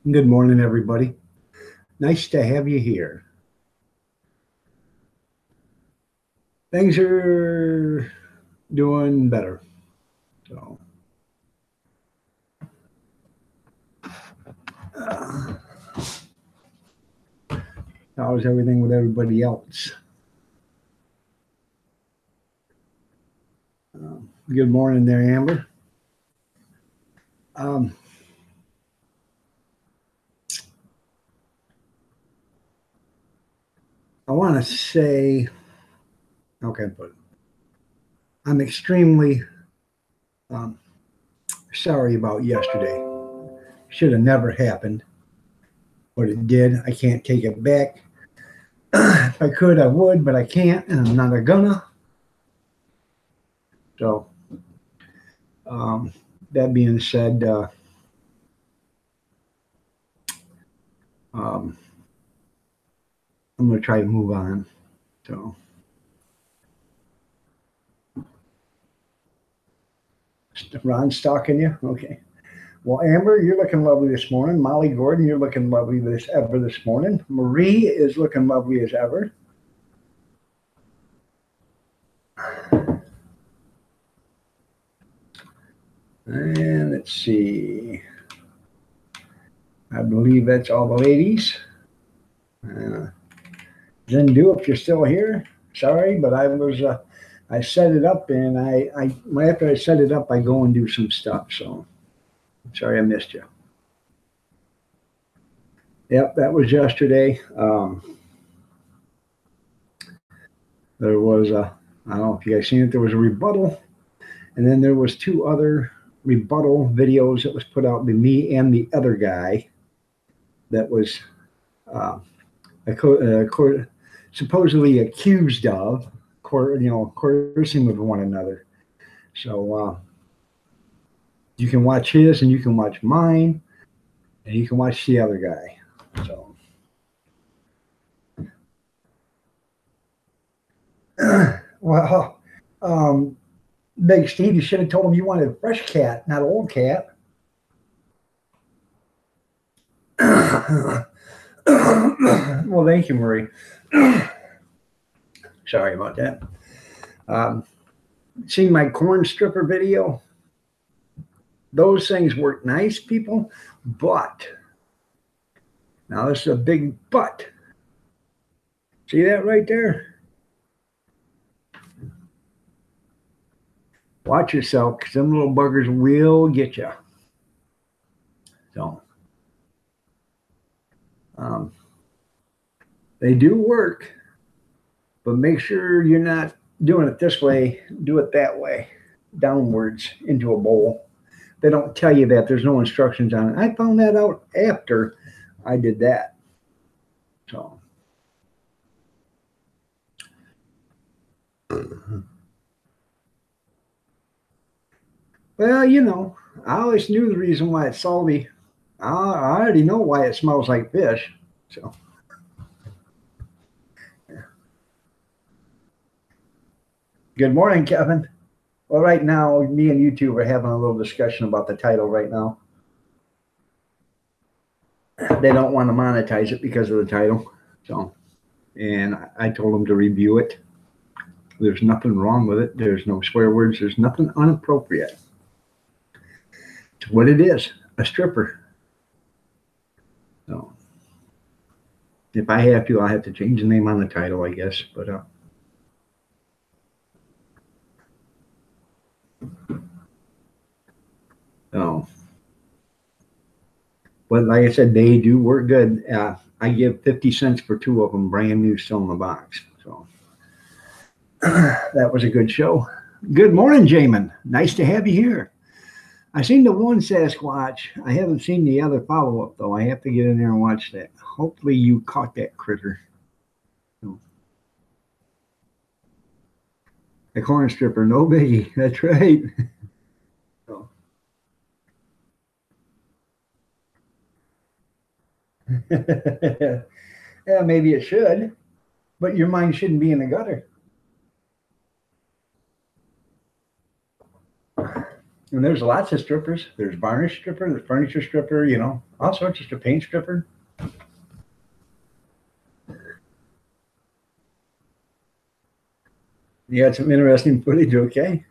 Good morning, everybody. Nice to have you here. Things are doing better. So, uh, how's everything with everybody else? Good morning there, Amber. Um, I want to say, okay, but I'm extremely um, sorry about yesterday. Should have never happened, but it did. I can't take it back. If I could, I would, but I can't, and I'm not a gonna. So, um, that being said, um, I'm going to try to move on. So, Ron's stalking you? Okay. Well, Amber, you're looking lovely this morning. Molly Gordon, you're looking lovely this morning. Marie is looking lovely as ever. And let's see. I believe that's all the ladies. Zindu, if you're still here, sorry, but I set it up, and after I set it up, I go and do some stuff. So sorry I missed you. Yep, that was yesterday. There was I don't know if you guys seen it. There was a rebuttal, and then there was two other rebuttal videos that was put out by me and the other guy that was uh, supposedly accused of, coercing with one another. So you can watch his, and you can watch mine, and you can watch the other guy. So. Well, Big Steve, you should have told him you wanted a fresh cat, not an old cat. Well, thank you, Marie. Sorry about that. Seen my corn stripper video? Those things work nice, people, but now this is a big but. See that right there? Watch yourself, because them little buggers will get you. So, they do work, but make sure you're not doing it this way. Do it that way, downwards into a bowl. They don't tell you that. There's no instructions on it. I found that out after I did that. So. Well, I always knew the reason why it's salty. I already know why it smells like fish. So. Good morning, Kevin. Well, right now, me and YouTube are having a little discussion about the title right now. They don't want to monetize it because of the title. So, and I told them to review it. There's nothing wrong with it. There's no swear words. There's nothing inappropriate. It's what it is, a stripper. So, if I have to, I'll have to change the name on the title, I guess. But but like I said, they do work good. I give 50 cents for two of them, brand new, still in the box. So that was a good show. Good morning, Jamin. Nice to have you here. I seen the one Sasquatch. I haven't seen the other follow-up, though. I have to get in there and watch that. Hopefully you caught that critter. The corn stripper, no biggie. That's right. So. Yeah, maybe it should, but your mind shouldn't be in the gutter. And there's lots of strippers. There's varnish stripper, there's furniture stripper, you know, all sorts of stuff. Paint stripper. You had some interesting footage, okay?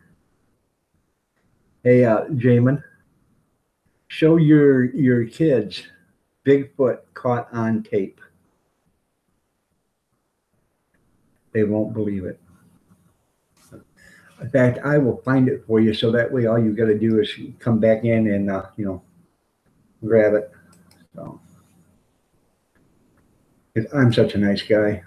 Hey, Jamin, show your kids Bigfoot caught on tape. They won't believe it. In fact, I will find it for you, so that way all you got to do is come back in and grab it. So, 'cause I'm such a nice guy.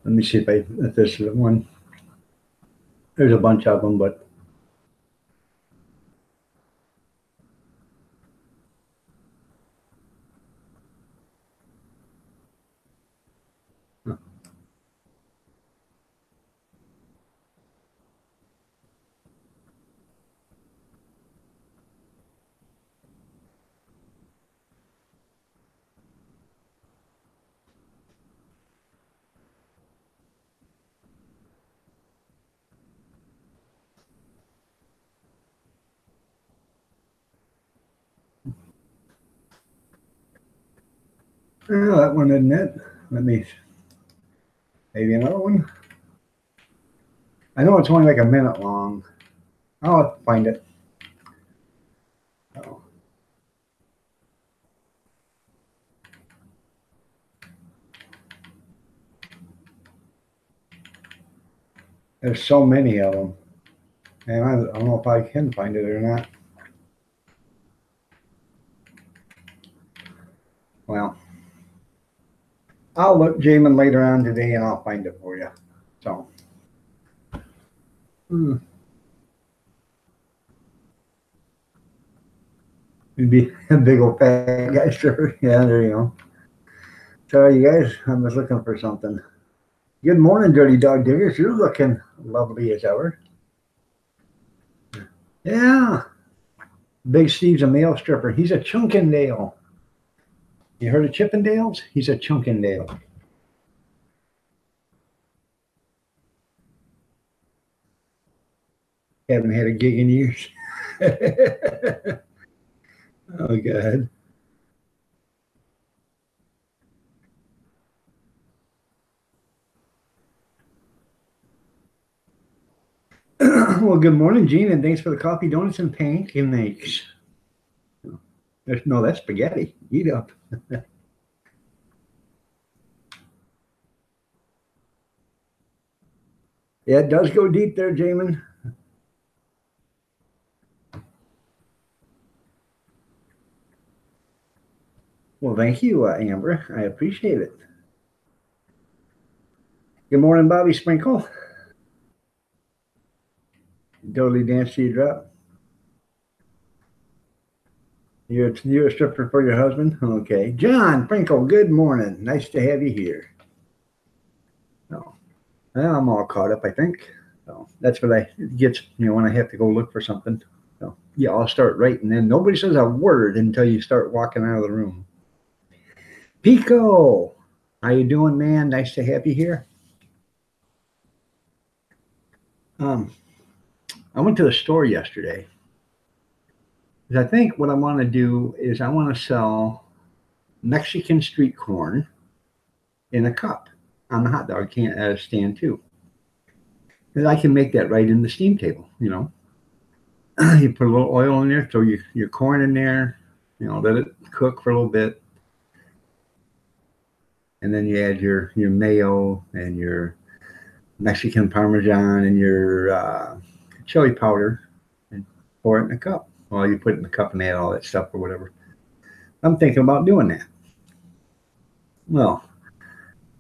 Let me see if this is the one. There's a bunch of them, but that one isn't it. Let me, maybe another one. I know it's only like a minute long. I'll have to find it. Oh. There's so many of them, and I don't know if I can find it or not. Well, I'll look, Jamin, later on today, and I'll find it for you. So. You'd be a big old fat guy, sure. Yeah, there you go. So, you guys, I was looking for something. Good morning, Dirty Dog Diggers. You're looking lovely as ever. Yeah. Big Steve's a male stripper. He's a Chunkendale. You heard of Chippendales? He's a Chunkendale. Haven't had a gig in years. Oh, God. Well, good morning, Gene, and thanks for the coffee, donuts, and pancakes. No, that's spaghetti. Eat up. Yeah, it does go deep there, Jamin. Well, thank you, Amber. I appreciate it. Good morning, Bobby Sprinkle. Totally dance to your drop. You're a stripper for your husband? Okay. John Sprinkle, good morning. Nice to have you here. Oh, well, I'm all caught up, I think. So that's what I get, when I have to go look for something. So yeah, I'll start writing. And nobody says a word until you start walking out of the room. Pico, how you doing, man? Nice to have you here. I went to the store yesterday. I think what I want to do is I want to sell Mexican street corn in a cup on the hot dog stand too. And I can make that right in the steam table, You put a little oil in there, throw your corn in there, let it cook for a little bit. And then you add your mayo and your Mexican Parmesan and your chili powder and pour it in a cup. Well, you put it in the cup and add all that stuff or whatever. I'm thinking about doing that. Well,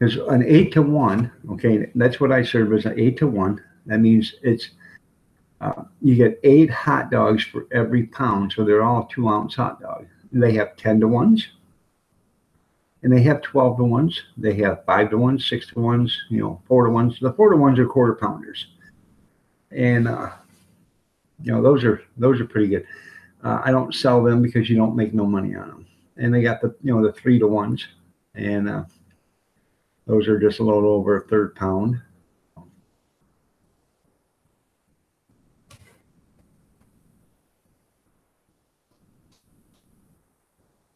There's an 8-to-1. Okay, that's what I serve as an 8-to-1. That means it's you get 8 hot dogs for every pound, so they're all 2-ounce hot dogs. They have 10-to-1s, and they have 12-to-1s. They have 5-to-1s, 6-to-1s, 4-to-1s. The 4-to-1s are quarter pounders, and those are pretty good. I don't sell them because you don't make no money on them. And they got the 3-to-1s, and those are just a little over a third pound.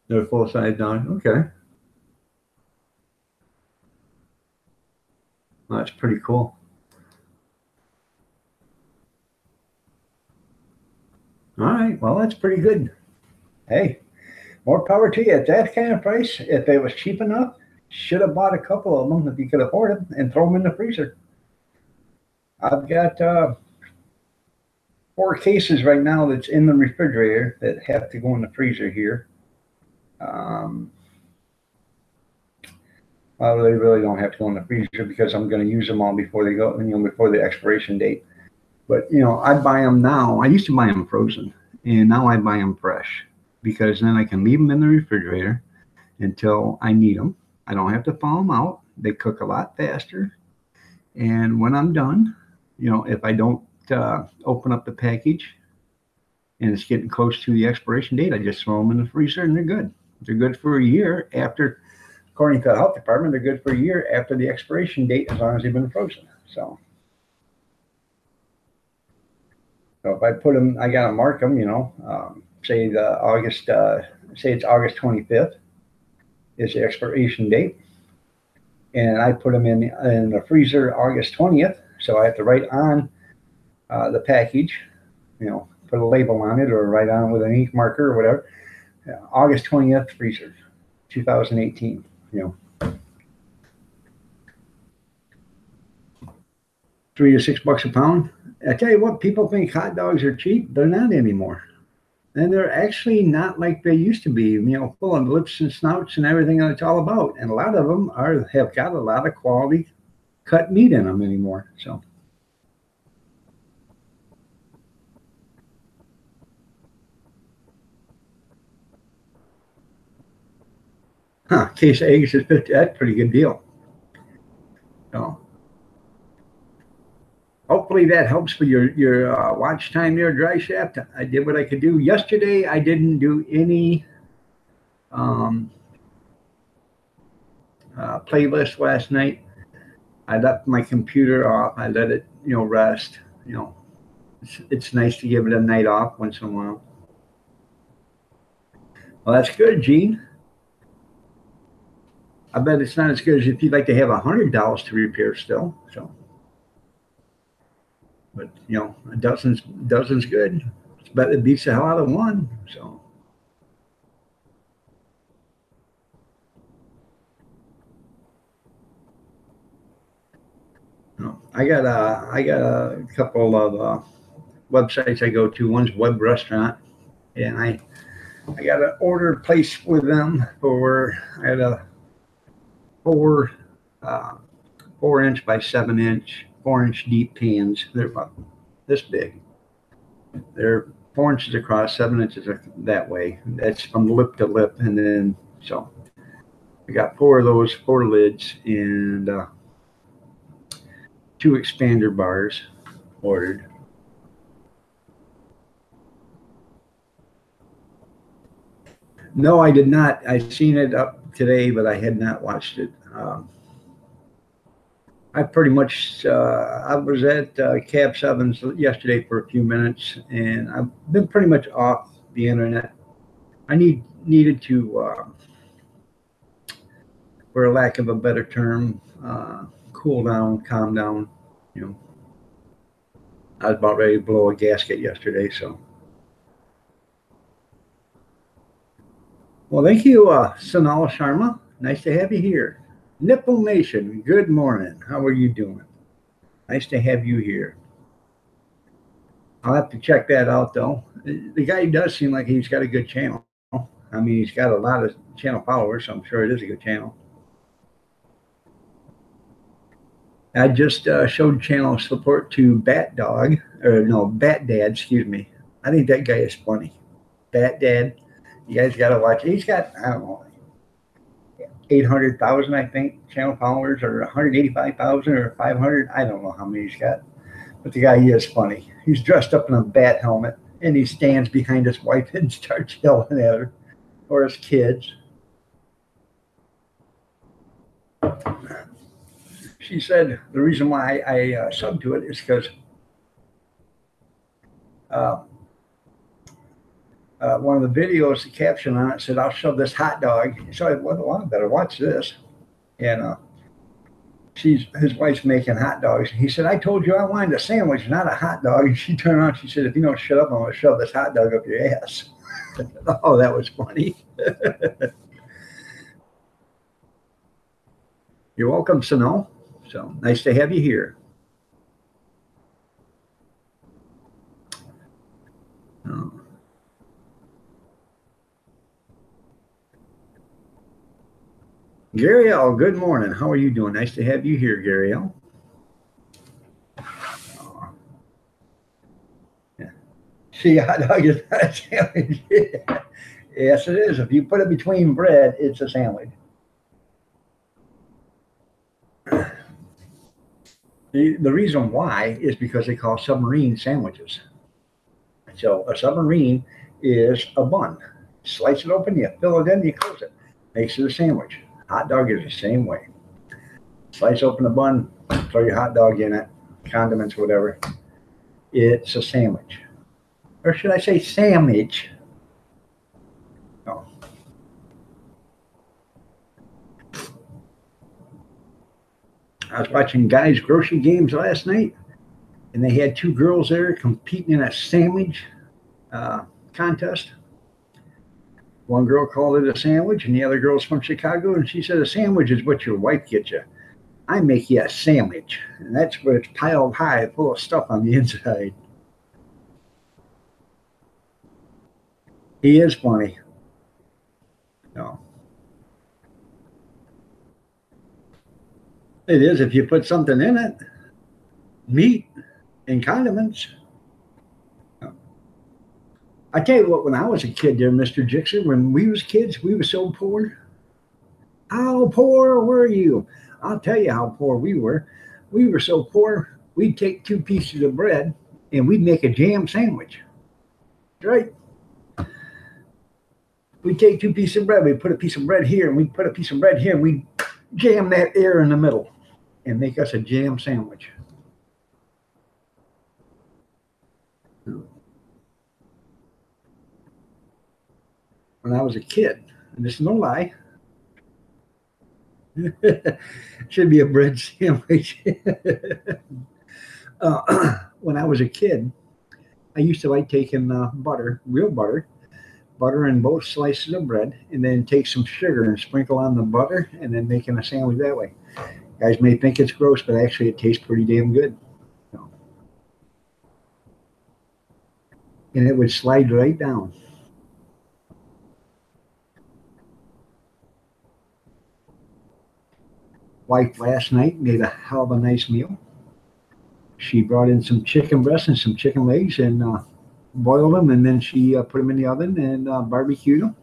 They're full size dog. Okay, well, that's pretty cool. All right, well, that's pretty good. Hey, more power to you. At that kind of price, if it was cheap enough, should have bought a couple of them if you could afford them and throw them in the freezer. I've got 4 cases right now that's in the refrigerator that have to go in the freezer here. Well, they really don't have to go in the freezer because I'm going to use them all before they go, before the expiration date. But I buy them now. I used to buy them frozen, and now I buy them fresh because then I can leave them in the refrigerator until I need them. I don't have to thaw them out. They cook a lot faster. And when I'm done, if I don't open up the package and it's getting close to the expiration date, I just throw them in the freezer and they're good. They're good for a year after, according to the health department, they're good for a year after the expiration date as long as they've been frozen. So if I put them, I got to mark them, say say it's August 25th is the expiration date. And I put them in the freezer August 20th. So I have to write on the package, put a label on it or write on with an ink marker or whatever. August 20th freezer, 2018, $3 to $6 a pound. I tell you what, people think hot dogs are cheap. They're not anymore. And they're actually not like they used to be, full of lips and snouts and everything that it's all about. And a lot of them have got a lot of quality cut meat in them anymore. So, case of eggs is 50. That's a pretty good deal. So, hopefully that helps with your watch time there, Dry Shaft. I did what I could do. Yesterday, I didn't do any playlist last night. I left my computer off. I let it, rest. It's nice to give it a night off once in a while. Well, that's good, Gene. I bet it's not as good as if you'd like to have $100 to repair still. So, but a dozen's good. But it beats the hell out of one. So. I got a couple of websites I go to. One's Web Restaurant, and I got an order placed with them for. I had a 4-inch by 7-inch, 4-inch deep pans. They're about this big. They're 4 inches across, 7 inches that way. That's from lip to lip, and then so I got 4 of those, 4 lids, and 2 expander bars ordered. No, I did not. I seen it up today, but I had not watched it. I pretty much I was at Cab Sevens yesterday for a few minutes, and I've been pretty much off the internet. I needed to, for a lack of a better term, cool down, calm down. I was about ready to blow a gasket yesterday, so. Well, thank you, Sanal Sharma. Nice to have you here. Nipple Nation, good morning. How are you doing? Nice to have you here. I'll have to check that out, though. The guy does seem like he's got a good channel. I mean, he's got a lot of channel followers, so I'm sure it is a good channel. I just showed channel support to Bat Dog, or no, Bat Dad, excuse me. I think that guy is funny. Bat Dad. You guys got to watch it. He's got, I don't know, 800,000, I think, channel followers, or 185,000 or 500. I don't know how many he's got. But the guy, he is funny. He's dressed up in a bat helmet, and he stands behind his wife and starts yelling at her or his kids. She said the reason why I subbed to it is because one of the videos, the caption on it said, "I'll shove this hot dog." So I went, well, I better watch this. And his wife's making hot dogs. He said, "I told you I wanted a sandwich, not a hot dog." And she turned around, she said, "If you don't shut up, I'm going to shove this hot dog up your ass." Oh, that was funny. You're welcome, Sano. So nice to have you here. Gary L, good morning. How are you doing? Nice to have you here, Gary L. Yeah. See, a hot dog is not a sandwich. Yes, it is. If you put it between bread, it's a sandwich. The reason why is because they call submarine sandwiches. So a submarine is a bun. Slice it open, you fill it in, you close it. Makes it a sandwich. Hot dog is the same way. Slice open a bun, throw your hot dog in it, condiments, whatever. It's a sandwich. Or should I say sandwich? No. I was watching guys' grocery games last night, and they had two girls there competing in a sandwich contest. One girl called it a sandwich, and the other girl's from Chicago, and she said a sandwich is what your wife gets you. I make you a sandwich, and that's where it's piled high, full of stuff on the inside. He is funny. No. It is if you put something in it, meat and condiments. I tell you what, when I was a kid there, Mr. Jixer, when we was kids, we were so poor. How poor were you? I'll tell you how poor we were. We were so poor, we'd take two pieces of bread and we'd make a jam sandwich. Right? We'd take two pieces of bread, we'd put a piece of bread here, and we'd put a piece of bread here, and we'd jam that air in the middle and make us a jam sandwich. When I was a kid, and this is no lie, should be a bread sandwich. When I was a kid, I used to like taking butter, real butter in both slices of bread, and then take some sugar and sprinkle on the butter, and then making a sandwich that way. Guys may think it's gross, but actually it tastes pretty damn good. And it would slide right down. Wife last night made a hell of a nice meal. She brought in some chicken breasts and some chicken legs and boiled them, and then she put them in the oven and barbecued them.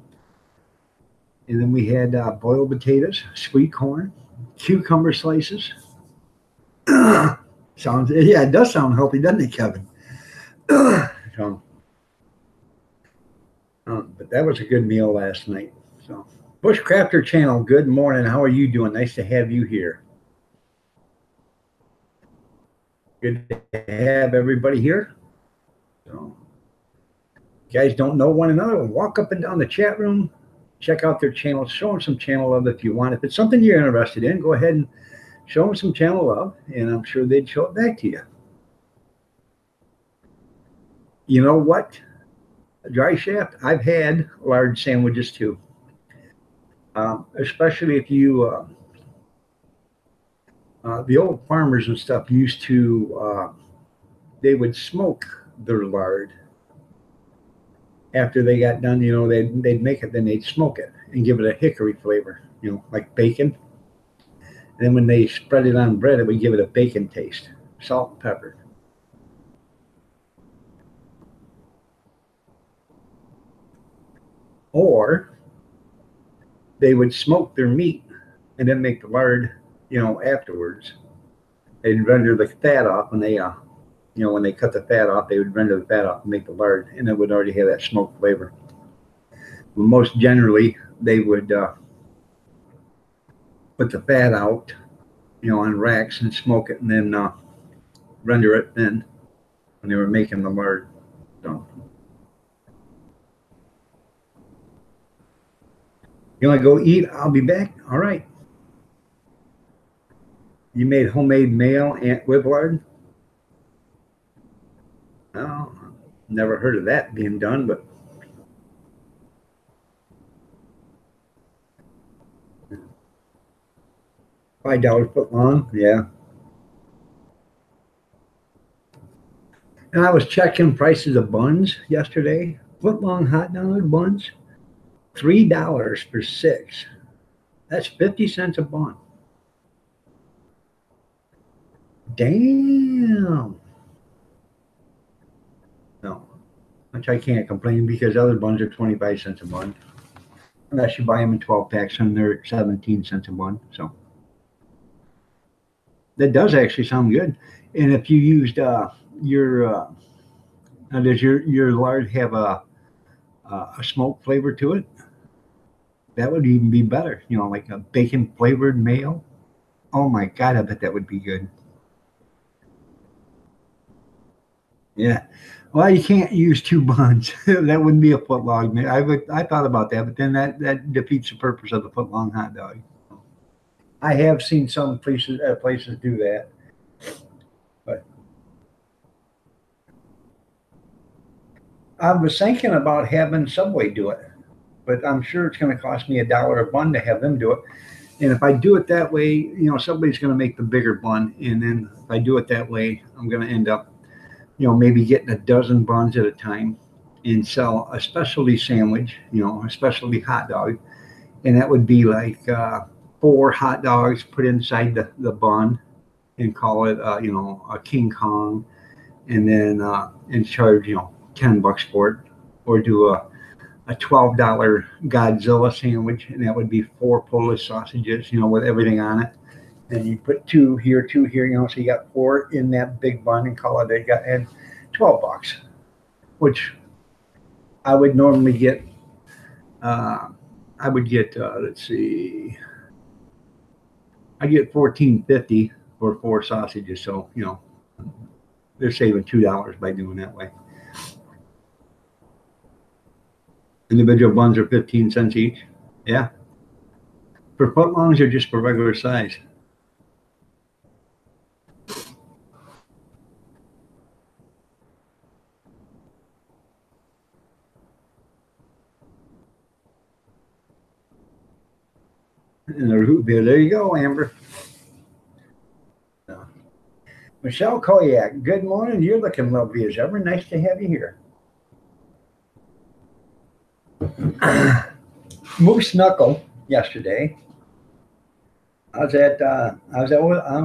And then we had boiled potatoes, sweet corn, cucumber slices. Sounds, yeah, it does sound healthy, doesn't it, Kevin? But that was a good meal last night. So, Bushcrafter Channel, good morning. How are you doing? Nice to have you here. Good to have everybody here. So, you guys don't know one another, walk up and down the chat room, check out their channel, show them some channel love if you want. If it's something you're interested in, go ahead and show them some channel love, and I'm sure they'd show it back to you. You know what? Dry shaft, I've had large sandwiches too. Especially if you, the old farmers and stuff used to, they would smoke their lard. After they got done, you know, they'd make it, then they'd smoke it and give it a hickory flavor, you know, like bacon. And then when they spread it on bread, it would give it a bacon taste, salt and pepper. Or they would smoke their meat and then make the lard, afterwards. They'd render the fat off when they, when they cut the fat off, they would render the fat off and make the lard, and it would already have that smoke flavor. But most generally, they would put the fat out, on racks and smoke it, and then render it thin when they were making the lard. So, you want to go eat? I'll be back. All right. You made homemade mayo with lard? Oh, never heard of that being done, but $5 foot long, yeah. And I was checking prices of buns yesterday. Foot long hot dog buns, $3 for 6. That's 50 cents a bun. Damn. No, which I can't complain because other buns are 25 cents a bun. Unless you buy them in 12 packs and they're 17 cents a bun. So that does actually sound good. And if you used your now does your lard have a smoke flavor to it? That would even be better. Like a bacon flavored mayo. Oh my God, I bet that would be good. Yeah. Well, you can't use 2 buns. That wouldn't be a foot long. I thought about that, but then that defeats the purpose of the foot long hot dog. I have seen some places do that, but I was thinking about having Subway do it, but I'm sure it's going to cost me $1 a bun to have them do it. And if I do it that way, somebody's going to make the bigger bun, and then if I do it that way, I'm going to end up maybe getting a dozen buns at a time and sell a specialty sandwich, a specialty hot dog. And that would be like 4 hot dogs put inside the bun and call it, a King Kong, and then and charge, $10 for it, or do a $12 Godzilla sandwich, and that would be 4 Polish sausages, with everything on it. And you put 2 here, 2 here, so you got 4 in that big bun and call it and $12, which I would normally get. I would get let's see, I get $14.50 for 4 sausages. So they're saving $2 by doing that way. Individual buns are 15 cents each. Yeah. For footlongs or just for regular size? In the root beer. There you go, Amber. Michelle Koyak, good morning. You're looking lovely as ever. Nice to have you here. Moose Knuckle yesterday. I was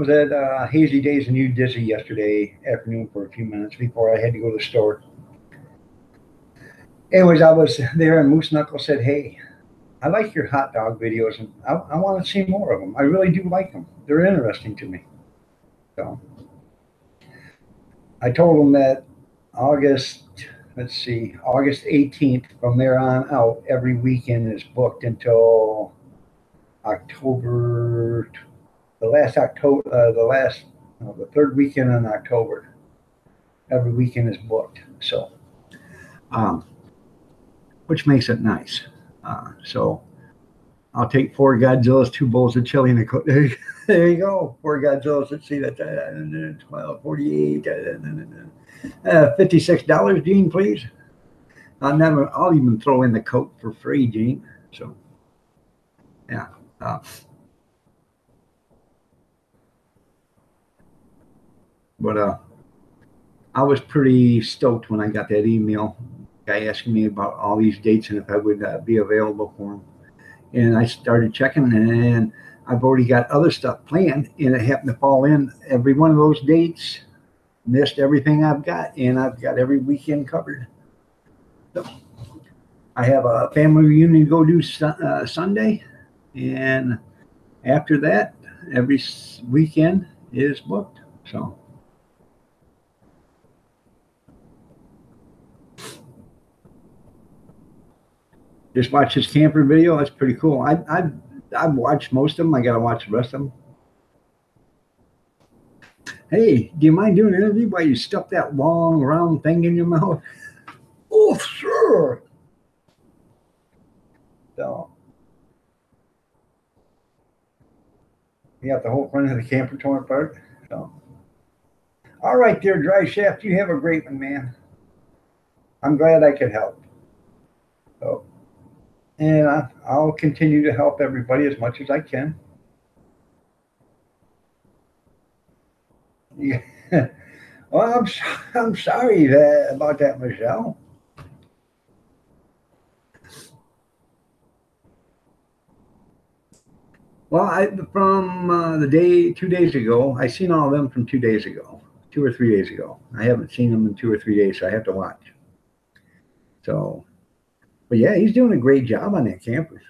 at Hazy Days in New Dizzy yesterday afternoon for a few minutes before I had to go to the store. Anyways, I was there and Moose Knuckle said, "Hey, I like your hot dog videos and I want to see more of them. I really do like them. They're interesting to me." So I told him that August 18th, from there on out, every weekend is booked until October, the third weekend in October. Every weekend is booked. So, which makes it nice. So I'll take 4 Godzillas, 2 bowls of chili, and a cook. There you go. 4 Godzillas. Let's see, that's 12, 48, $56, Gene, please. I'll even throw in the Coke for free, Gene. So, yeah. But I was pretty stoked when I got that email. Guy asking me about all these dates and if I would be available for him. And I started checking, and I've already got other stuff planned, and it happened to fall in every one of those dates. Missed everything I've got, and I've got every weekend covered. So I have a family reunion to go do Sunday, and after that, every weekend is booked. So just watch this camper video. That's pretty cool. I've watched most of them. I got to watch the rest of them. Hey, do you mind doing an interview while you stuff that long round thing in your mouth? Oh, sure. So you got the whole front of the camper torn apart. So all right, there, Dry Shaft. You have a great one, man. I'm glad I could help. So, and I'll continue to help everybody as much as I can. Yeah. Well, I'm sorry about that, Michelle. Well, from the day 2 days ago, I seen all of them from 2 days ago, 2 or 3 days ago. I haven't seen them in 2 or 3 days, so I have to watch. So, but yeah, he's doing a great job on that camper.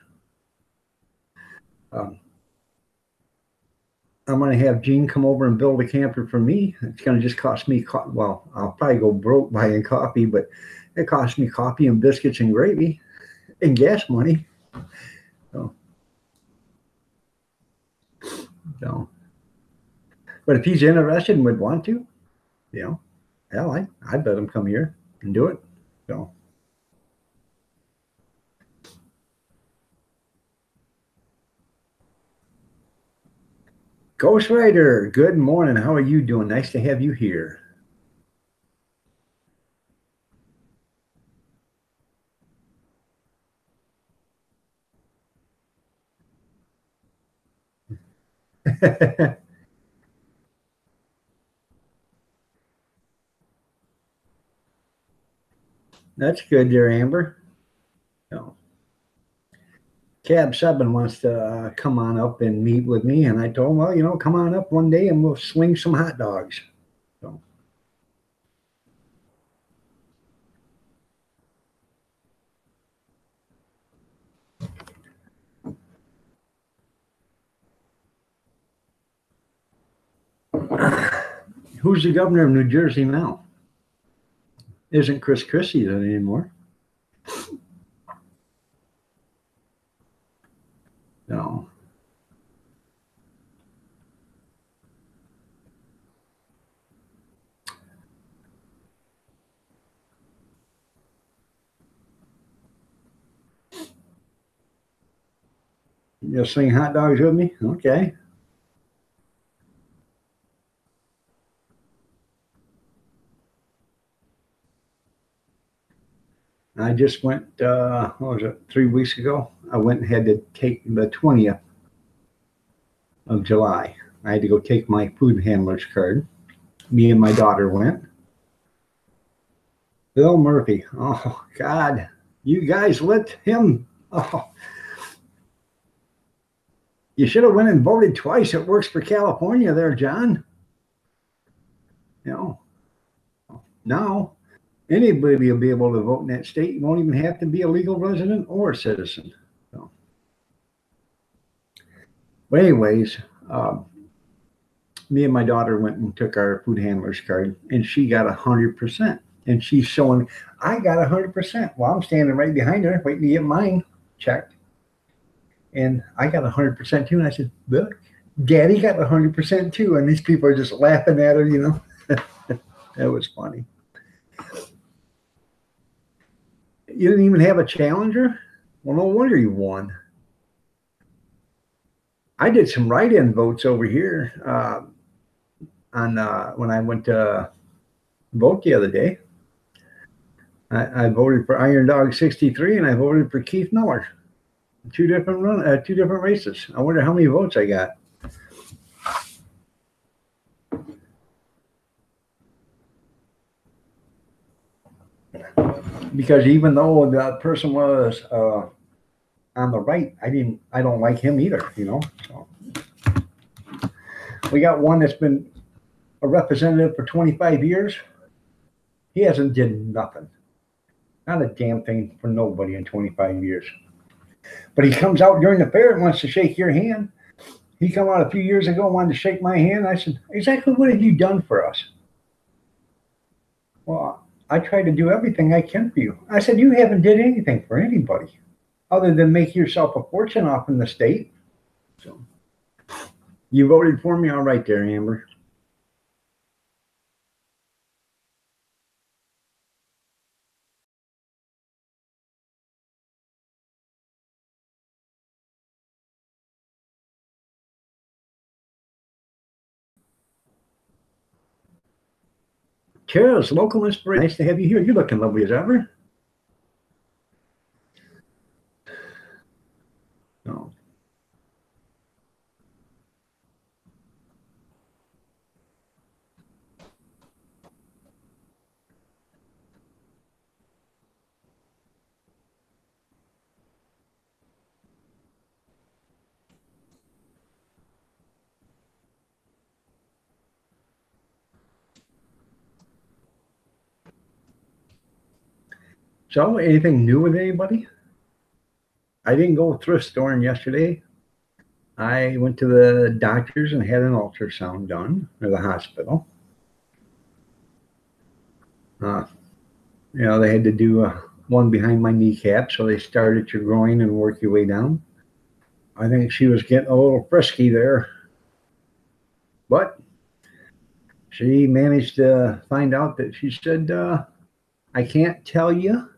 Um, I'm going to have Gene come over and build a camper for me. It's going to just cost me, well, I'll probably go broke buying coffee, but it costs me coffee and biscuits and gravy and gas money. So, but if he's interested and would want to, hell, I'd let him come here and do it. So, Ghost Rider, good morning. How are you doing? Nice to have you here. That's good there, Amber. So, Cab Seven wants to come on up and meet with me, and I told him, well, come on up one day and we'll swing some hot dogs. So, who's the governor of New Jersey now? Isn't Chris Christie that anymore? No. You'll swing hot dogs with me? Okay. I just went, what was it, 3 weeks ago? I went and had to take the 20th of July. I had to go take my food handler's card. Me and my daughter went. Bill Murphy. Oh, God. You guys let him. Oh. You should have went and voted twice. It works for California there, John. Now anybody will be able to vote in that state. You won't even have to be a legal resident or a citizen. So. But anyways, me and my daughter went and took our food handler's card, and she got 100%. And she's showing, I got 100%. Well, I'm standing right behind her, waiting to get mine checked. And I got 100% too. And I said, look, Daddy got 100% too. And these people are just laughing at her, That was funny. You didn't even have a challenger? Well, no wonder you won. I did some write-in votes over here when I went to vote the other day. I voted for Iron Dog 63, and I voted for Keith Miller. Two different races. I wonder how many votes I got. Because even though the person was on the right, I don't like him either, you know. So we got one that's been a representative for 25 years. He hasn't did nothing. Not a damn thing for nobody in 25 years. But he comes out during the fair and wants to shake your hand. He come out a few years ago, wanted to shake my hand. I said, exactly what have you done for us? Well, I try to do everything I can for you. I said, you haven't did anything for anybody other than make yourself a fortune off in the state. So you voted for me all right there, Amber. Cheers, local inspiration. Nice to have you here. You're looking lovely as ever. No. So, anything new with anybody? I didn't go thrift storing yesterday. I went to the doctor's and had an ultrasound done, or the hospital. You know, they had to do one behind my kneecap, so they start at your groin and work your way down. I think she was getting a little frisky there, but she managed to find out that she said, I can't tell you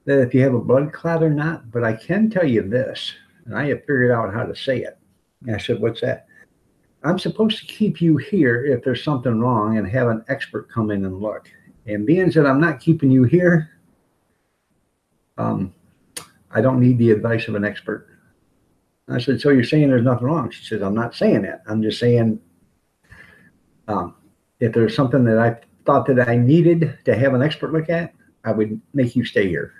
that if you have a blood clot or not, but I can tell you this. And I have figured out how to say it. And I said, what's that? I'm supposed to keep you here if there's something wrong and have an expert come in and look. And being that I'm not keeping you here, I don't need the advice of an expert. I said, so you're saying there's nothing wrong? She says, I'm not saying that. I'm just saying if there's something that I thought that I needed to have an expert look at, I would make you stay here.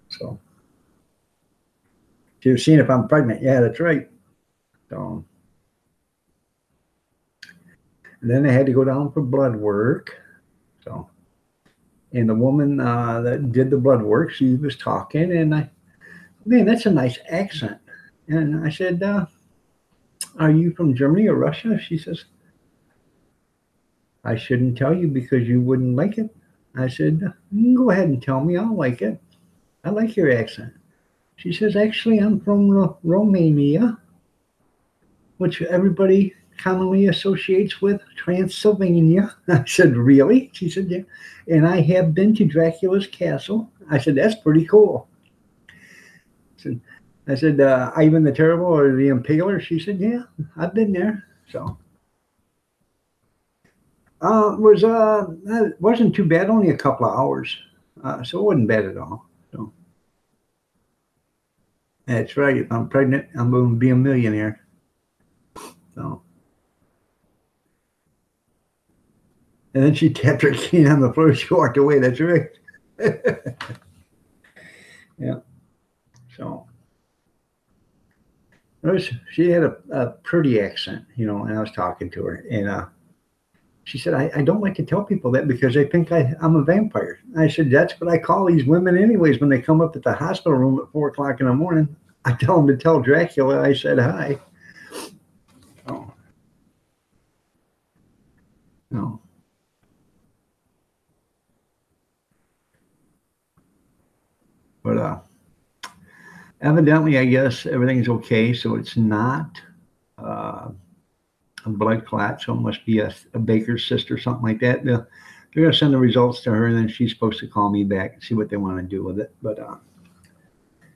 So she was seeing if I'm pregnant. Yeah, that's right. So and then I had to go down for blood work. So, and the woman that did the blood work, she was talking, and man, that's a nice accent. And I said, are you from Germany or Russia? She says, I shouldn't tell you because you wouldn't like it. I said, you can go ahead and tell me. I'll like it. I like your accent. She says, actually, I'm from Romania, which everybody commonly associates with Transylvania. I said, really? She said, yeah. And I have been to Dracula's castle. I said, that's pretty cool. I said, Ivan the Terrible or the Impaler? She said, yeah, I've been there. So it wasn't too bad, only a couple of hours. So it wasn't bad at all. So that's right. If I'm pregnant, I'm going to be a millionaire. So. And then she tapped her cane on the floor. She walked away. That's right. Yeah. So she had a pretty accent, you know, and I was talking to her. And she said, I don't like to tell people that because they think I'm a vampire. I said, that's what I call these women anyways. When they come up at the hospital room at 4 o'clock in the morning, I tell them to tell Dracula I said hi. Oh. No. But evidently, I guess everything's okay. So it's not a blood clot. So it must be a Baker's cyst or something like that. They're going to send the results to her, and then she's supposed to call me back and see what they want to do with it. But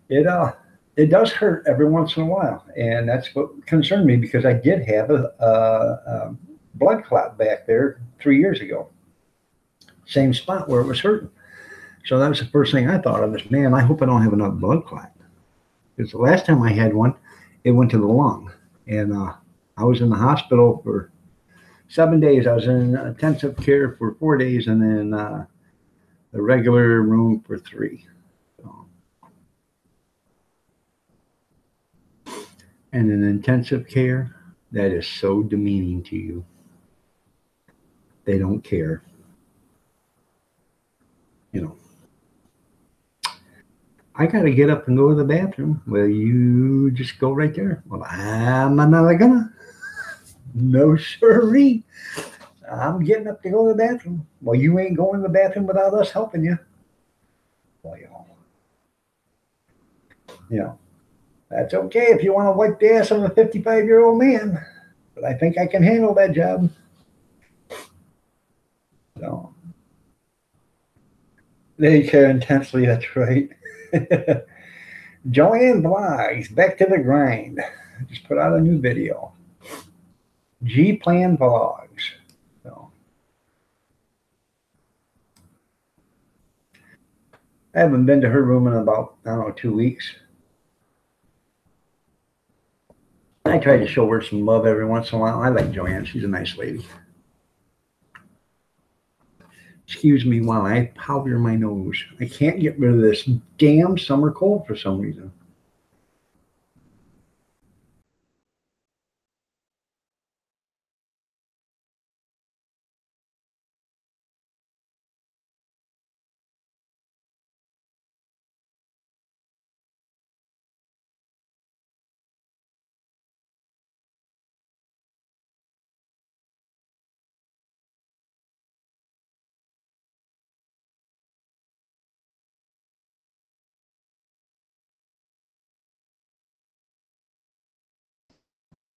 it does hurt every once in a while, and that's what concerned me because I did have a blood clot back there 3 years ago. Same spot where it was hurting. So that was the first thing I thought of is, man, I hope I don't have another blood clot. Because the last time I had one, it went to the lung. And I was in the hospital for 7 days. I was in intensive care for 4 days and then the regular room for 3. So, and in intensive care, that is so demeaning to you. They don't care. You know, I got to get up and go to the bathroom. Well, you just go right there. Well, I'm not gonna. No, sirree. I'm getting up to go to the bathroom. Well, you ain't going to the bathroom without us helping you. Well, you know, that's okay if you want to wipe the ass of a 55-year-old man, but I think I can handle that job. So, they care intensely. That's right. Joanne Vlogs, back to the grind. Just put out a new video. G Plan Vlogs. So, I haven't been to her room in about, I don't know, 2 weeks. I try to show her some love every once in a while. I like Joanne. She's a nice lady. Excuse me while I powder my nose. I can't get rid of this damn summer cold for some reason.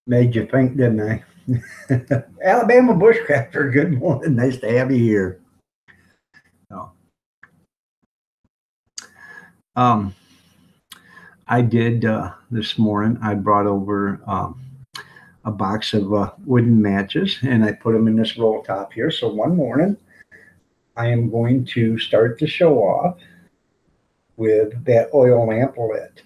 Made you think, didn't I? Alabama Bushcrafter, good morning. Nice to have you here. Oh. I did this morning. I brought over a box of wooden matches, and I put them in this roll top here. So one morning, I am going to start the show off with that oil lamp lit.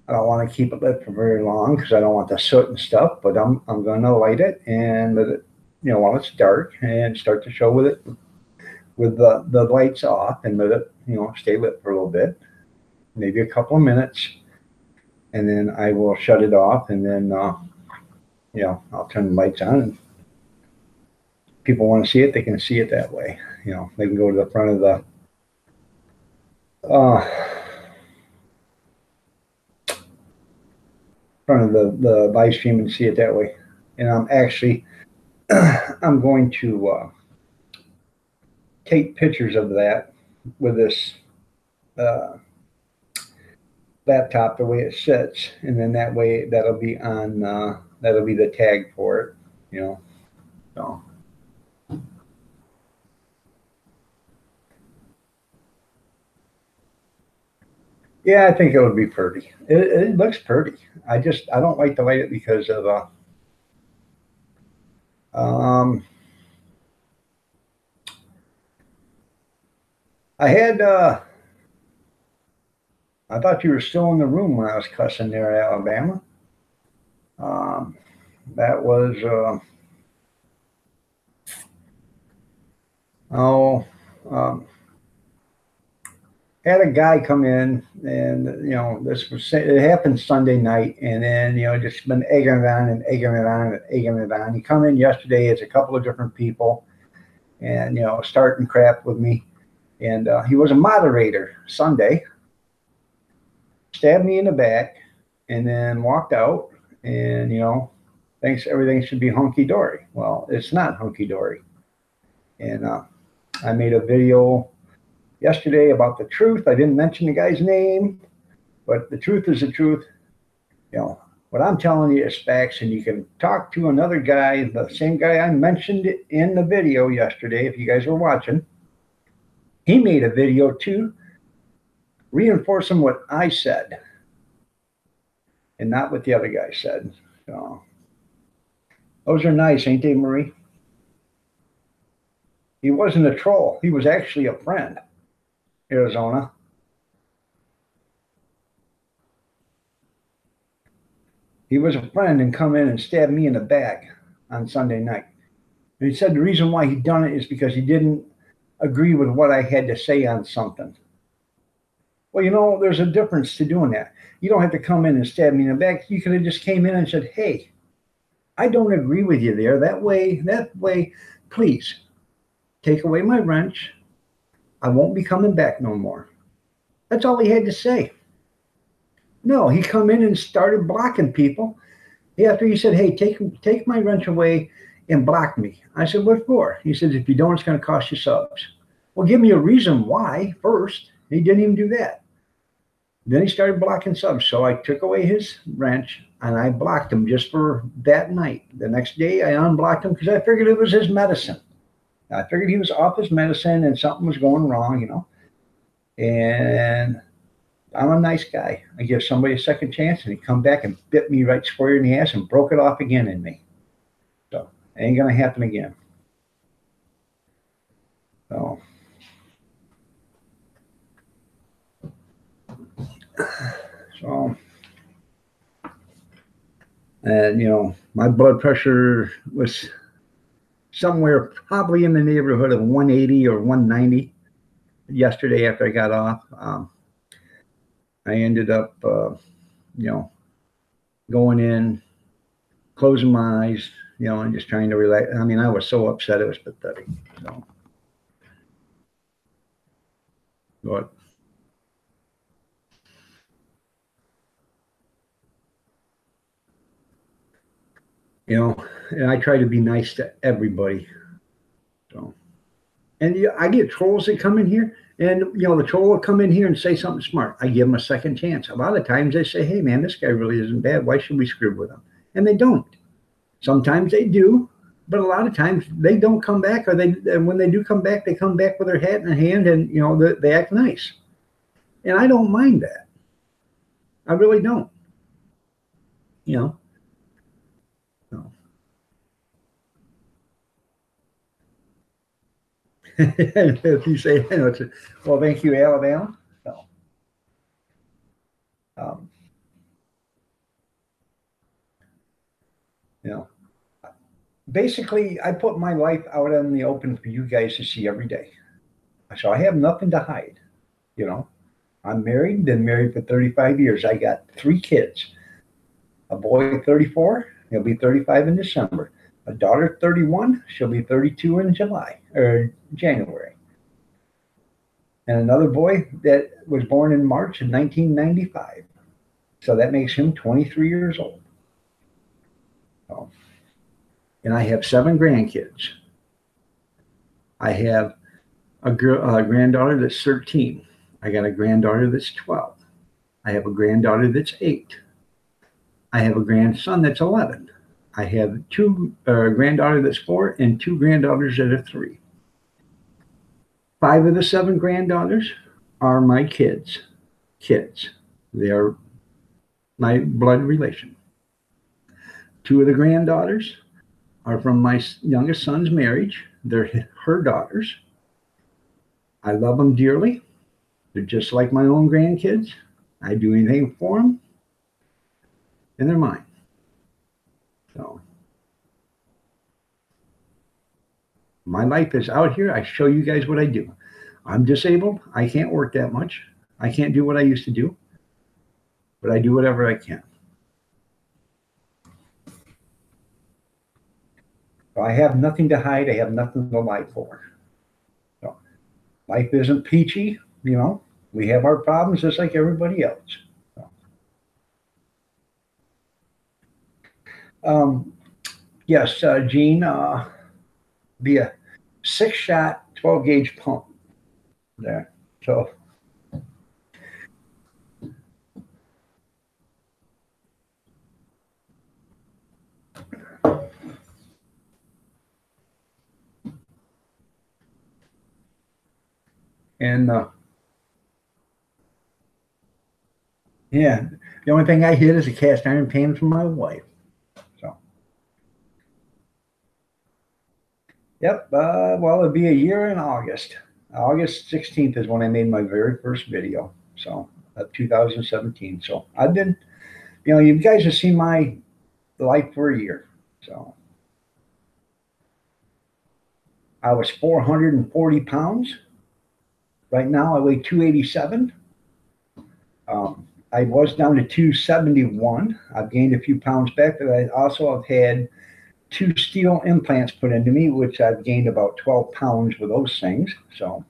I don't want to keep it lit for very long because I don't want the soot and stuff, but I'm going to light it and let it, while it's dark, and start the show with it with the lights off, and let it, stay lit for a little bit, maybe a couple of minutes, and then I will shut it off, and then I'll turn the lights on, and if people want to see it, they can see it that way. They can go to the front of the the live stream and see it that way. And I'm actually I'm going to take pictures of that with this laptop the way it sits, and then that way that'll be on that'll be the tag for it, so. Yeah, I think it would be pretty. It looks pretty. I don't like to light it because of I had I thought you were still in the room when I was cussing there at Alabama. That was had a guy come in, and it happened Sunday night, and then just been egging it on and egging it on and egging it on. He come in yesterday. It's a couple of different people, and starting crap with me, and he was a moderator Sunday. Stabbed me in the back, and then walked out, and thinks everything should be hunky dory. Well, it's not hunky dory, and I made a video yesterday about the truth. I didn't mention the guy's name, but the truth is the truth. What I'm telling you is facts, and you can talk to another guy, the same guy I mentioned in the video yesterday, if you guys were watching. He made a video too, reinforcing what I said and not what the other guy said. So those are nice, ain't they, Marie? He wasn't a troll. He was actually a friend. Arizona. He was a friend and come in and stabbed me in the back on Sunday night. And he said the reason why he done it is because he didn't agree with what I had to say on something. Well, there's a difference to doing that. You don't have to come in and stab me in the back. You could have just came in and said, hey, I don't agree with you there. That way, please take away my wrench. I won't be coming back no more. That's all he had to say. No, he come in and started blocking people. After he said, hey, take my wrench away and block me. I said, what for? He said, if you don't, it's going to cost you subs. Well, give me a reason why first. He didn't even do that. Then he started blocking subs. So I took away his wrench and I blocked him just for that night. The next day I unblocked him because I figured it was his medicine. I figured he was off his medicine and something was going wrong. And I'm a nice guy. I give somebody a second chance and he come back and bit me right square in the ass and broke it off again in me. So it ain't going to happen again. So, and my blood pressure was somewhere probably in the neighborhood of 180 or 190 yesterday after I got off. I ended up, going in, closing my eyes, and just trying to relax. I mean, I was so upset, it was pathetic. So, but and I try to be nice to everybody. So, and I get trolls that come in here, and the troll will come in here and say something smart. I give them a second chance. A lot of times they say, "Hey, man, this guy really isn't bad. Why should we screw with him?" And they don't. Sometimes they do, but a lot of times they don't come back, or when they do come back, they come back with their hat in their hand, and they act nice. And I don't mind that. I really don't. So. If you say, well, thank you, Alabama. No. Um, Basically, I put my life out in the open for you guys to see every day. So I have nothing to hide. I'm married, been married for 35 years. I got 3 kids. A boy 34, he'll be 35 in December. A daughter 31, she'll be 32 in January. And another boy that was born in March of 1995. So that makes him 23 years old. So, and I have 7 grandkids. I have a granddaughter that's 13. I got a granddaughter that's 12. I have a granddaughter that's 8. I have a grandson that's 11. I have 2 granddaughter that's 4 and 2 granddaughters that are 3. 5 of the 7 granddaughters are my kids. They are my blood relation. 2 of the granddaughters are from my youngest son's marriage. They're her daughters. I love them dearly. They're just like my own grandkids. I do anything for them, and they're mine. So my life is out here. I show you guys what I do. I'm disabled. I can't work that much. I can't do what I used to do, but I do whatever I can. So I have nothing to hide. I have nothing to lie for. So life isn't peachy. We have our problems just like everybody else. So, yes, Gene, be a 6-shot, 12-gauge pump there. So. And yeah, the only thing I hid is a cast iron pan from my wife. So, yep. Well, it'll be a year in August. August 16th is when I made my very first video. So, 2017. So I've been, you guys have seen my life for a year. So I was 440 pounds. Right now I weigh 287. I was down to 271. I've gained a few pounds back, but I also have had 2 steel implants put into me, which I've gained about 12 pounds with those things. So,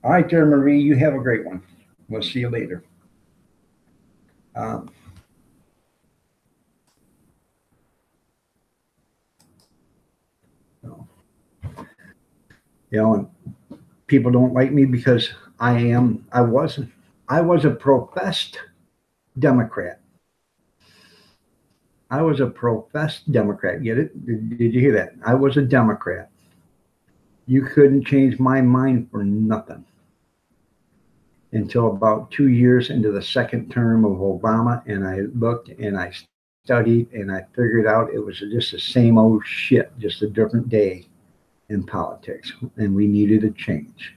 all right, dear Marie, you have a great one. We'll see you later. Um, so, and people don't like me because I was a professed Democrat. I was a professed Democrat. Get it? Did you hear that? I was a Democrat. You couldn't change my mind for nothing until about 2 years into the second term of Obama. And I looked and I studied and I figured out it was just the same old shit, just a different day in politics. And we needed a change.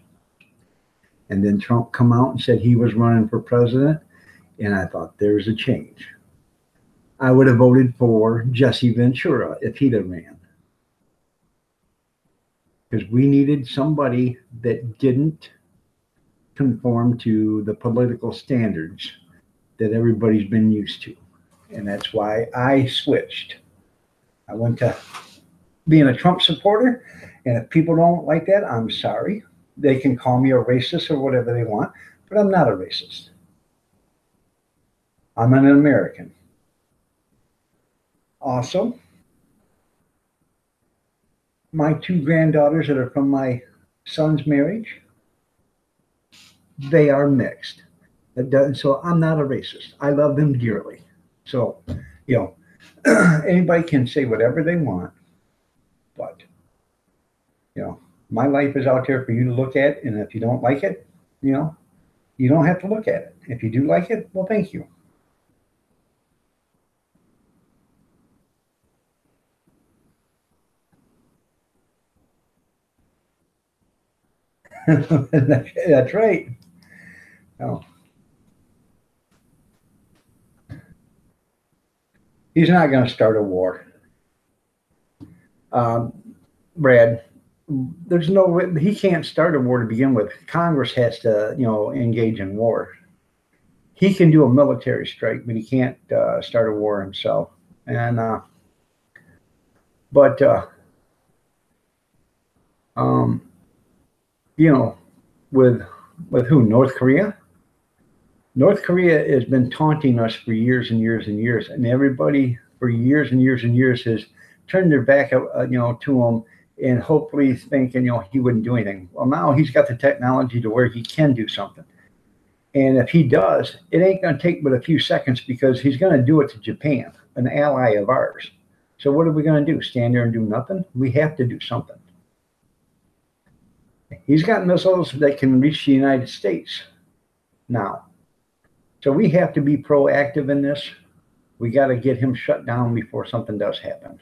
And then Trump come out and said he was running for president. And I thought, there's a change. I would have voted for Jesse Ventura if he'd have ran. Because we needed somebody that didn't conform to the political standards that everybody's been used to. And that's why I switched. I went to being a Trump supporter. And if people don't like that, I'm sorry. They can call me a racist or whatever they want, but I'm not a racist. I'm an American. Also, my 2 granddaughters that are from my son's marriage, they are mixed. So I'm not a racist. I love them dearly. So, anybody can say whatever they want, but, my life is out there for you to look at. And if you don't like it, you don't have to look at it. If you do like it, well, thank you. That's right. No, he's not going to start a war. Um, Brad, there's no way he can't start a war to begin with. Congress has to, engage in war. He can do a military strike, but he can't start a war himself. And but um, you know, with who? North Korea. North Korea has been taunting us for years and years and years, and everybody for years and years and years has turned their back, to him, and hopefully thinking, he wouldn't do anything. Well, now he's got the technology to where he can do something, and if he does, it ain't going to take but a few seconds because he's going to do it to Japan, an ally of ours. So what are we going to do? Stand there and do nothing? We have to do something. He's got missiles that can reach the United States now. So we have to be proactive in this. We got to get him shut down before something does happen.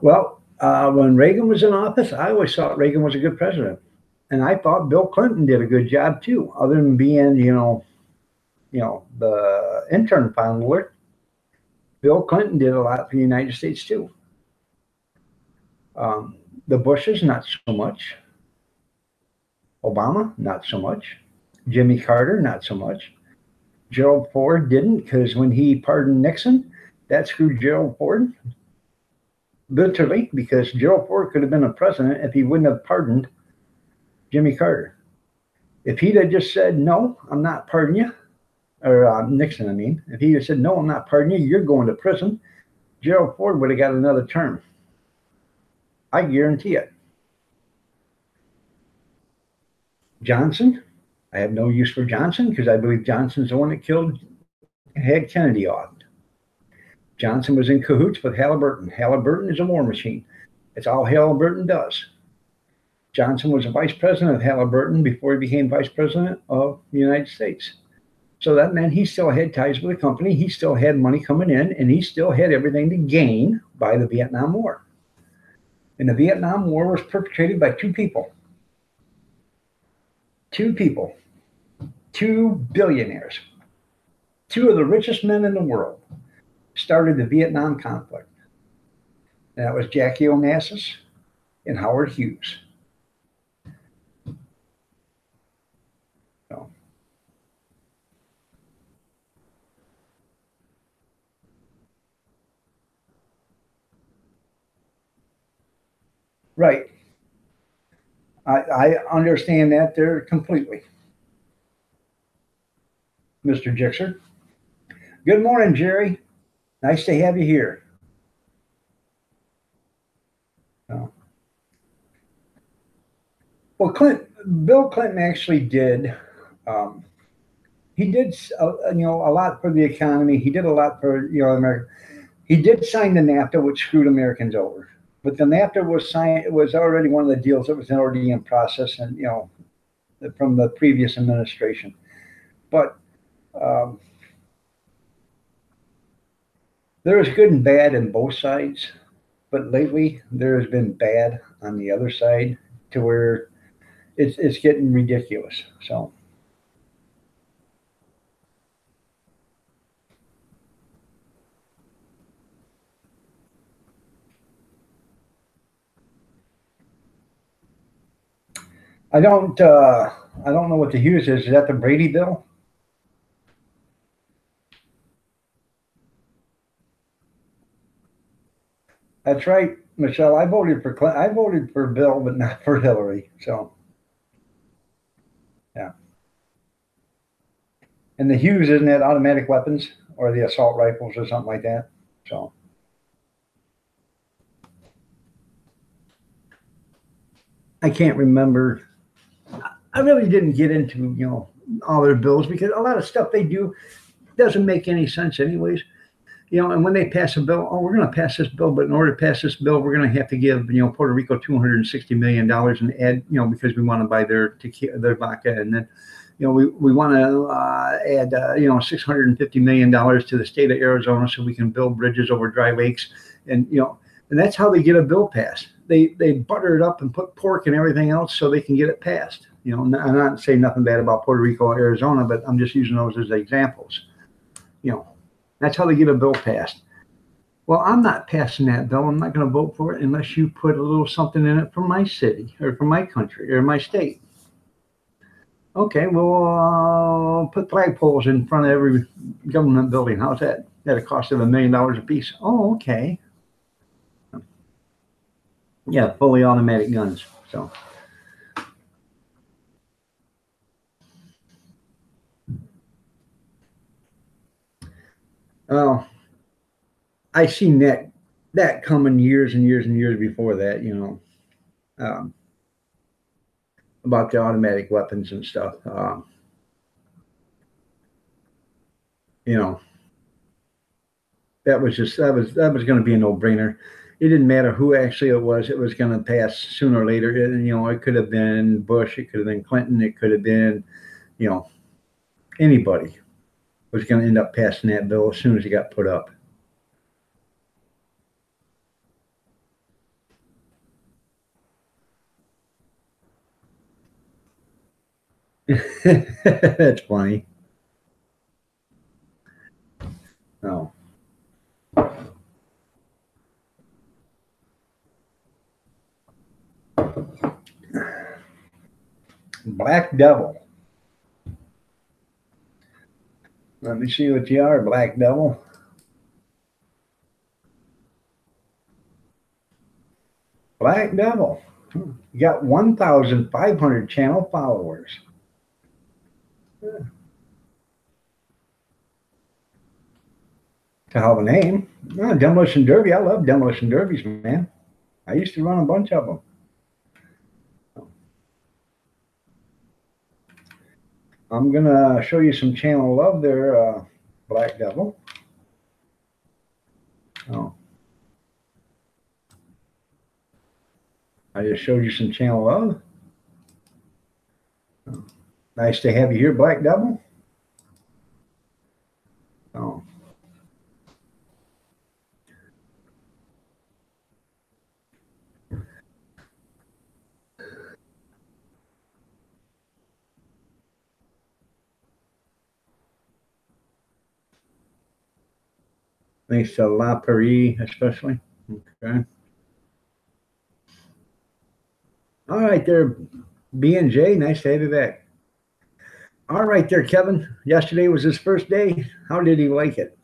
Well, when Reagan was in office, I always thought Reagan was a good president. And I thought Bill Clinton did a good job too, other than being, the intern founder. Bill Clinton did a lot for the United States too. The Bushes, not so much. Obama, not so much. Jimmy Carter, not so much. Gerald Ford didn't, because when he pardoned Nixon, that screwed Gerald Ford, literally, because Gerald Ford could have been a president if he wouldn't have pardoned Jimmy Carter. If he'd have just said, no, I'm not pardoning you, or Nixon, I mean, if he had said, no, I'm not pardoning you, you're going to prison, Gerald Ford would have got another term. I guarantee it. Johnson, I have no use for Johnson because I believe Johnson's the one that had Kennedy off. Johnson was in cahoots with Halliburton. Halliburton is a war machine. It's all Halliburton does. Johnson was a vice president of Halliburton before he became vice president of the United States. So that meant he still had ties with the company. He still had money coming in, and he still had everything to gain by the Vietnam War. And the Vietnam War was perpetrated by two people. Two people. 2 billionaires. 2 of the richest men in the world started the Vietnam conflict. And that was Jackie Onassis and Howard Hughes. So, right. I understand that there completely, Mr. Jixer. Good morning, Jerry. Nice to have you here. Uh, well, Bill Clinton actually did. Um, he did, a lot for the economy. He did a lot for America. He did sign the NAFTA, which screwed Americans over. But the NAFTA was signed. It was already one of the deals that was already in process, and from the previous administration. But um, there is good and bad in both sides. But lately, there has been bad on the other side to where it's getting ridiculous. So I don't know what the Hughes is. Is that the Brady bill? That's right, Michelle. I voted for Clinton. I voted for Bill, but not for Hillary. So yeah. And the Hughes isn't that automatic weapons or the assault rifles or something like that. So I can't remember. I really didn't get into all their bills because a lot of stuff they do doesn't make any sense anyways. And when they pass a bill, oh, we're going to pass this bill, but in order to pass this bill, we're going to have to give Puerto Rico $260 million and add because we want to buy their vodka, and then we want to add $650 million to the state of Arizona so we can build bridges over dry lakes, and that's how they get a bill passed. They butter it up and put pork and everything else so they can get it passed. I'm not saying nothing bad about Puerto Rico or Arizona, but I'm just using those as examples. That's how they get a bill passed. Well, I'm not passing that bill. I'm not going to vote for it unless you put a little something in it for my city or for my country or my state. Okay, well, put flagpoles in front of every government building. How's that? At a cost of $1 million a piece. Oh, okay. Yeah, fully automatic guns. So, oh, I seen that coming years and years and years before that. Um, about the automatic weapons and stuff. You know, that was going to be a no brainer. It didn't matter who actually it was; it was going to pass sooner or later. It could have been Bush, it could have been Clinton, it could have been you know anybody was going to end up passing that bill as soon as it got put up. That's funny. No, Black Devil. Let me see what you are, Black Devil. Black Devil. You got 1,500 channel followers. To have a name. Demolition Derby. I love Demolition Derbies, man. I used to run a bunch of them. I'm going to show you some channel love there, Black Devil. Oh, I just showed you some channel love. Oh, nice to have you here, Black Devil. Oh, thanks to La Paris, especially. Okay. All right there, B and J. Nice to have you back. All right there, Kevin. Yesterday was his first day. How did he like it?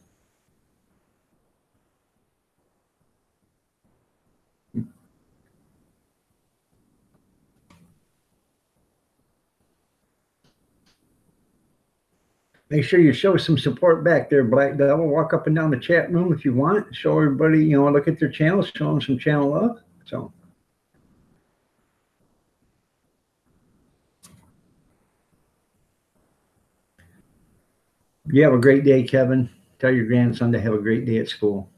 Make sure you show some support back there, Black Devil. Walk up and down the chat room if you want. Show everybody, look at their channels, show them some channel love. So, you have a great day, Kevin. Tell your grandson to have a great day at school.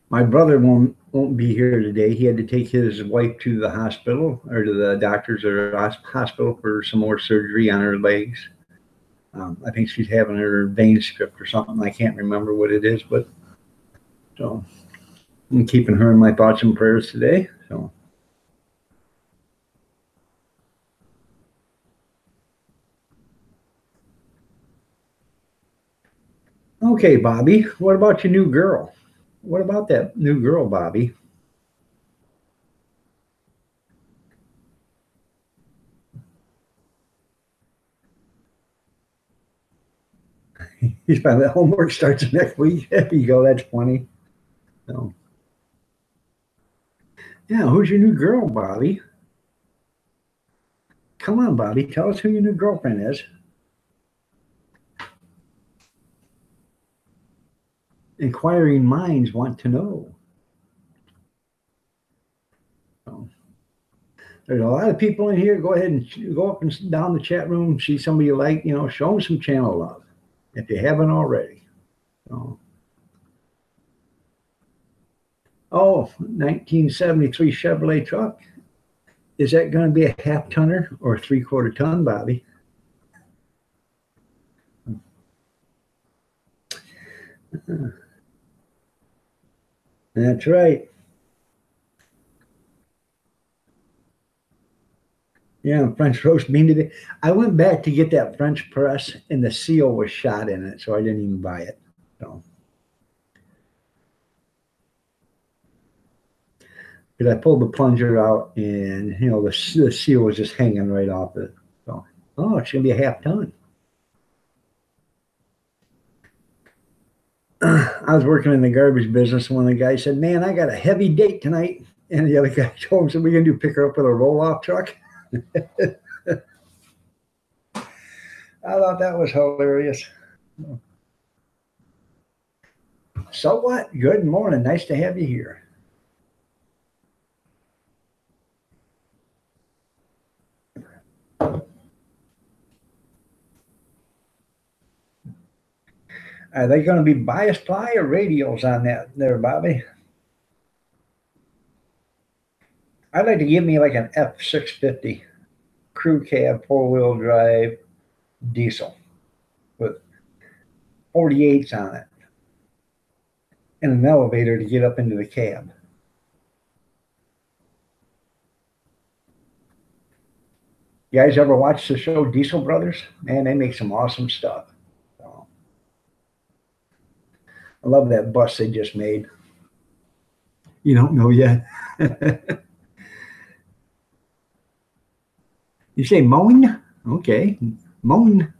My brother won't be here today. He had to take his wife to the hospital or to the doctors or hospital for some more surgery on her legs. I think she's having her vein stripped or something. I can't remember what it is, but so I'm keeping her in my thoughts and prayers today. So. Okay, Bobby, what about your new girl? What about that new girl, Bobby? He's probably, homework starts next week. There you go. That's funny. So, yeah, who's your new girl, Bobby? Come on, Bobby. Tell us who your new girlfriend is. Inquiring minds want to know. So, there's a lot of people in here. Go ahead and go up and down the chat room. See somebody you like. Show them some channel love if you haven't already. So. Oh, 1973 Chevrolet truck. Is that going to be a half tonner or 3/4 ton, Bobby? That's right. Yeah, French roast bean today. I went back to get that French press, and the seal was shot in it, so I didn't even buy it. So, because I pulled the plunger out, and the seal was just hanging right off it. So, oh, it's gonna be a half ton. I was working in the garbage business. One of the guys said, "Man, I got a heavy date tonight," and the other guy told him, "So we're gonna do pick her up with a roll-off truck." I thought that was hilarious. So what? Good morning. Nice to have you here. Are they going to be bias ply or radials on that there, Bobby? I'd like to give me like an F650 crew cab, 4-wheel drive diesel with 48s on it and an elevator to get up into the cab. You guys ever watch the show Diesel Brothers? Man, they make some awesome stuff. So, I love that bus they just made. You don't know yet. You say Moan? Okay. Moan.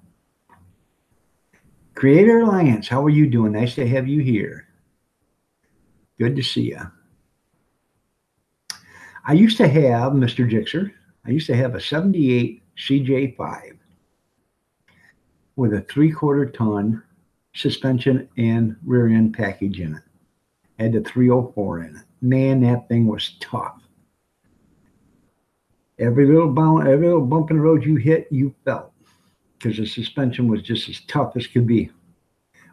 Creator Alliance, how are you doing? Nice to have you here. Good to see you. I used to have, Mr. Jixer, I used to have a 78 CJ5 with a 3/4 ton suspension and rear end package in it. Had the 304 in it. Man, that thing was tough. Every little bump in the road you hit, you felt, because the suspension was just as tough as could be.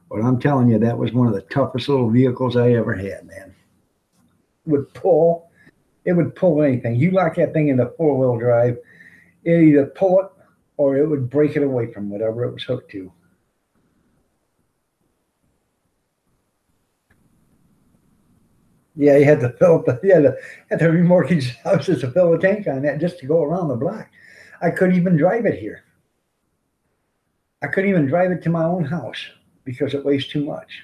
But I'm telling you, that was one of the toughest little vehicles I ever had, man. It would pull anything. You lock that thing into 4-wheel drive, it either pull it or it would break it away from whatever it was hooked to. Yeah, you had to remortgage houses to fill a tank on that just to go around the block. I couldn't even drive it here. I couldn't even drive it to my own house because it weighs too much.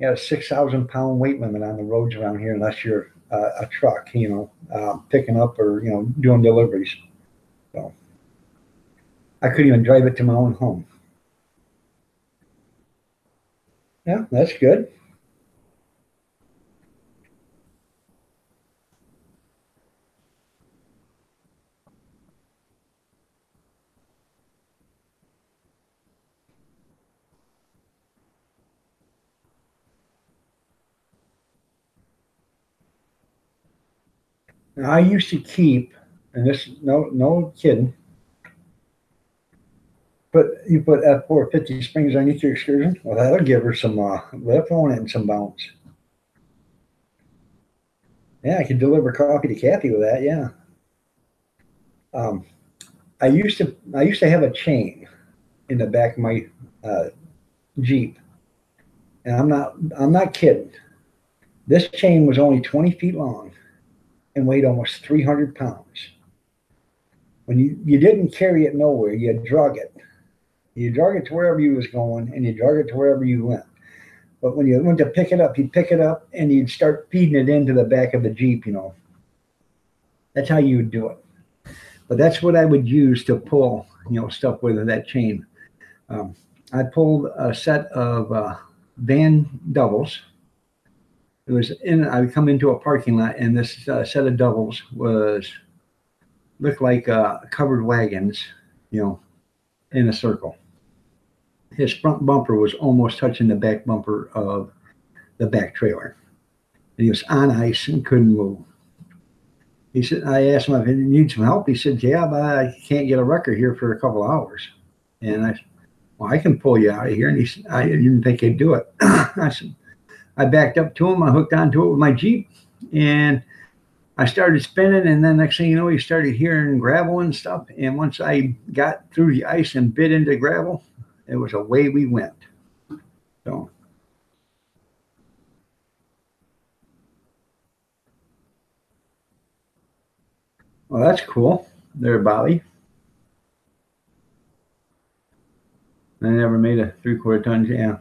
a 6,000 pound weight limit on the roads around here unless you're a truck, picking up or doing deliveries. So I couldn't even drive it to my own home. Yeah, that's good. Now, I used to keep, and this no kidding, but you put F450 springs underneath your excursion. Well, that'll give her some lift on it and some bounce. Yeah, I could deliver coffee to Kathy with that. Yeah. Um, I used to have a chain in the back of my uh, Jeep, and I'm not kidding. This chain was only 20 feet long and weighed almost 300 pounds. When you didn't carry it nowhere, you drug it. You drug it to wherever you was going, and you drug it to wherever you went. But when you went to pick it up, you'd pick it up and you'd start feeding it into the back of the Jeep. That's how you would do it. But that's what I would use to pull, stuff with that chain. Um, I pulled a set of van doubles. I would come into a parking lot, and this set of doubles looked like covered wagons, you know, in a circle. His front bumper was almost touching the back bumper of the back trailer. And he was on ice and couldn't move. He said, I asked him if he needs some help. He said, yeah, but I can't get a wrecker here for a couple of hours. And I said, well, I can pull you out of here. And he said, I didn't think he'd do it. I backed up to him. I hooked onto it with my Jeep, and I started spinning. And then next thing you know, you started hearing gravel and stuff. And once I got through the ice and bit into gravel, it was away we went. So, well, that's cool. There, Bobby. I never made a 3/4 ton. Yeah.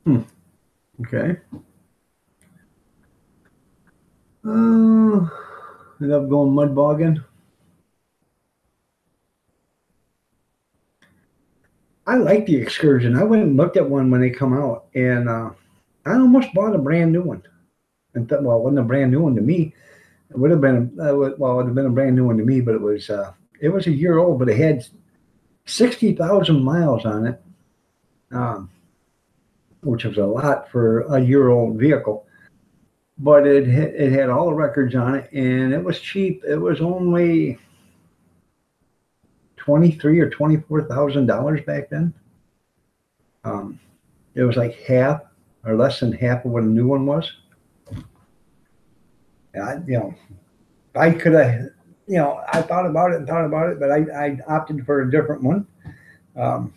Hmm. Okay. Ended up going mud bogging. I like the Excursion. I went and looked at one when they come out, and I almost bought a brand new one. And well, it wasn't a brand new one to me. It would have been it would have been a brand new one to me, but it was a year old, but it had 60,000 miles on it, um, which was a lot for a year old vehicle. But it had all the records on it, and it was cheap. It was only 23 or $24,000 back then. Um, it was like half or less than half of what a new one was. And I could have, I thought about it and thought about it, but I opted for a different one. Um,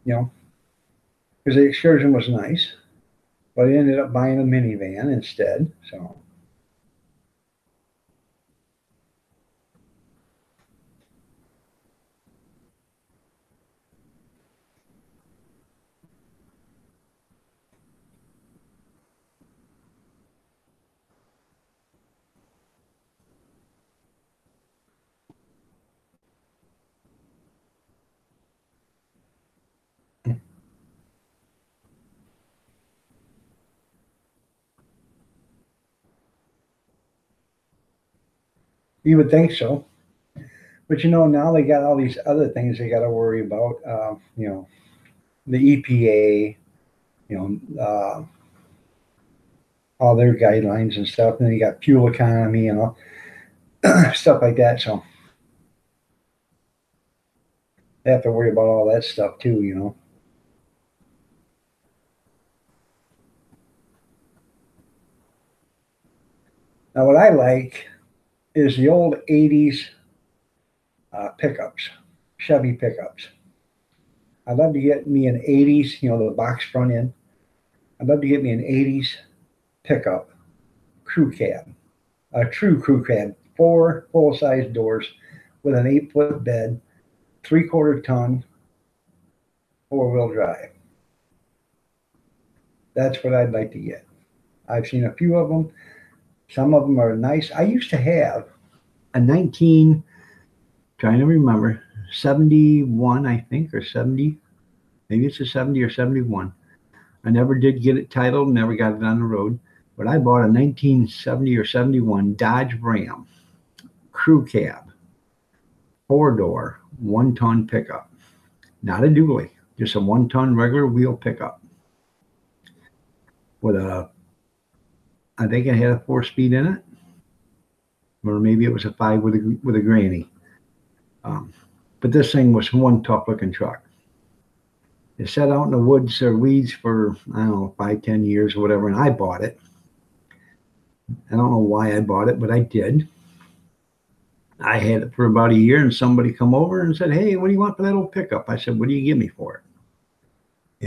you know, because the Excursion was nice, but I ended up buying a minivan instead. So, you would think so, but now they got all these other things they got to worry about. The EPA, you all their guidelines and stuff, and then you got fuel economy and all stuff like that. So they have to worry about all that stuff too. Now, what I like is the old 80s pickups, Chevy pickups. I'd love to get me an 80s, the box front end. I'd love to get me an 80s pickup crew cab, a true crew cab, 4 full-size doors with an 8-foot bed, 3/4 ton, 4-wheel drive. That's what I'd like to get. I've seen a few of them. Some of them are nice. I used to have a 19, trying to remember, 71, I think, or 70. Maybe it's a 70 or 71. I never did get it titled, never got it on the road. But I bought a 1970 or 71 Dodge Ram crew cab, 4-door, 1-ton pickup. Not a dually, just a 1-ton regular wheel pickup. With I think it had a 4-speed in it, or maybe it was a 5 with a granny. But this thing was one tough looking truck. It sat out in the woods or weeds for, I don't know, 5, 10 years or whatever, and I bought it. I don't know why I bought it, but I did. I had it for about a year, and somebody come over and said, "Hey, what do you want for that old pickup?" I said, "What do you give me for it?"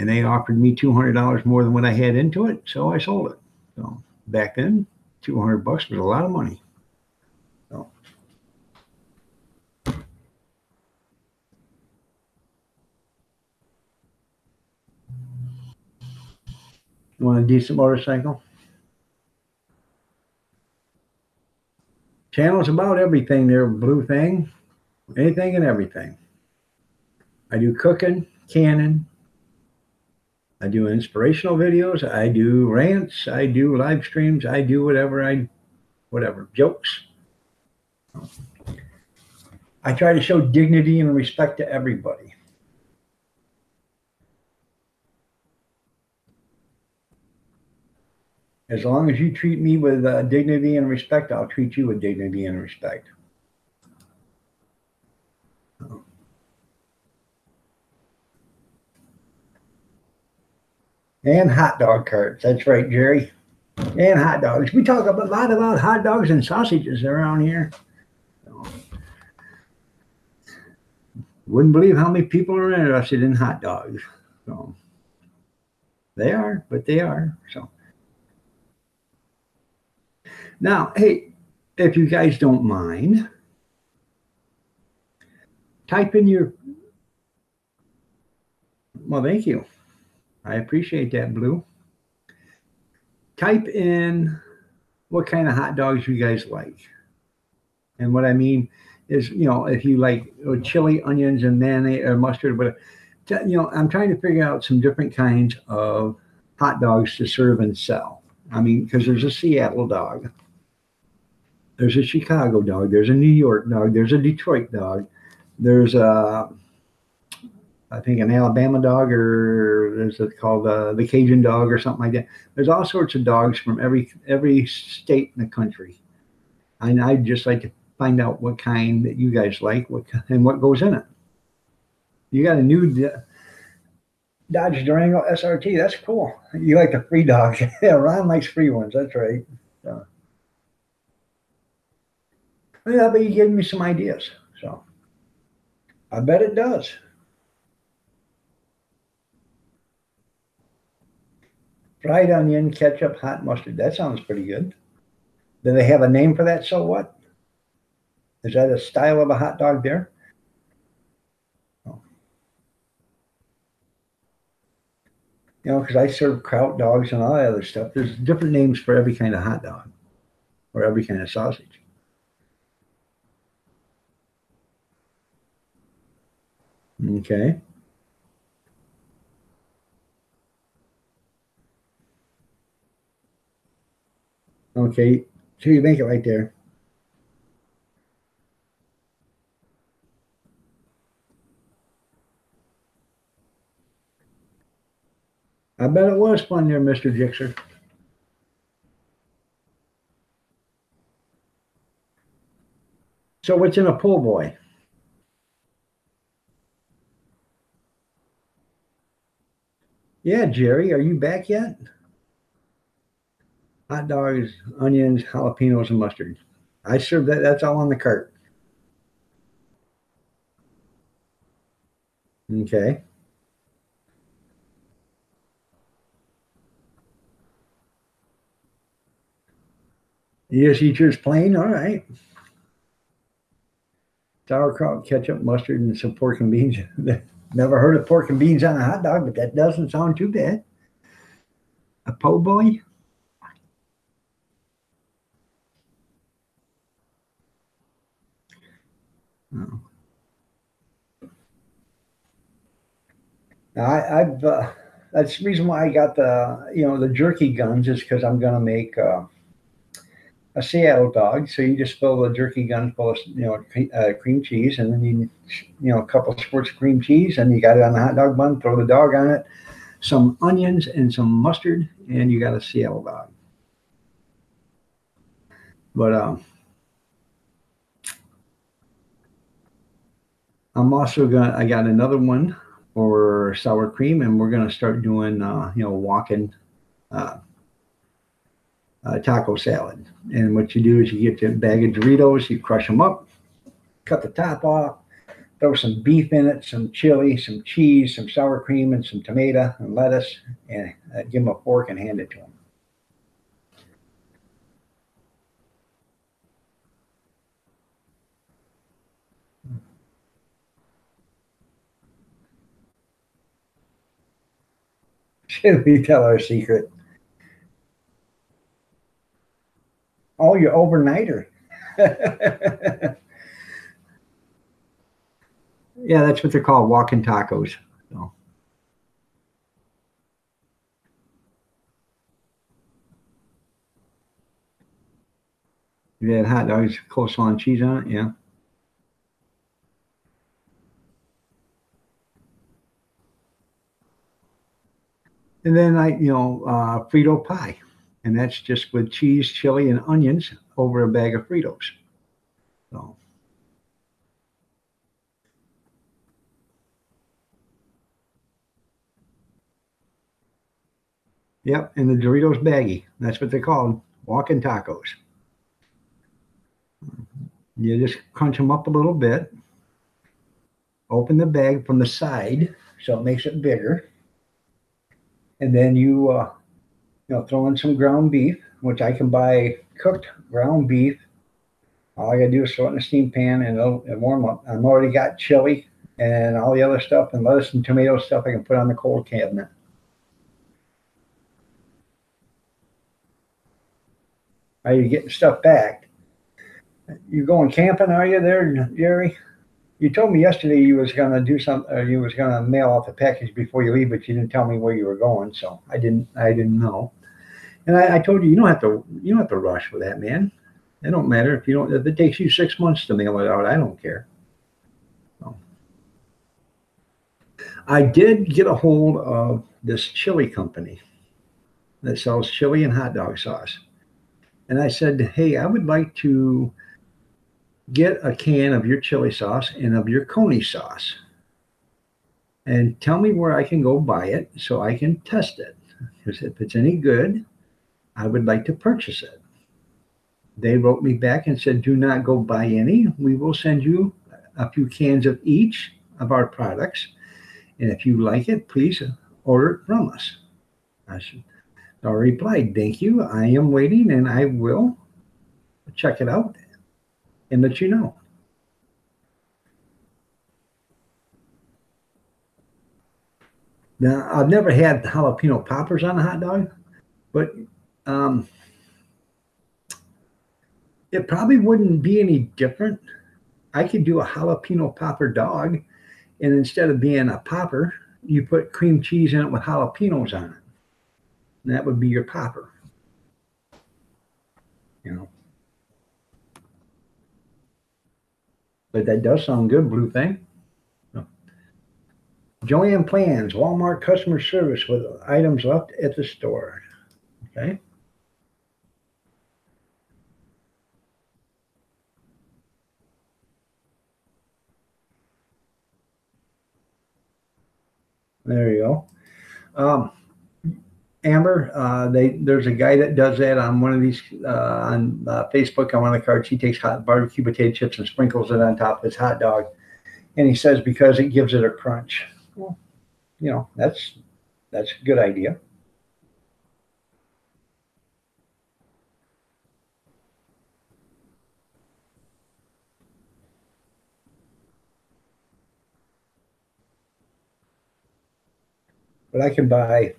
And they offered me $200 more than what I had into it, so I sold it. So back then, $200 was a lot of money. So. You want a decent motorcycle? Channels about everything there, Blue Thing. Anything and everything. I do cooking, canning. I do inspirational videos. I do rants. I do live streams. I do whatever, jokes. I try to show dignity and respect to everybody. As long as you treat me with dignity and respect, I'll treat you with dignity and respect. And hot dog carts. That's right, Jerry. And hot dogs. We talk a lot about hot dogs and sausages around here. Wouldn't believe how many people are interested in hot dogs. So they are, but they are. So now, hey, if you guys don't mind, type in your. Well, thank you. I appreciate that, Blue. Type in what kind of hot dogs you guys like. And what I mean is, if you like chili, onions, and mayonnaise or mustard, whatever, I'm trying to figure out some different kinds of hot dogs to serve and sell. I mean, because there's a Seattle dog, there's a Chicago dog, there's a New York dog, there's a Detroit dog, there's I think an Alabama dog, or is it called the Cajun dog or something like that. There's all sorts of dogs from every state in the country. And I'd just like to find out what kind that you guys like, and what goes in it. You got a new Dodge Durango SRT. That's cool. You like the free dog. Yeah, Ron likes free ones. That's right. So, yeah, but you gave me some ideas. So I bet it does. Fried onion, ketchup, hot mustard. That sounds pretty good. Do they have a name for that? So what? Is that a style of a hot dog there? Oh. Because I serve kraut dogs and all that other stuff. There's different names for every kind of hot dog or every kind of sausage. Okay. Okay. So you make it right there. I bet it was fun there, Mr. Jixer. So what's in a po' boy? Yeah, Jerry, are you back yet? hot dogs, onions, jalapenos, and mustard. I serve that. That's all on the cart. Okay. You just eat yours plain. All right. Sauerkraut, ketchup, mustard, and some pork and beans. Never heard of pork and beans on a hot dog, but that doesn't sound too bad. A po' boy? Oh. I've that's the reason why I got the jerky guns is because I'm gonna make a Seattle dog. So you just fill the jerky gun full of cream cheese, and then a couple of squirts of cream cheese, and you got it on the hot dog bun. Throw the dog on it, some onions and some mustard, and you got a Seattle dog. But I got another one for sour cream, and we're gonna start doing walking uh, taco salad. And what you do is you get a bag of Doritos, you crush them up, cut the top off, throw some beef in it, some chili, some cheese, some sour cream, and some tomato and lettuce, and give them a fork and hand it to them. Should we tell our secret? Oh, you're overnighter. Yeah, that's what they're called, walking tacos. So, you had hot dogs, coleslaw, and cheese on it. Yeah. And then Frito pie, and that's just with cheese, chili, and onions over a bag of Fritos. So, yep, and the Doritos baggie. That's what they're called, walking tacos. You just crunch them up a little bit, open the bag from the side so it makes it bigger, and then you throw in some ground beef, which I can buy cooked ground beef. All I gotta do is throw it in a steam pan and it'll warm up. I've already got chili and all the other stuff and lettuce and tomato stuff I can put on the cold cabinet. Are you getting stuff back? You going camping? Are you there, Jerry? You told me yesterday you was gonna do something. You was gonna mail off the package before you leave, but you didn't tell me where you were going, so I didn't know. And I told you you don't have to rush with that, man. It don't matter if you don't. If it takes you 6 months to mail it out, I don't care. So, I did get a hold of this chili company that sells chili and hot dog sauce, and I said, hey, I would like to get a can of your chili sauce and of your coney sauce, and tell me where I can go buy it so I can test it. Because if it's any good, I would like to purchase it. They wrote me back and said, do not go buy any. We will send you a few cans of each of our products. And if you like it, please order it from us. I replied, thank you. I am waiting and I will check it out and let you know. Now, I've never had jalapeno poppers on a hot dog, but um, it probably wouldn't be any different. I could do a jalapeno popper dog, and instead of being a popper, you put cream cheese in it with jalapenos on it. And that would be your popper. You know, but that does sound good, Blue Thing. Joanne Plans, Walmart customer service with items left at the store. Okay. There you go. Um, Amber, there's a guy that does that on one of these on Facebook on one of the cards. He takes hot barbecue potato chips and sprinkles it on top of his hot dog, and he says because it gives it a crunch. Well, that's a good idea. But I can buy.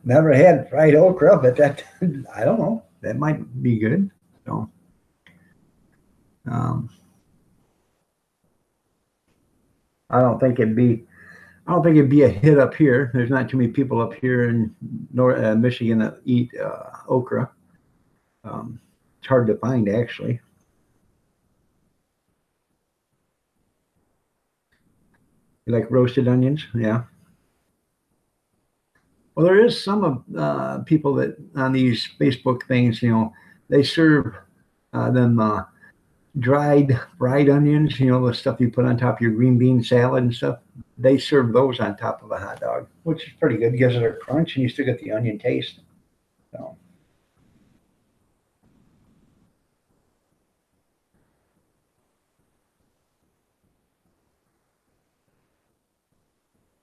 Never had fried okra, but that I don't know. That might be good. So, um, I don't think it'd be. I don't think it'd be a hit up here. There's not too many people up here in Michigan that eat okra. It's hard to find, actually. You like roasted onions? Yeah. Well, there is some of people that on these Facebook things, they serve them dried fried onions, the stuff you put on top of your green bean salad and stuff. They serve those on top of a hot dog, which is pretty good. It gives it a crunch, and you still get the onion taste. So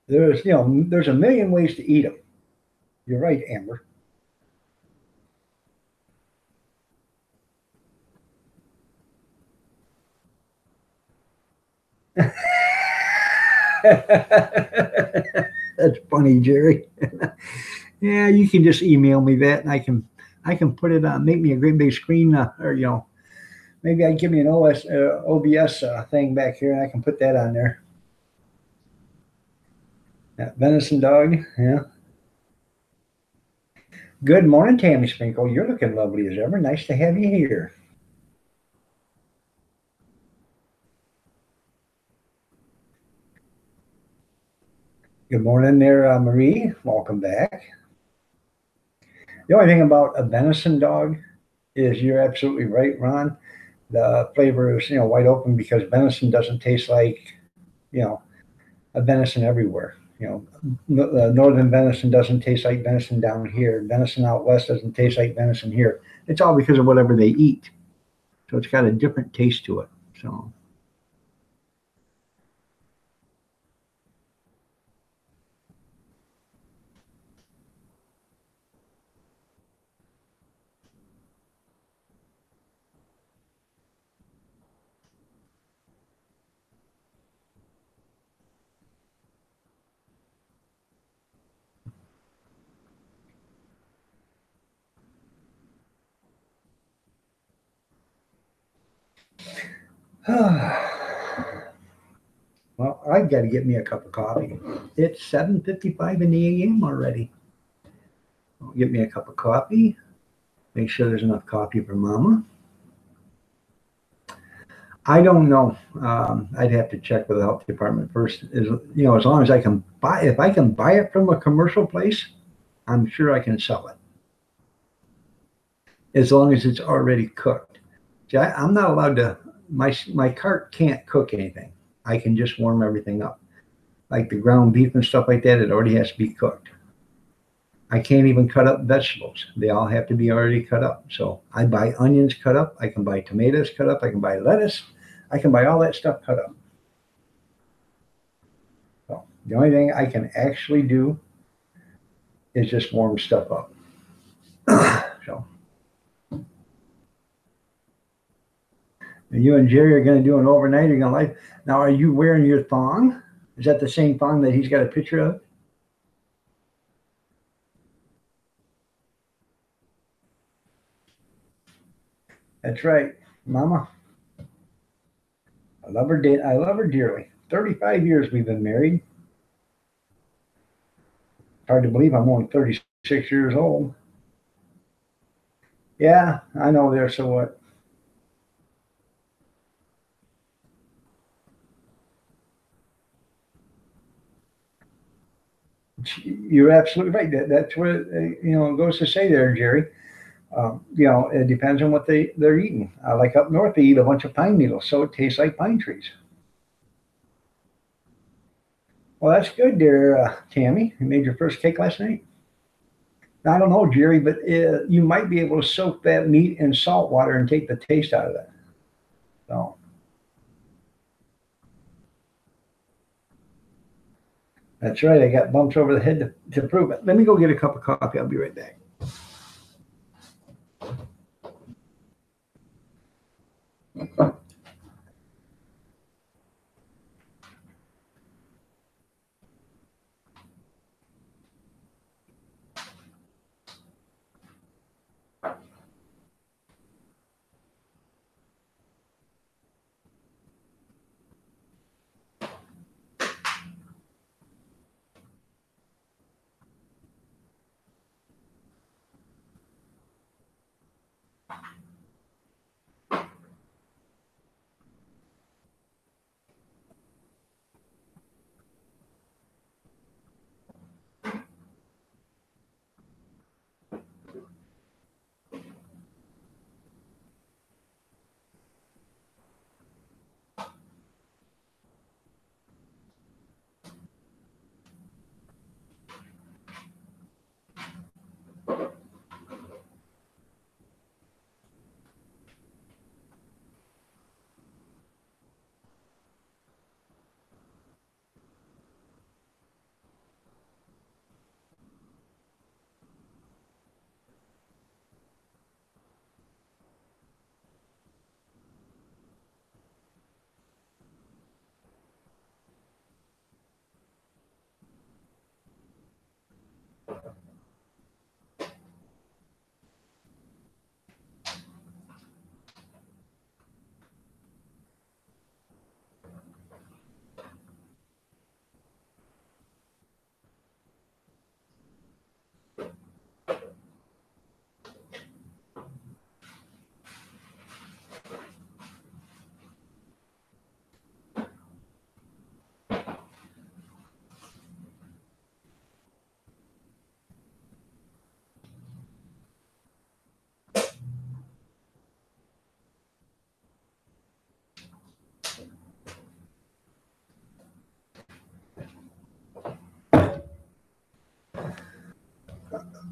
there's a million ways to eat them. You're right, Amber. That's funny, Jerry. Yeah, you can just email me that, and I can put it on. Make me a great big screen, or maybe I give me an OBS thing back here, and I can put that on there. Yeah, venison dog. Yeah. Good morning, Tammy Sprinkle. You're looking lovely as ever. Nice to have you here. Good morning there, Marie. Welcome back. The only thing about a venison dog is you're absolutely right, Ron. The flavor is, wide open because venison doesn't taste like, a venison everywhere. The northern venison doesn't taste like venison down here. Venison out west doesn't taste like venison here. It's all because of whatever they eat. So it's got a different taste to it. So. Well, I've got to get me a cup of coffee. It's 7:55 in the a.m. already. I'll get me a cup of coffee. Make sure there's enough coffee for Mama. I don't know. I'd have to check with the health department first. As long as I can buy, if I can buy it from a commercial place, I'm sure I can sell it. As long as it's already cooked. See, I'm not allowed to. My cart can't cook anything. I can just warm everything up, like the ground beef and stuff like that. It already has to be cooked. I can't even cut up vegetables. They all have to be already cut up. So I buy onions cut up. I can buy tomatoes cut up. I can buy lettuce. I can buy all that stuff cut up. So the only thing I can actually do is just warm stuff up. So. And you and Jerry are going to do an overnight. You're going to like. Now, are you wearing your thong? Is that the same thong that he's got a picture of? That's right, Mama. I love her. I love her dearly. 35 years we've been married. Hard to believe I'm only 36 years old. Yeah, I know there. So what? You're absolutely right. That's what it goes to say there, Jerry. It depends on what they're eating. Like up north, they eat a bunch of pine needles, so it tastes like pine trees. Well, that's good, dear Tammy. You made your first cake last night. I don't know, Jerry, but you might be able to soak that meat in salt water and take the taste out of it. So that's right. I got bumps over the head to prove it. Let me go get a cup of coffee. I'll be right back.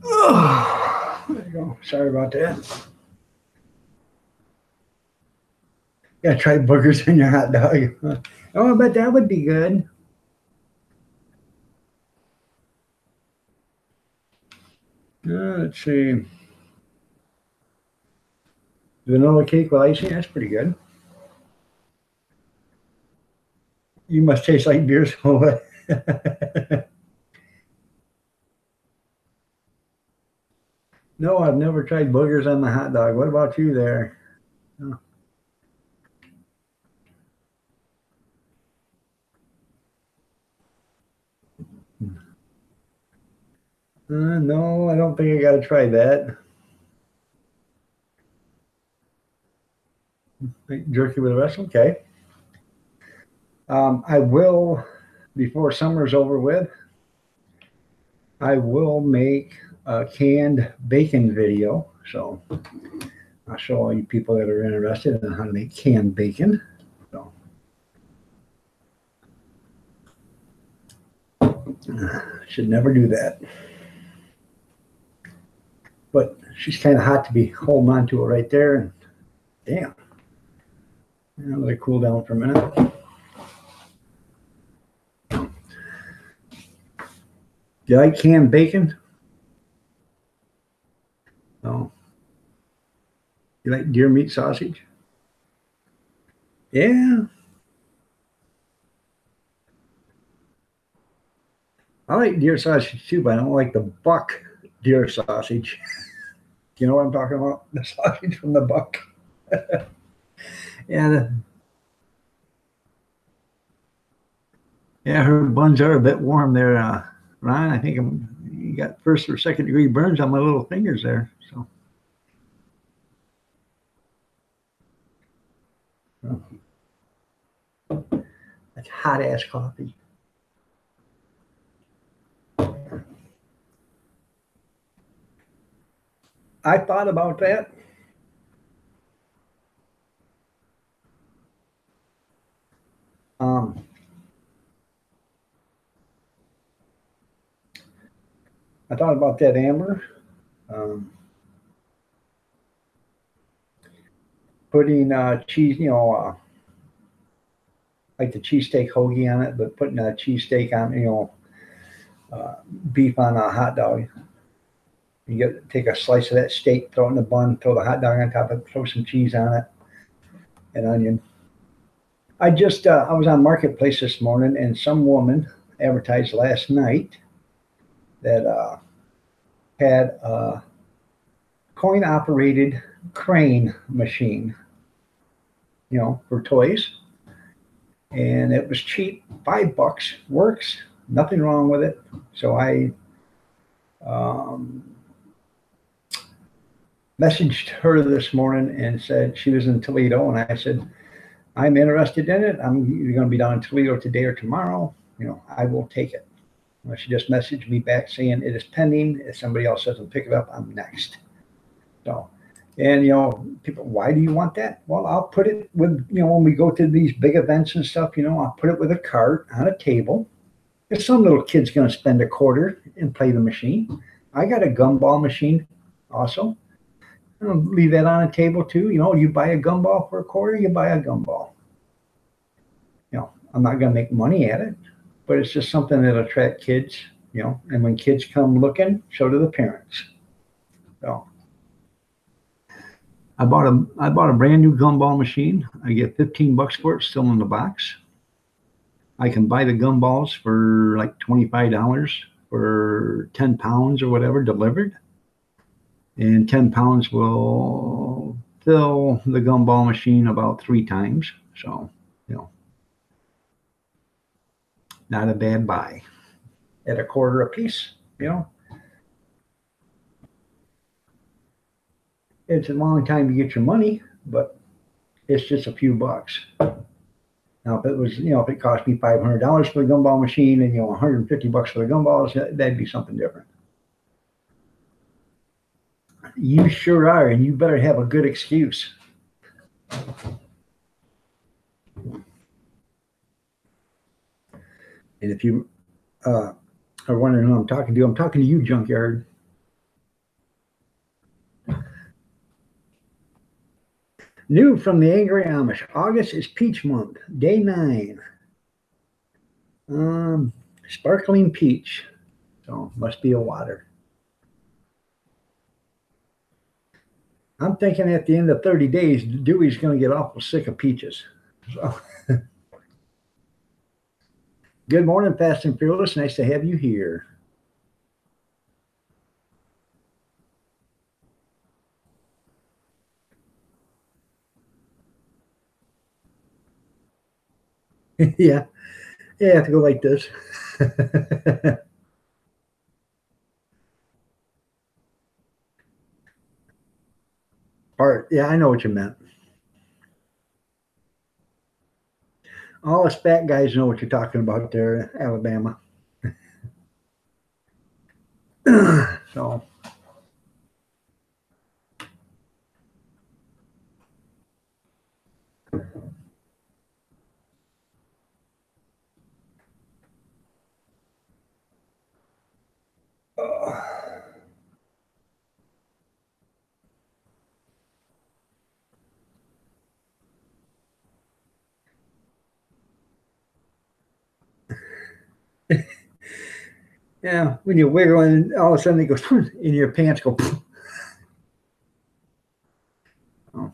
Oh, there you go. Sorry about that. Yeah, try boogers in your hot dog. Oh, I bet that would be good. Let's see. Vanilla cake with icing. That's pretty good. You must taste like beer soda. No, I've never tried boogers on the hot dog. What about you there? Oh. No, I don't think I got to try that. Jerky with a rest. Okay. I will, before summer's over with, I will make a canned bacon video. So I'll show all you people that are interested in how to make canned bacon. So should never do that. But she's kind of hot to be holding on to it right there. And damn. I'll let it cool down for a minute. Do you like canned bacon? No. You like deer meat sausage? Yeah. I like deer sausage too, but I don't like the buck deer sausage. You know what I'm talking about? The sausage from the buck. Yeah, yeah, her buns are a bit warm there, Ron. I think you got first or second degree burns on my little fingers there. So, that's hot ass coffee. I thought about that. Um, I thought about that, Amber. Putting cheese, like the cheesesteak hoagie on it, but putting a cheesesteak on, beef on a hot dog. You take a slice of that steak, throw it in the bun, throw the hot dog on top of it, throw some cheese on it, and onion. I was on Marketplace this morning, and some woman advertised last night that had a coin-operated crane machine, for toys. And it was cheap, $5, works, nothing wrong with it. So I messaged her this morning and said she was in Toledo, and I said, I'm interested in it. I'm either going to be down in Toledo today or tomorrow. I will take it. Well, she just messaged me back saying it is pending. If somebody else doesn't pick it up, I'm next. So, and people, why do you want that? Well, I'll put it with, when we go to these big events and stuff, I'll put it with a cart on a table. If some little kid's going to spend a quarter and play the machine, I got a gumball machine also. I'll leave that on a table too. You buy a gumball for a quarter, you buy a gumball. I'm not going to make money at it, but it's just something that attracts kids, and when kids come looking, so do the parents. So I bought a brand new gumball machine. I get $15 for it, still in the box. I can buy the gumballs for like $25 for 10 pounds or whatever delivered. And 10 pounds will fill the gumball machine about 3 times. So, not a bad buy. At a quarter a piece, It's a long time to get your money, but it's just a few bucks. Now, if it was, if it cost me $500 for the gumball machine and, $150 for the gumballs, that'd be something different. You sure are, and you better have a good excuse. And if you are wondering who I'm talking to you, Junkyard. New from the Angry Amish. August is peach month, day 9. Sparkling peach. So must be a water. I'm thinking at the end of 30 days, Dewey's going to get awful sick of peaches. So. Good morning, Fast and Fearless. Nice to have you here. Yeah. I have to go like this. Yeah, I know what you meant. All us fat guys know what you're talking about there, Alabama. So. Yeah, when you wiggle and all of a sudden it goes in your pants go. Oh.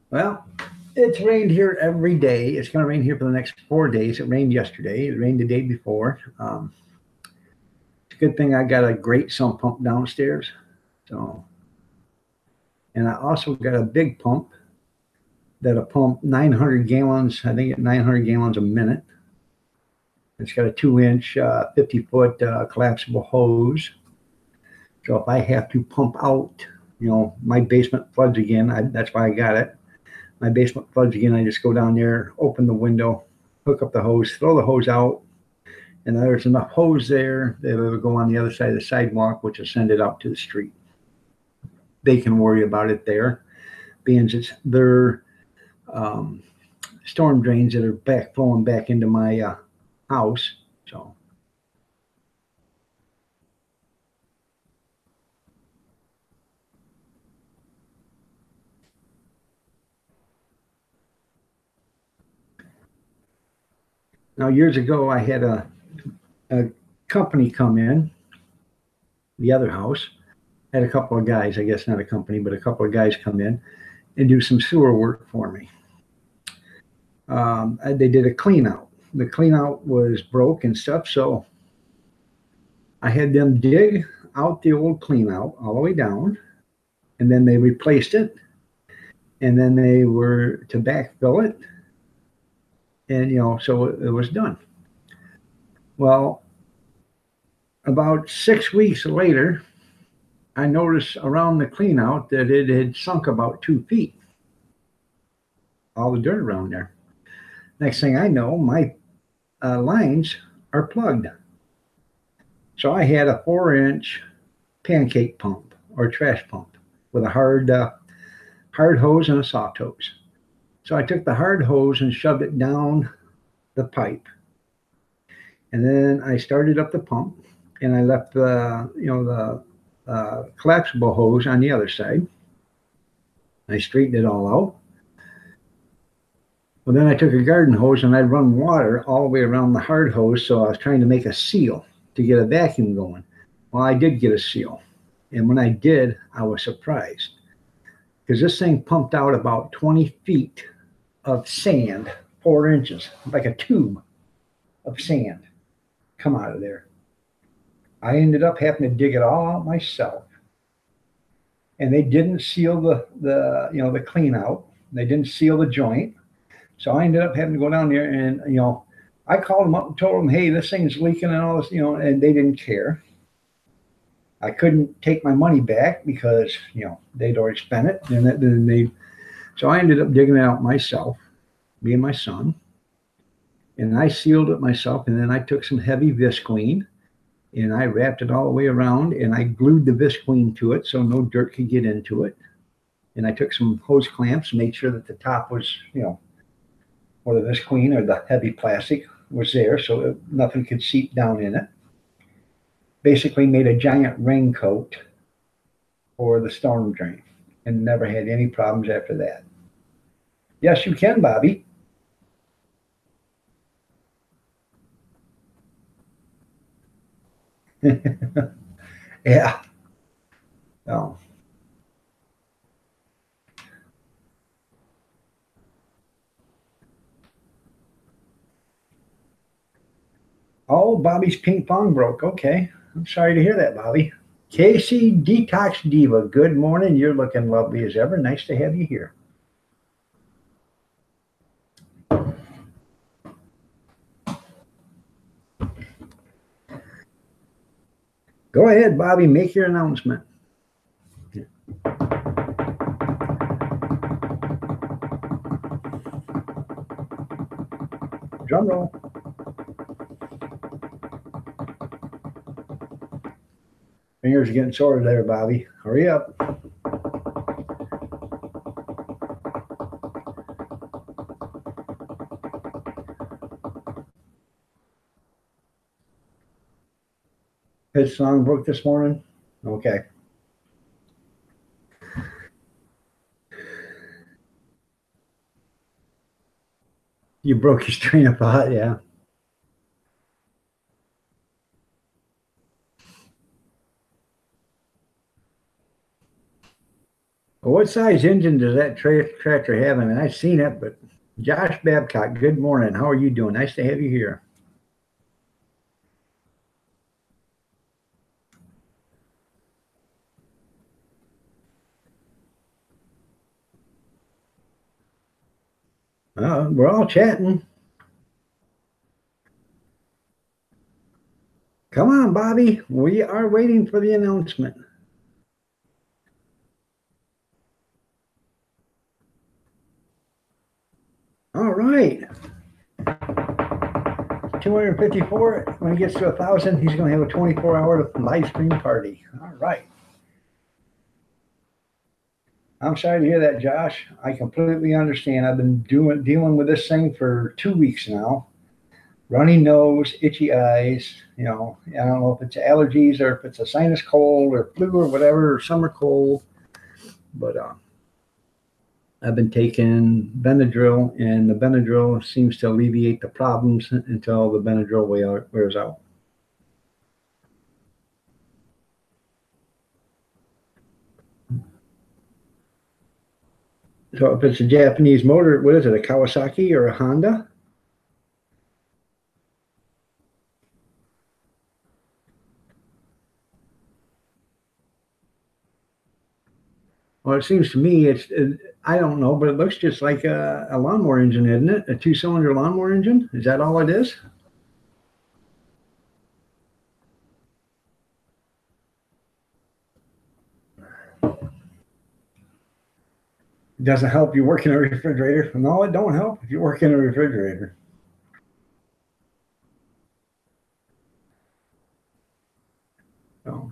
Well, it's rained here every day. It's going to rain here for the next 4 days. It rained yesterday. It rained the day before. It's a good thing I got a great sump pump downstairs. So, and I also got a big pump that'll pump 900 gallons. I think 900 gallons a minute. It's got a 2-inch, 50-foot collapsible hose. So if I have to pump out, my basement floods again. That's why I got it. My basement floods again. I just go down there, open the window, hook up the hose, throw the hose out, and there's enough hose there that it'll go on the other side of the sidewalk, which will send it out to the street. They can worry about it there, being it's their um, storm drains that are back flowing back into my house. So now years ago, I had a company come in the other house. Had a couple of guys, I guess not a company, but a couple of guys come in and do some sewer work for me. They did a clean out. The clean out was broke and stuff, so I had them dig out the old clean out all the way down, and then they replaced it, and then they were to backfill it, and so it was done. Well, about 6 weeks later, I noticed around the clean out that it had sunk about 2 feet, all the dirt around there. Next thing I know, my lines are plugged. So I had a 4-inch pancake pump or trash pump with a hard hose and a soft hose. So I took the hard hose and shoved it down the pipe, and then I started up the pump, and I left the collapsible hose on the other side. I straightened it all out. Well, then I took a garden hose and I'd run water all the way around the hard hose, so I was trying to make a seal to get a vacuum going. Well, I did get a seal, and when I did, I was surprised because this thing pumped out about 20 feet of sand, 4 inches, like a tube of sand come out of there. I ended up having to dig it all out myself, and they didn't seal the clean out. They didn't seal the joint, so I ended up having to go down there and I called them up and told them, hey, this thing's leaking and all this, and they didn't care. I couldn't take my money back because they'd already spent it, so I ended up digging it out myself, me and my son, and I sealed it myself, and then I took some heavy Visqueen and I wrapped it all the way around, and I glued the Visqueen to it so no dirt could get into it. And I took some hose clamps and made sure that the top was, or the Visqueen or the heavy plastic was there so nothing could seep down in it. Basically made a giant raincoat for the storm drain and never had any problems after that. Yes, you can, Bobby. Yeah. Oh. Oh, Bobby's ping pong broke. Okay. I'm sorry to hear that, Bobby. Casey Detox Diva, good morning. You're looking lovely as ever. Nice to have you here. Go ahead, Bobby. Make your announcement. Drum roll. Fingers are getting sore there, Bobby. Hurry up. His song broke this morning? Okay. You broke his train of thought, yeah. Well, what size engine does that tractor have? I mean, I've seen it, but Josh Babcock, good morning. How are you doing? Nice to have you here. We're all chatting. Come on, Bobby. We are waiting for the announcement. All right. 254. When he gets to 1,000, he's going to have a 24-hour live stream party. All right. I'm sorry to hear that, Josh. I completely understand. I've been dealing with this thing for 2 weeks now. Runny nose, itchy eyes. I don't know if it's allergies or if it's a sinus cold or flu or whatever, or summer cold. But I've been taking Benadryl, and the Benadryl seems to alleviate the problems until the Benadryl wears out. So if it's a Japanese motor, what is it, a Kawasaki or a Honda? Well, it seems to me I don't know, but it looks just like a lawnmower engine, isn't it? A two-cylinder lawnmower engine? Is that all it is? It doesn't help you work in a refrigerator. No, it don't help if you work in a refrigerator. So,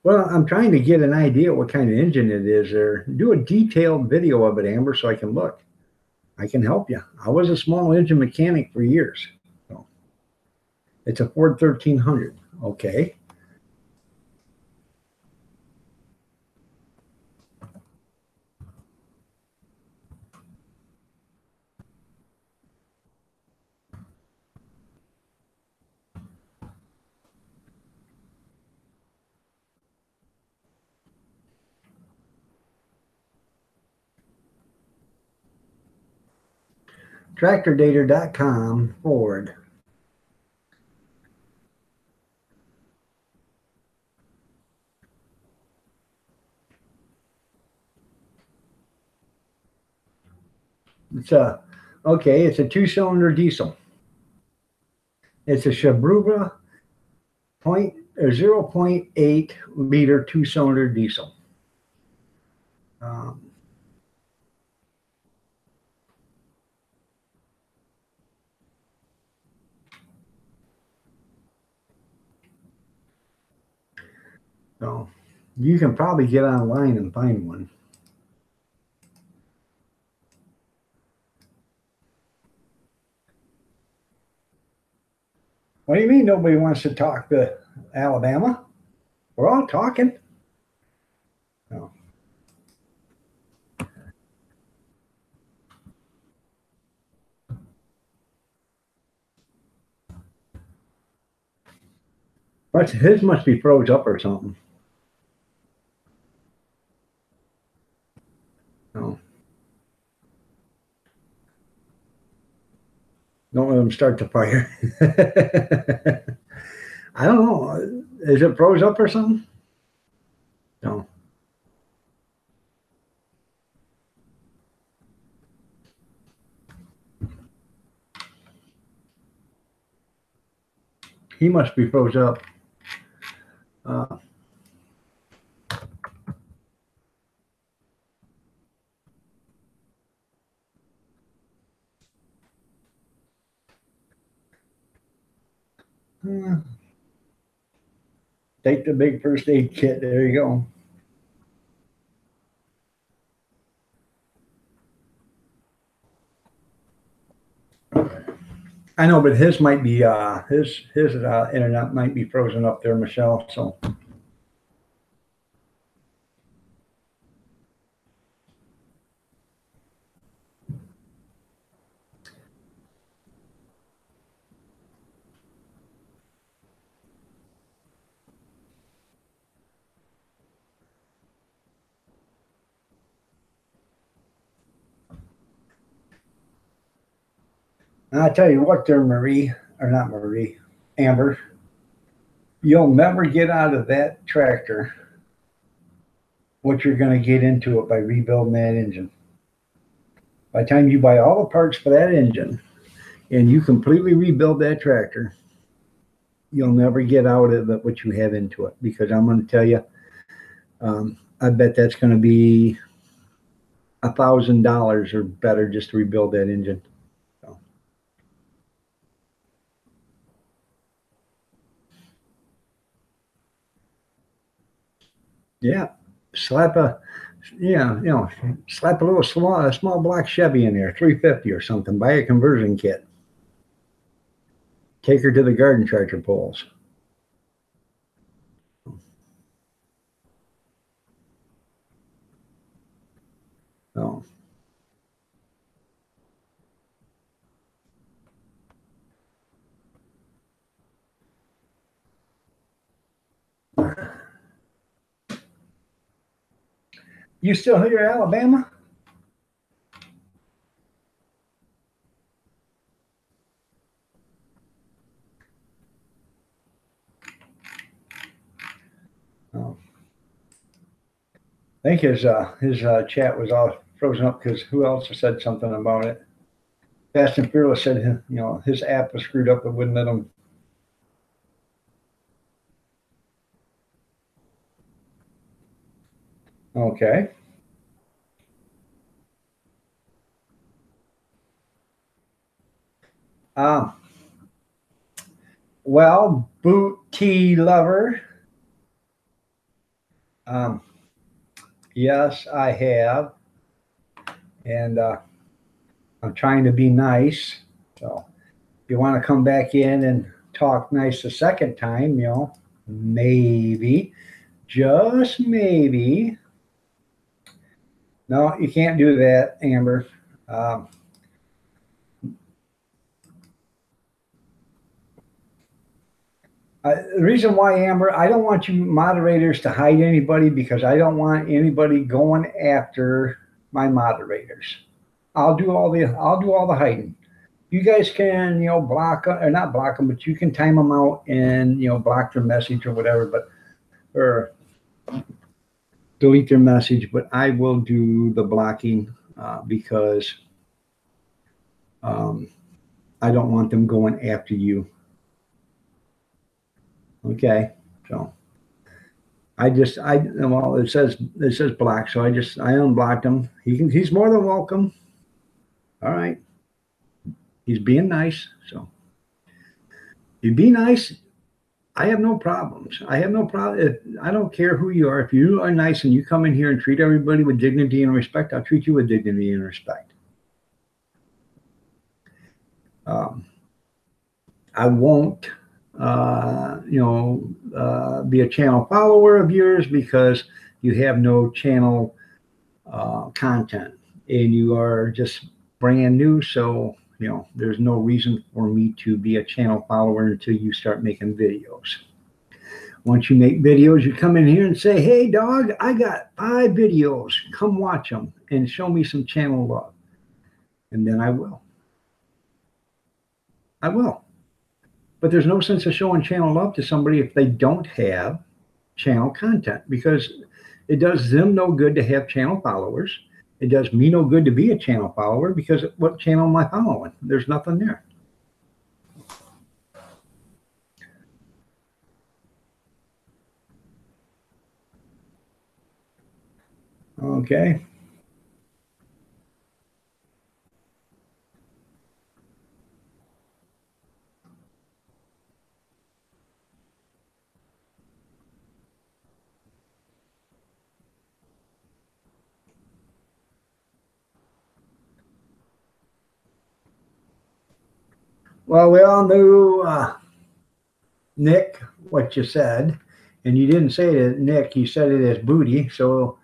well, I'm trying to get an idea what kind of engine it is, or do a detailed video of it, Amber, so I can look. I can help you. I was a small engine mechanic for years. So it's a Ford 1300. Okay. TractorDater.com Ford. It's a okay. It's a two-cylinder diesel. It's a Shabruba 0.8 liter two-cylinder diesel. Um, so you can probably get online and find one. What do you mean nobody wants to talk to Alabama? We're all talking. No. But his must be froze up or something. No. Don't let him start the fire. I don't know. Is it froze up or something? No. He must be froze up. Uh, take the big first aid kit. There you go. I know, but his might be his internet might be frozen up there, Michelle. So I tell you what, there, Marie, or not Marie, Amber, you'll never get out of that tractor what you're going to get into it by rebuilding that engine. By the time you buy all the parts for that engine and you completely rebuild that tractor, you'll never get out of it what you have into it, because I'm going to tell you, I bet that's going to be $1,000 or better just to rebuild that engine. So. Yeah, slap a slap a little small black Chevy in there, 350 or something. Buy a conversion kit. Take her to the garden tractor pulls. So. You still here, Alabama? Oh. I think his chat was all frozen up because who else said something about it? Fast and Fearless said, his app was screwed up. It wouldn't let him. Okay. Um, well, Boot Tea Lover. Yes, I have. And I'm trying to be nice. So if you want to come back in and talk nice a second time, maybe, just maybe. No, you can't do that, Amber. Um, the reason why, Amber, I don't want you moderators to hide anybody because I don't want anybody going after my moderators. I'll do all the hiding. You guys can, block or not block them, but you can time them out and block their message or whatever, or delete their message. But I will do the blocking because I don't want them going after you. Okay, so well, it says block, so I unblocked him. He's more than welcome. All right, he's being nice, so you be nice. I have no problems. I have no problem. I don't care who you are. If you are nice and you come in here and treat everybody with dignity and respect, I'll treat you with dignity and respect. I won't, be a channel follower of yours because you have no channel content and you are just brand new. So, there's no reason for me to be a channel follower until you start making videos. Once you make videos, you come in here and say, hey, dog, I got 5 videos. Come watch them and show me some channel love. And then I will. But there's no sense of showing channel love to somebody if they don't have channel content, because it does them no good to have channel followers. It does me no good to be a channel follower because what channel am I following? There's nothing there. Okay. Well, we all knew, Nick, what you said, and you didn't say it as Nick, you said it as Booty. So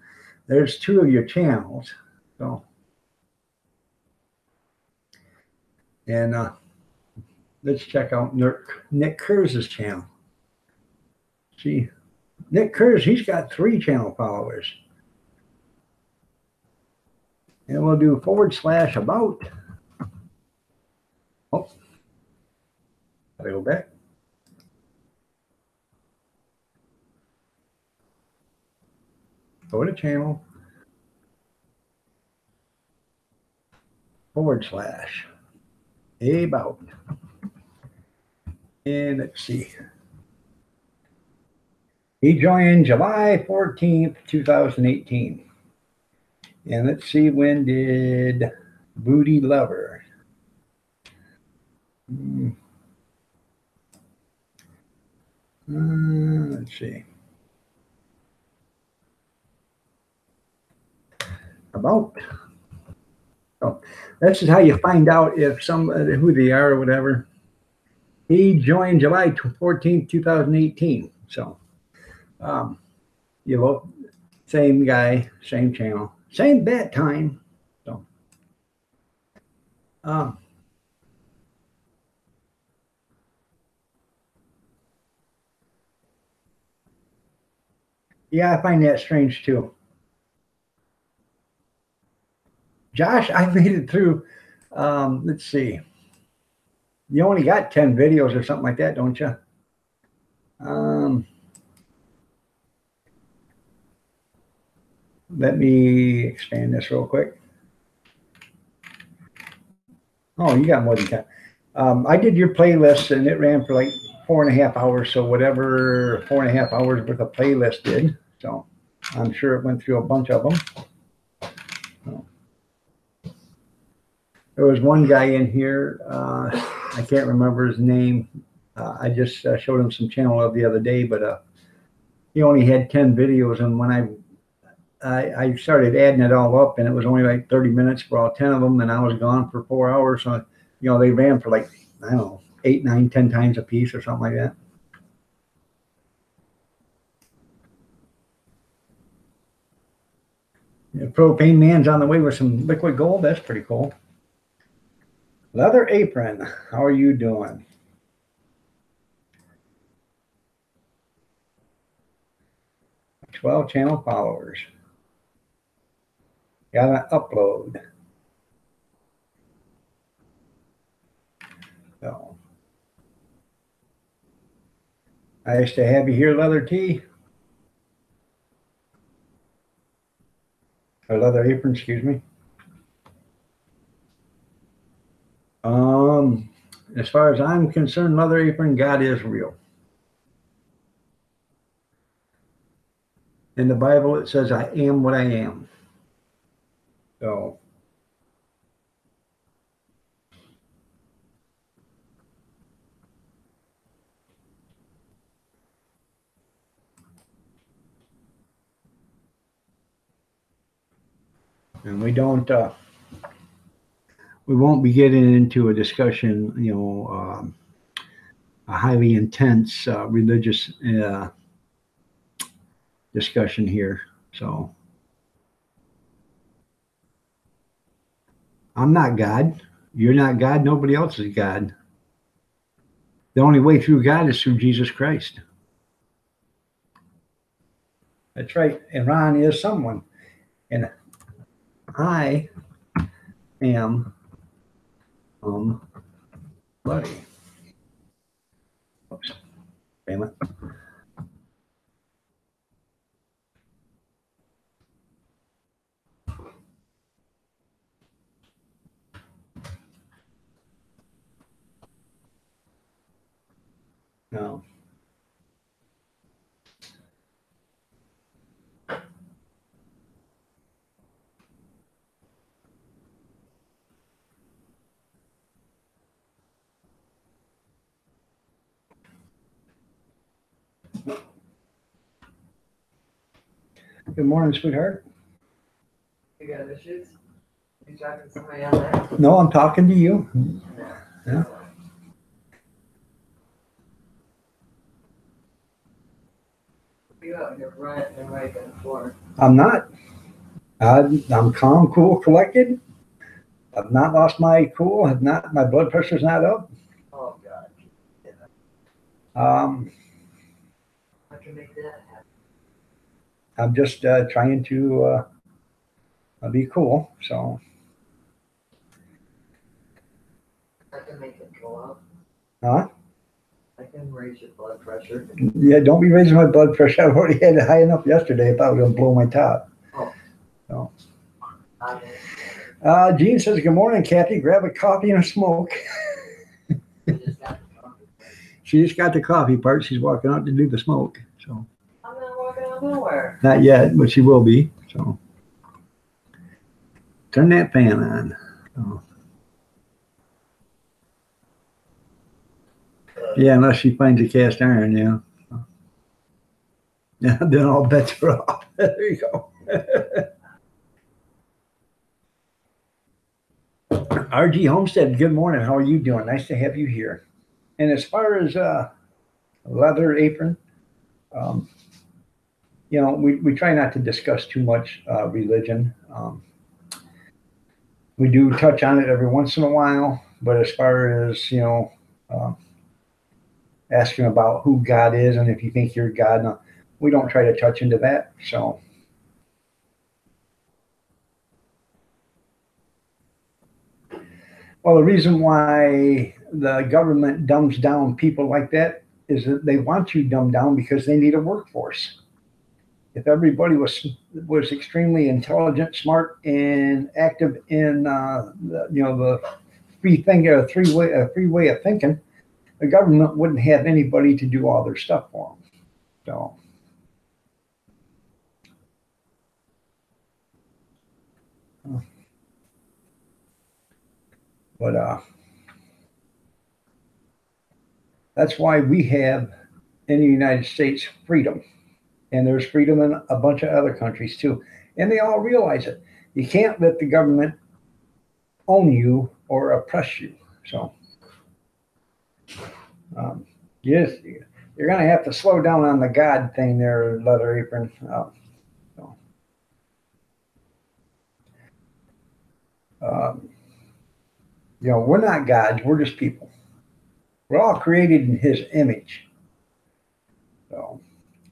there's 2 of your channels. So, and let's check out Nick Kurz's channel. See, Nick Kurz, he's got 3 channel followers. And we'll do /about. Oh, gotta go back. Go to channel /about. And let's see. He joined July 14th, 2018. And let's see, when did Booty Lover? Let's see. About. So this is how you find out if somebody, who they are or whatever. He joined July 14th, 2018. So, you know, same guy, same channel, same bat time. So, yeah, I find that strange too. Josh, I made it through. Let's see. You only got 10 videos or something like that, don't you? Let me expand this real quick. Oh, you got more than 10. I did your playlist and it ran for like 4.5 hours. So whatever 4.5 hours worth of playlist did. So I'm sure it went through a bunch of them. So, there was one guy in here. I can't remember his name. I just showed him some channel love the other day, but he only had 10 videos. And when I started adding it all up, and it was only like 30 minutes for all 10 of them, and I was gone for 4 hours. So, you know, they ran for like, I don't know, 8, 9, 10 times a piece or something like that. The Propane Man's on the way with some liquid gold. That's pretty cool. Leather Apron, how are you doing? 12 channel followers. Gotta upload. So, nice to have you here, Leather T. Or Leather Apron, excuse me. As far as I'm concerned, Leather Apron, God is real. In the Bible, it says, I am what I am. So, and we don't, we won't be getting into a discussion, you know, a highly intense religious discussion here. So, I'm not God. You're not God. Nobody else is God. The only way through God is through Jesus Christ. That's right. And Ron is someone. And I am buddy. Oops. Damn it. No. Good morning, sweetheart. You got issues? You talking to somebody on there? No, I'm talking to you. Yeah. You out here ranting and raving for? I'm not. I'm calm, cool, collected. I've not lost my cool. Have not. My blood pressure's not up. Oh God. I can make that happen. I'm just trying to be cool. So. I can make it go up. Huh? I can raise your blood pressure. Yeah, don't be raising my blood pressure. I've already had it high enough yesterday. I thought it was gonna blow my top. Oh. So. I Gene says, good morning, Kathy. Grab a coffee and a smoke. just got the coffee. She just got the coffee part. She's walking out to do the smoke. So. I'm Not yet, but she will be. So turn that fan on. So, yeah, unless she finds a cast iron, yeah. Yeah, then all bets are off. There you go. RG Homestead, good morning. How are you doing? Nice to have you here. And as far as leather apron, um, we try not to discuss too much religion. We do touch on it every once in a while, but as far as, um, asking about who God is and if you think you're God, no, we don't try to touch into that. So, well, the reason why the government dumbs down people like that is that they want you dumbed down because they need a workforce. If everybody was extremely intelligent, smart, and active in the free way of thinking, the government wouldn't have anybody to do all their stuff for them. So, but that's why we have in the United States freedom, and there's freedom in a bunch of other countries too, and they all realize it. You can't let the government own you or oppress you. So, yes, you're going to have to slow down on the God thing there, Leather Apron. So, um, we're not gods. We're just people. We're all created in His image. So,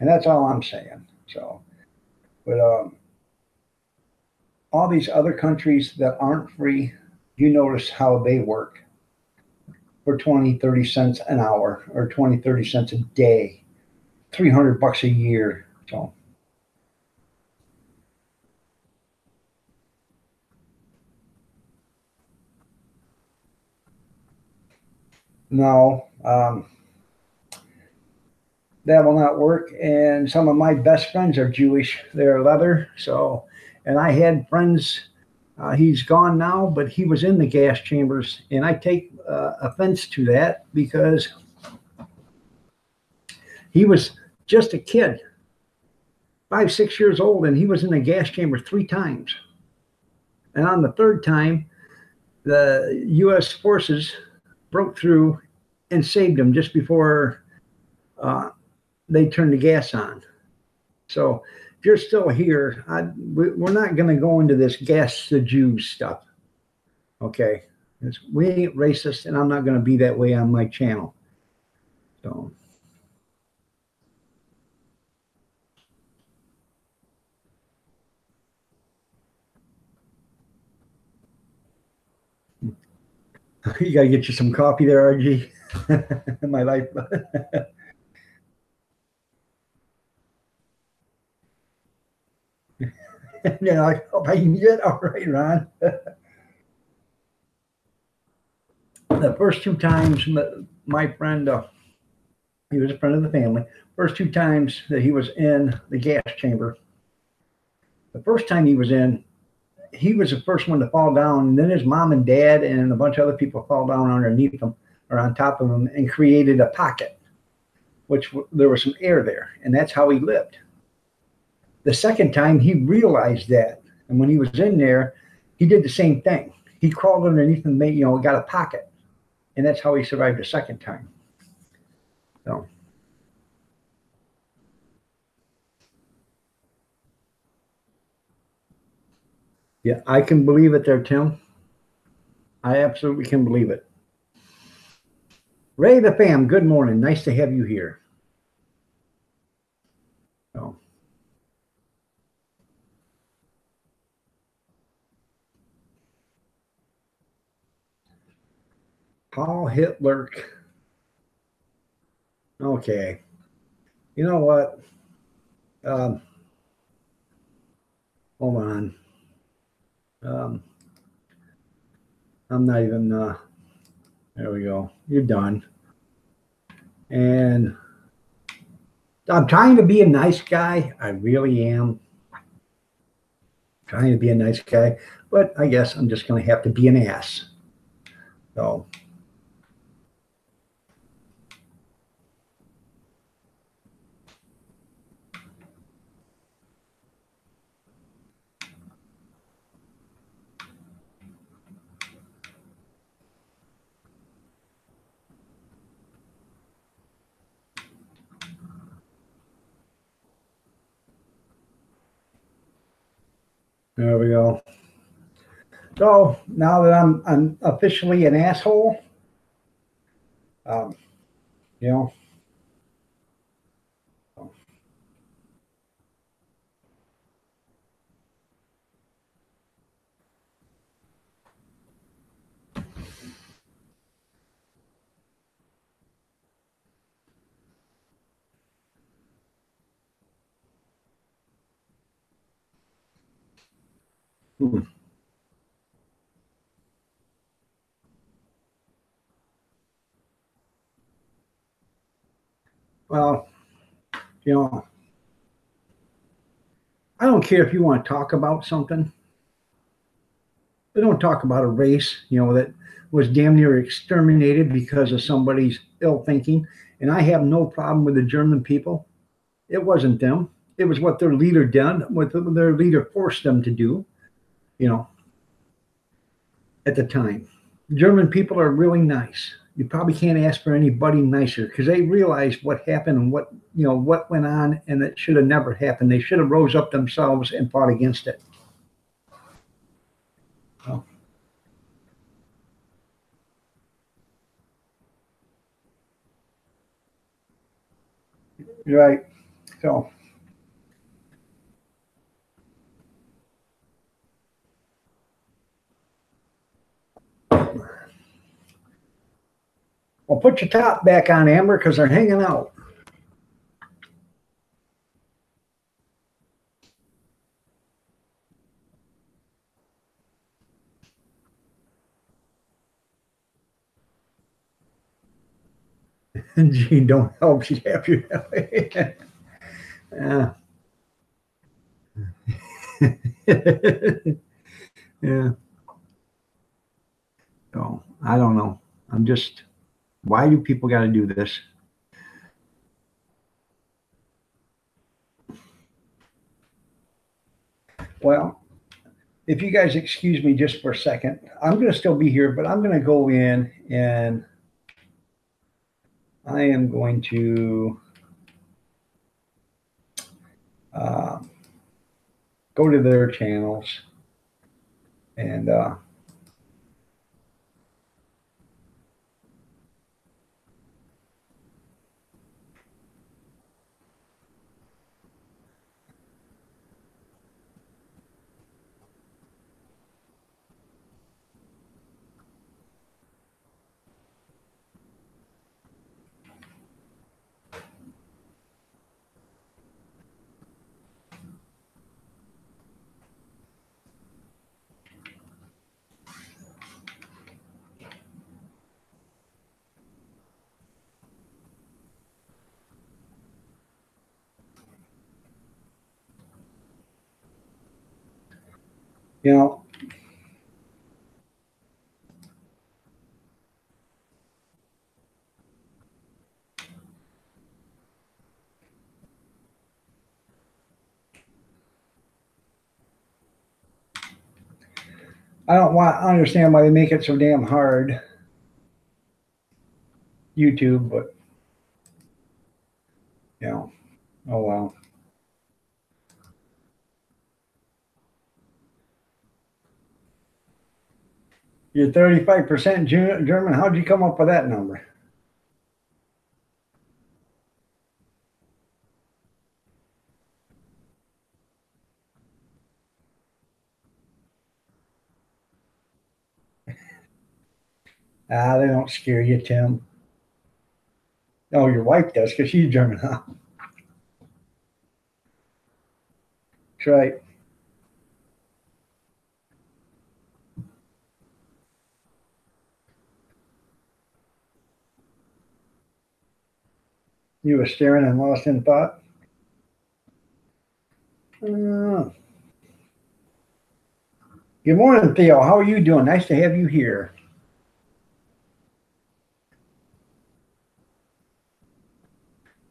and that's all I'm saying. So, but all these other countries that aren't free, you notice how they work for 20, 30 cents an hour or 20, 30 cents a day, $300 a year. So, no, that will not work. And some of my best friends are Jewish. They're leather. So, and I had friends, he's gone now, but he was in the gas chambers. And I take offense to that because he was just a kid, 5, 6 years old, and he was in the gas chamber 3 times. And on the 3rd time, the U.S. forces broke through and saved him just before they turned the gas on. So if you're still here, we're not going to go into this gas the Jews stuff. Okay. We ain't racist, and I'm not going to be that way on my channel. So. You got to get you some coffee there, RG. My life. Yeah, I hope I can get all right, Ron. The first 2 times, my friend, he was a friend of the family. First 2 times that he was in the gas chamber, the first time he was in, he was the first one to fall down. And then his mom and dad and a bunch of other people fall down underneath him or on top of him and created a pocket, which there was some air there. And that's how he lived. The second time he realized that. And when he was in there, he did the same thing. He crawled underneath and got a pocket. And that's how he survived the second time. So. Yeah, I can believe it there, Tim. I absolutely can believe it. Ray the fam, good morning. Nice to have you here. So. Paul Hitler. Okay. You know what? Hold on. I'm not even, there we go. You're done. And I'm trying to be a nice guy. I really am trying to be a nice guy, but I guess I'm just going to have to be an ass. So, there we go. So now that I'm officially an asshole, um, you know, hmm, well, you know, I don't care if you want to talk about something. They don't talk about a race, that was damn near exterminated because of somebody's ill thinking. And I have no problem with the German people. It wasn't them. It was what their leader did, what their leader forced them to do, you know, at the time. German people are really nice. You probably can't ask for anybody nicer because they realized what happened and what went on, and it should have never happened. They should have rose up themselves and fought against it. Oh, right. So, well, put your top back on, Amber, because they're hanging out. Gene, don't help you have your yeah. Yeah. So I don't know. I'm just, why do people got to do this? Well, if you guys excuse me just for a second, I'm going to still be here, but I'm going to go in and I am going to uh, go to their channels and you know, I don't want I understand why they make it so damn hard, YouTube, but oh well. You're 35% German. How'd you come up with that number? Ah, they don't scare you, Tim. Oh, your wife does because she's German, huh? That's right. You were staring and lost in thought? Uh, Good morning, Theo. How are you doing? Nice to have you here.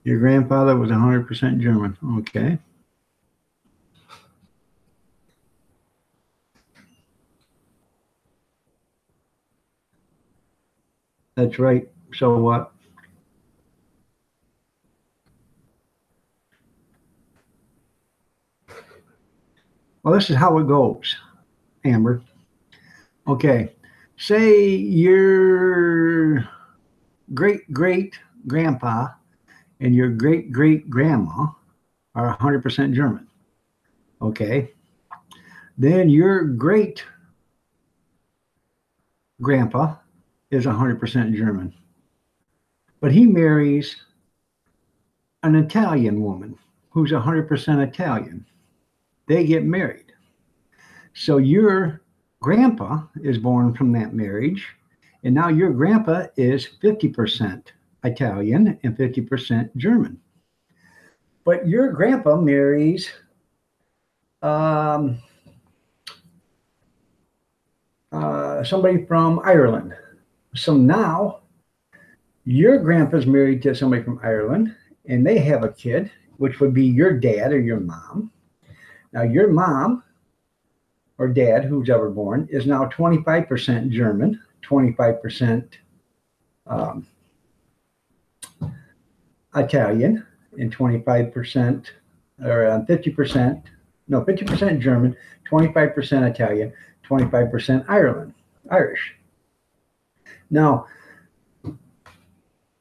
Your grandfather was 100% German. Okay. That's right. So what? Well, this is how it goes, Amber. Okay. Say your great great grandpa and your great great grandma are 100% German. Okay. Then your great grandpa is 100% German. But he marries an Italian woman who's 100% Italian. They get married. So your grandpa is born from that marriage. And now your grandpa is 50% Italian and 50% German. But your grandpa marries um, somebody from Ireland. So now your grandpa's married to somebody from Ireland and they have a kid, which would be your dad or your mom. Now, your mom or dad, who's ever born, is now 25% German, 25% um, Italian, and 25% or 50%, no, 50% German, 25% Italian, 25% Irish. Now,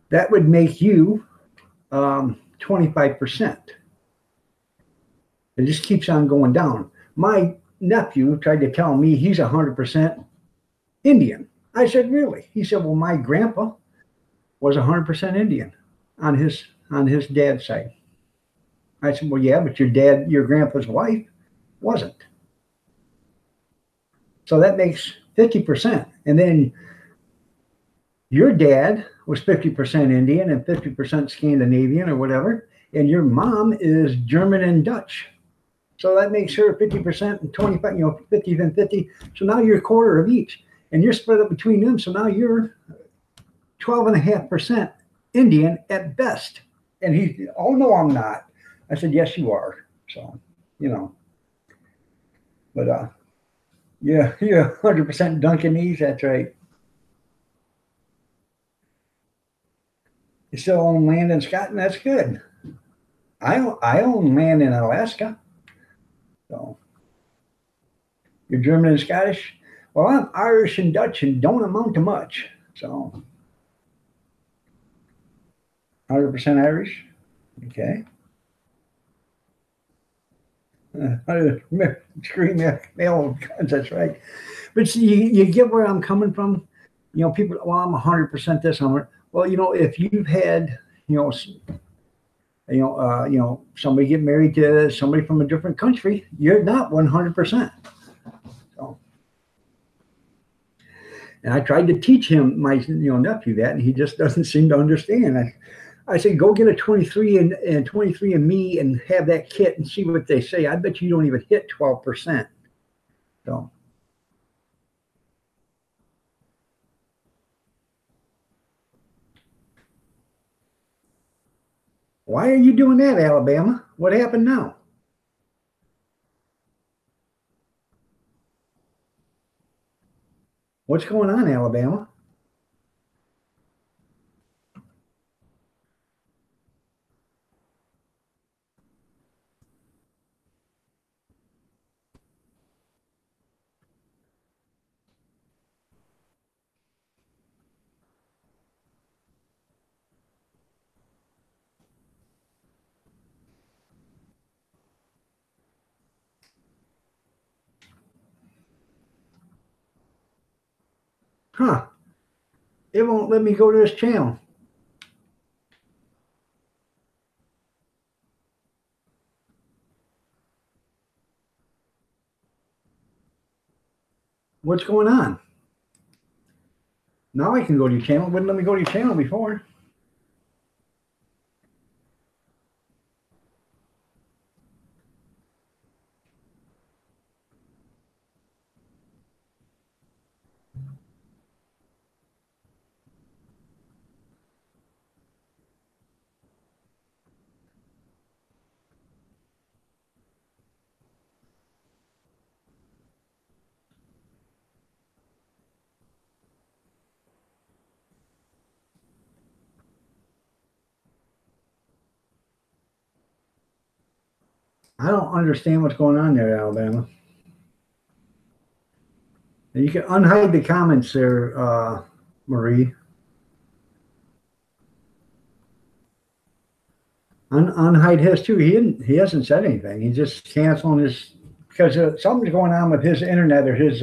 that would make you 25%. It just keeps on going down. My nephew tried to tell me he's 100% Indian. I said, really? He said, well, my grandpa was 100% Indian on his dad's side. I said, well, yeah, but your grandpa's wife wasn't. So that makes 50%. And then your dad was 50% Indian and 50% Scandinavian or whatever. And your mom is German and Dutch. So that makes her 50% and 25, 50 and 50. So now you're a quarter of each. And you're split up between them. So now you're 12.5% Indian at best. And he, oh, no, I'm not. I said, yes, you are. So, but yeah, you're 100% Duncanese. That's right. You still own land in Scotland? That's good. I own land in Alaska. So you're German and Scottish? Well, I'm Irish and Dutch and don't amount to much. So 100% Irish. Okay. Scream male guns, that's right. But see, you get where I'm coming from. People, well, I'm 100% this. Well, if you've had, somebody get married to somebody from a different country, you're not 100%. So, and I tried to teach him, my nephew, that, and he just doesn't seem to understand. I said, go get a 23 and 23andMe and have that kit and see what they say. I bet you don't even hit 12%. So. Why are you doing that, Alabama? What happened now? What's going on, Alabama? Huh. It won't let me go to this channel. What's going on? Now I can go to your channel. It wouldn't let me go to your channel before. I don't understand what's going on there, Alabama. You can unhide the comments there, Marie. Unhide his too. He hasn't said anything. He's just canceling his because something's going on with his internet or his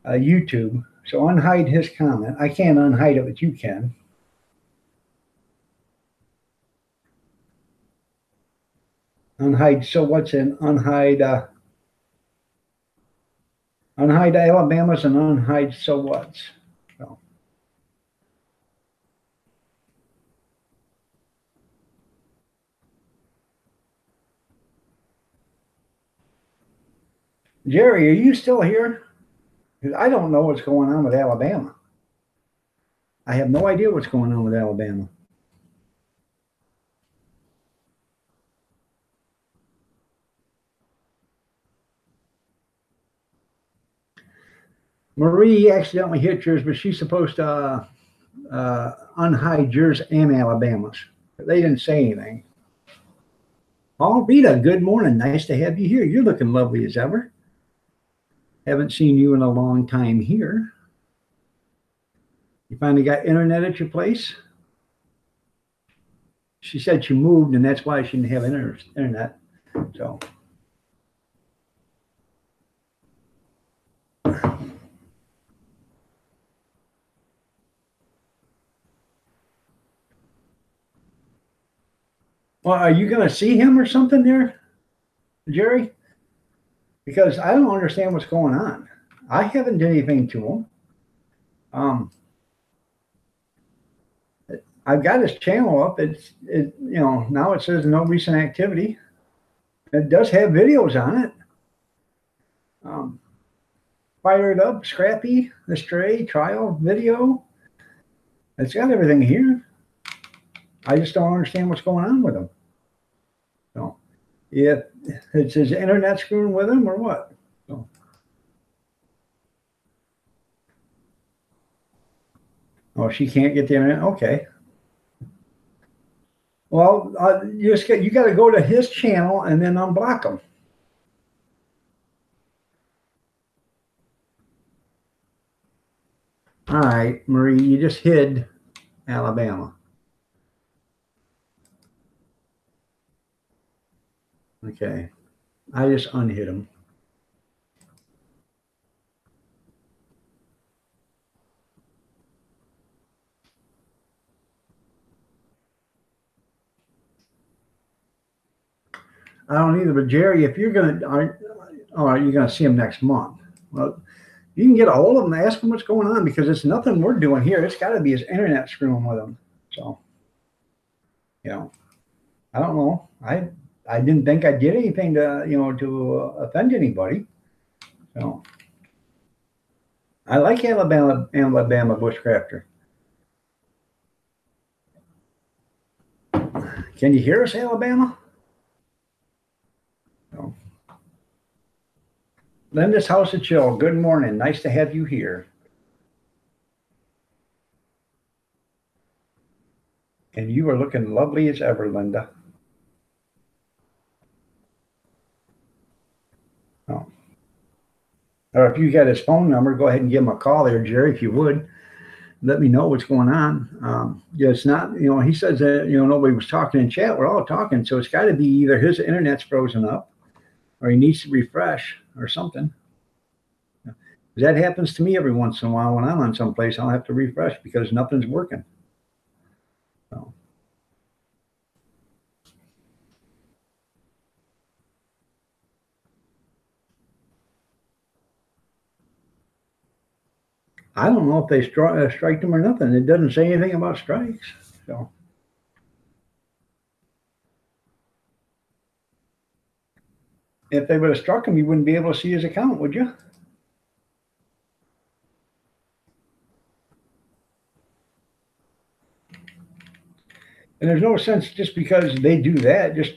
YouTube. So unhide his comment. I can't unhide it, but you can. Unhide. So what's in unhide? Unhide Alabama's and unhide so what's. So. Jerry, are you still here? Because I don't know what's going on with Alabama. I have no idea what's going on with Alabama. Marie accidentally hit yours, but she's supposed to unhide yours and Alabama's. They didn't say anything. Oh, Rita, good morning. Nice to have you here. You're looking lovely as ever. Haven't seen you in a long time here. You finally got internet at your place? She said she moved, and that's why she didn't have internet. So. Well, are you going to see him or something there, Jerry? Because I don't understand what's going on. I haven't done anything to him. I've got his channel up. Now it says no recent activity. It does have videos on it. Fired Up, Scrappy, The Stray, trial video. It's got everything here. I just don't understand what's going on with him. So, if it's his internet screwing with him or what? So. Oh, she can't get the internet? Okay. Well, you got to go to his channel and then unblock him. All right, Marie, you just hid Alabama. Okay. I just unhid him. I don't either, but Jerry, if you're going to, all right, you're going to see him next month. Well, you can get a hold of him and ask him what's going on because it's nothing we're doing here. It's got to be his internet screwing with him. So, I don't know. I didn't think I did anything to offend anybody. So, I like Alabama Bushcrafter. Can you hear us, Alabama? No. Linda's House of Chill. Good morning. Nice to have you here. And you are looking lovely as ever, Linda. Oh. Or if you got his phone number, go ahead and give him a call there, Jerry, if you would. Let me know what's going on. It's not, he says that, nobody was talking in chat. We're all talking. So it's got to be either his internet's frozen up or he needs to refresh or something. That happens to me every once in a while when I'm on someplace. I'll have to refresh because nothing's working. So. I don't know if they strike them or nothing. It doesn't say anything about strikes. So. If they would have struck him, you wouldn't be able to see his account, would you? And there's no sense just because they do that, just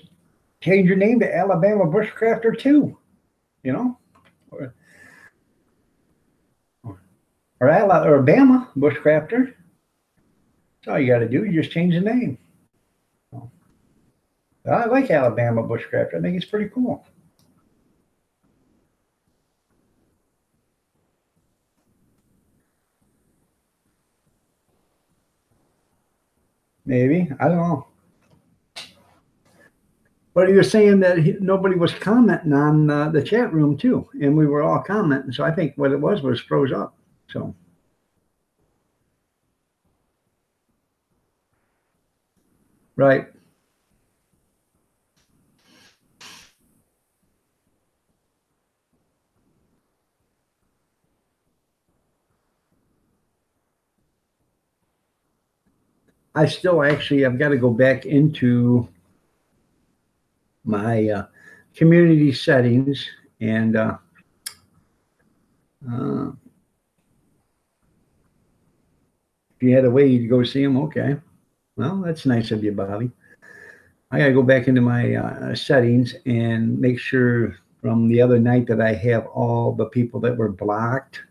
change your name to Alabama Bushcrafter 2, or Alabama Bushcrafter. That's all you got to do. You just change the name. I like Alabama bushcraft. I think it's pretty cool. Maybe. I don't know. But he was saying that nobody was commenting on the chat room too, and we were all commenting. So I think what it was froze up. So right. I still actually I've got to go back into my community settings and if you had a way you'd go see them, okay. Well, that's nice of you, Bobby. I got to go back into my settings and make sure from the other night that I have all the people that were blocked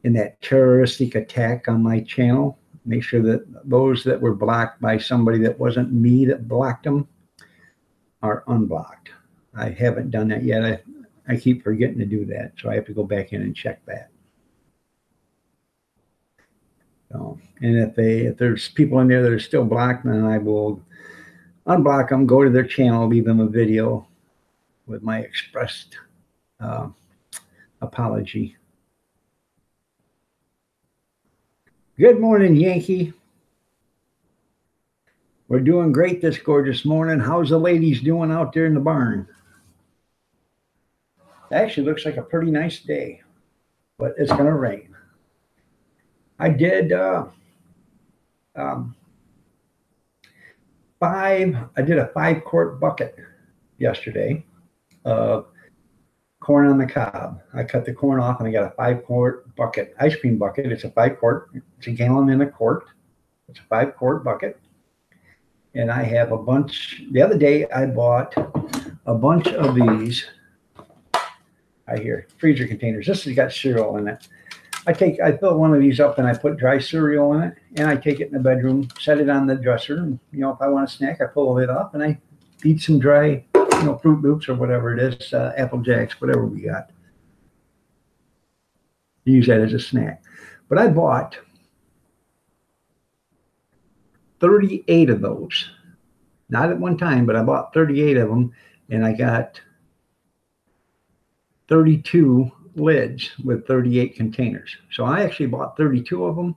in that terroristic attack on my channel. Make sure that those that were blocked by somebody that wasn't me that blocked them are unblocked. I haven't done that yet. I keep forgetting to do that, so I have to go back in and check that. So, and if there's people in there that are still blocked, then I will unblock them, go to their channel, leave them a video with my expressed apology. Good morning, Yankee. We're doing great this gorgeous morning. How's the ladies doing out there in the barn? It actually looks like a pretty nice day, but it's going to rain. I did a 5-quart bucket yesterday of corn on the cob. I cut the corn off and I got a 5-quart bucket, ice cream bucket. It's a 5-quart. It's a gallon and a quart. It's a 5-quart bucket. And I have a bunch. The other day I bought a bunch of these. I hear freezer containers. This has got cereal in it. I fill one of these up and I put dry cereal in it, and I take it in the bedroom, set it on the dresser, and if I want a snack, I pull it up and I eat some dry, Fruit Loops or whatever it is, Apple Jacks, whatever we got. Use that as a snack. But I bought 38 of those, not at one time, but I bought 38 of them, and I got 32 lids with 38 containers. So I actually bought 32 of them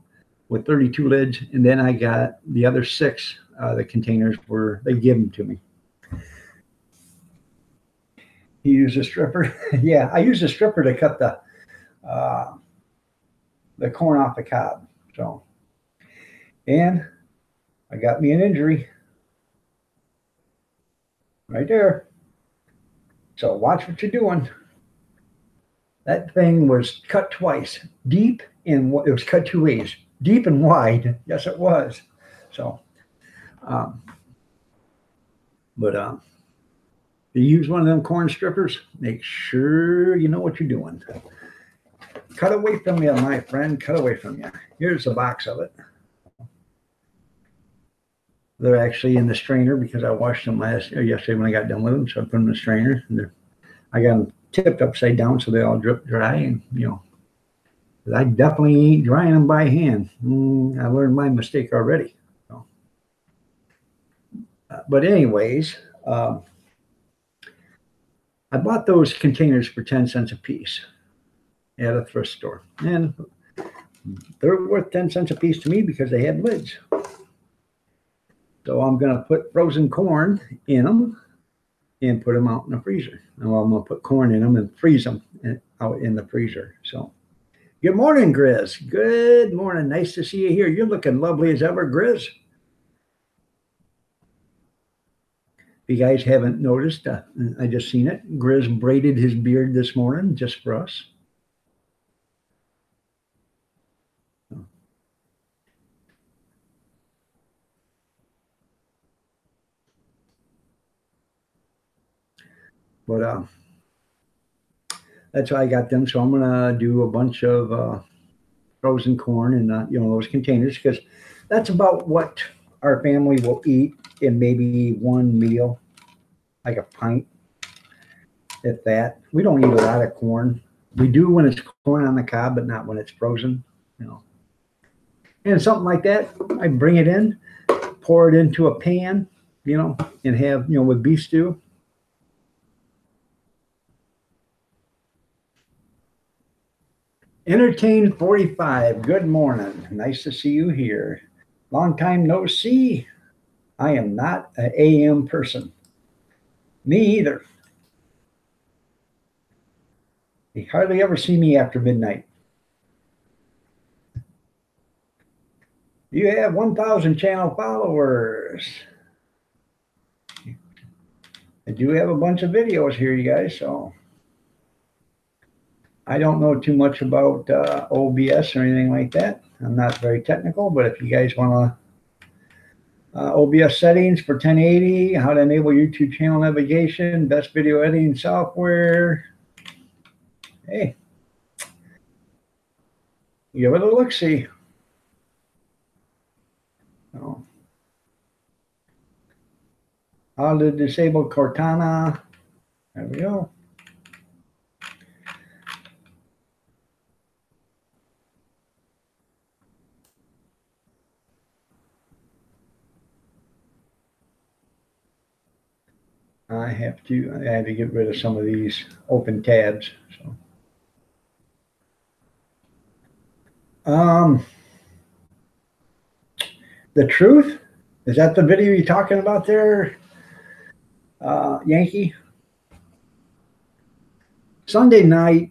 with 32 lids, and then I got the other 6. The containers they give them to me. You use a stripper? Yeah, I used a stripper to cut the corn off the cob. So, and I got me an injury right there. So watch what you're doing. That thing was cut twice, deep and it was cut 2 ways, deep and wide. Yes, it was. So, if you use one of them corn strippers, make sure you know what you're doing. Cut away from you, my friend. Cut away from you. Here's a box of it. They're actually in the strainer because I washed them yesterday when I got done with them. So I put them in the strainer. And I got them tipped upside down so they all drip dry. And, I definitely ain't drying them by hand. I learned my mistake already. So, but anyways, I bought those containers for 10 cents a piece at a thrift store. And they're worth 10 cents a piece to me because they had lids. So I'm going to put frozen corn in them and put them out in the freezer. And I'm going to put corn in them and freeze them out in the freezer. So good morning, Grizz. Good morning. Nice to see you here. You're looking lovely as ever, Grizz. If you guys haven't noticed, I just seen it. Grizz braided his beard this morning just for us. But that's why I got them. So I'm gonna do a bunch of frozen corn in those containers because that's about what our family will eat in maybe one meal, like a pint, if that. We don't eat a lot of corn. We do when it's corn on the cob, but not when it's frozen, you know. And something like that, I bring it in, pour it into a pan, you know, and have, you know, with beef stew. Entertain 45, good morning. Nice to see you here. Long time no see. I am not an AM person. Me either. You hardly ever see me after midnight. You have 1,000 channel followers. I do have a bunch of videos here, you guys, so I don't know too much about OBS or anything like that. I'm not very technical, but if you guys want to OBS settings for 1080, how to enable YouTube channel navigation, best video editing software, hey, give it a look-see. Oh. How to disable Cortana. There we go. I have to get rid of some of these open tabs. So, the truth, is that the video you're talking about there, Yankee? Sunday night,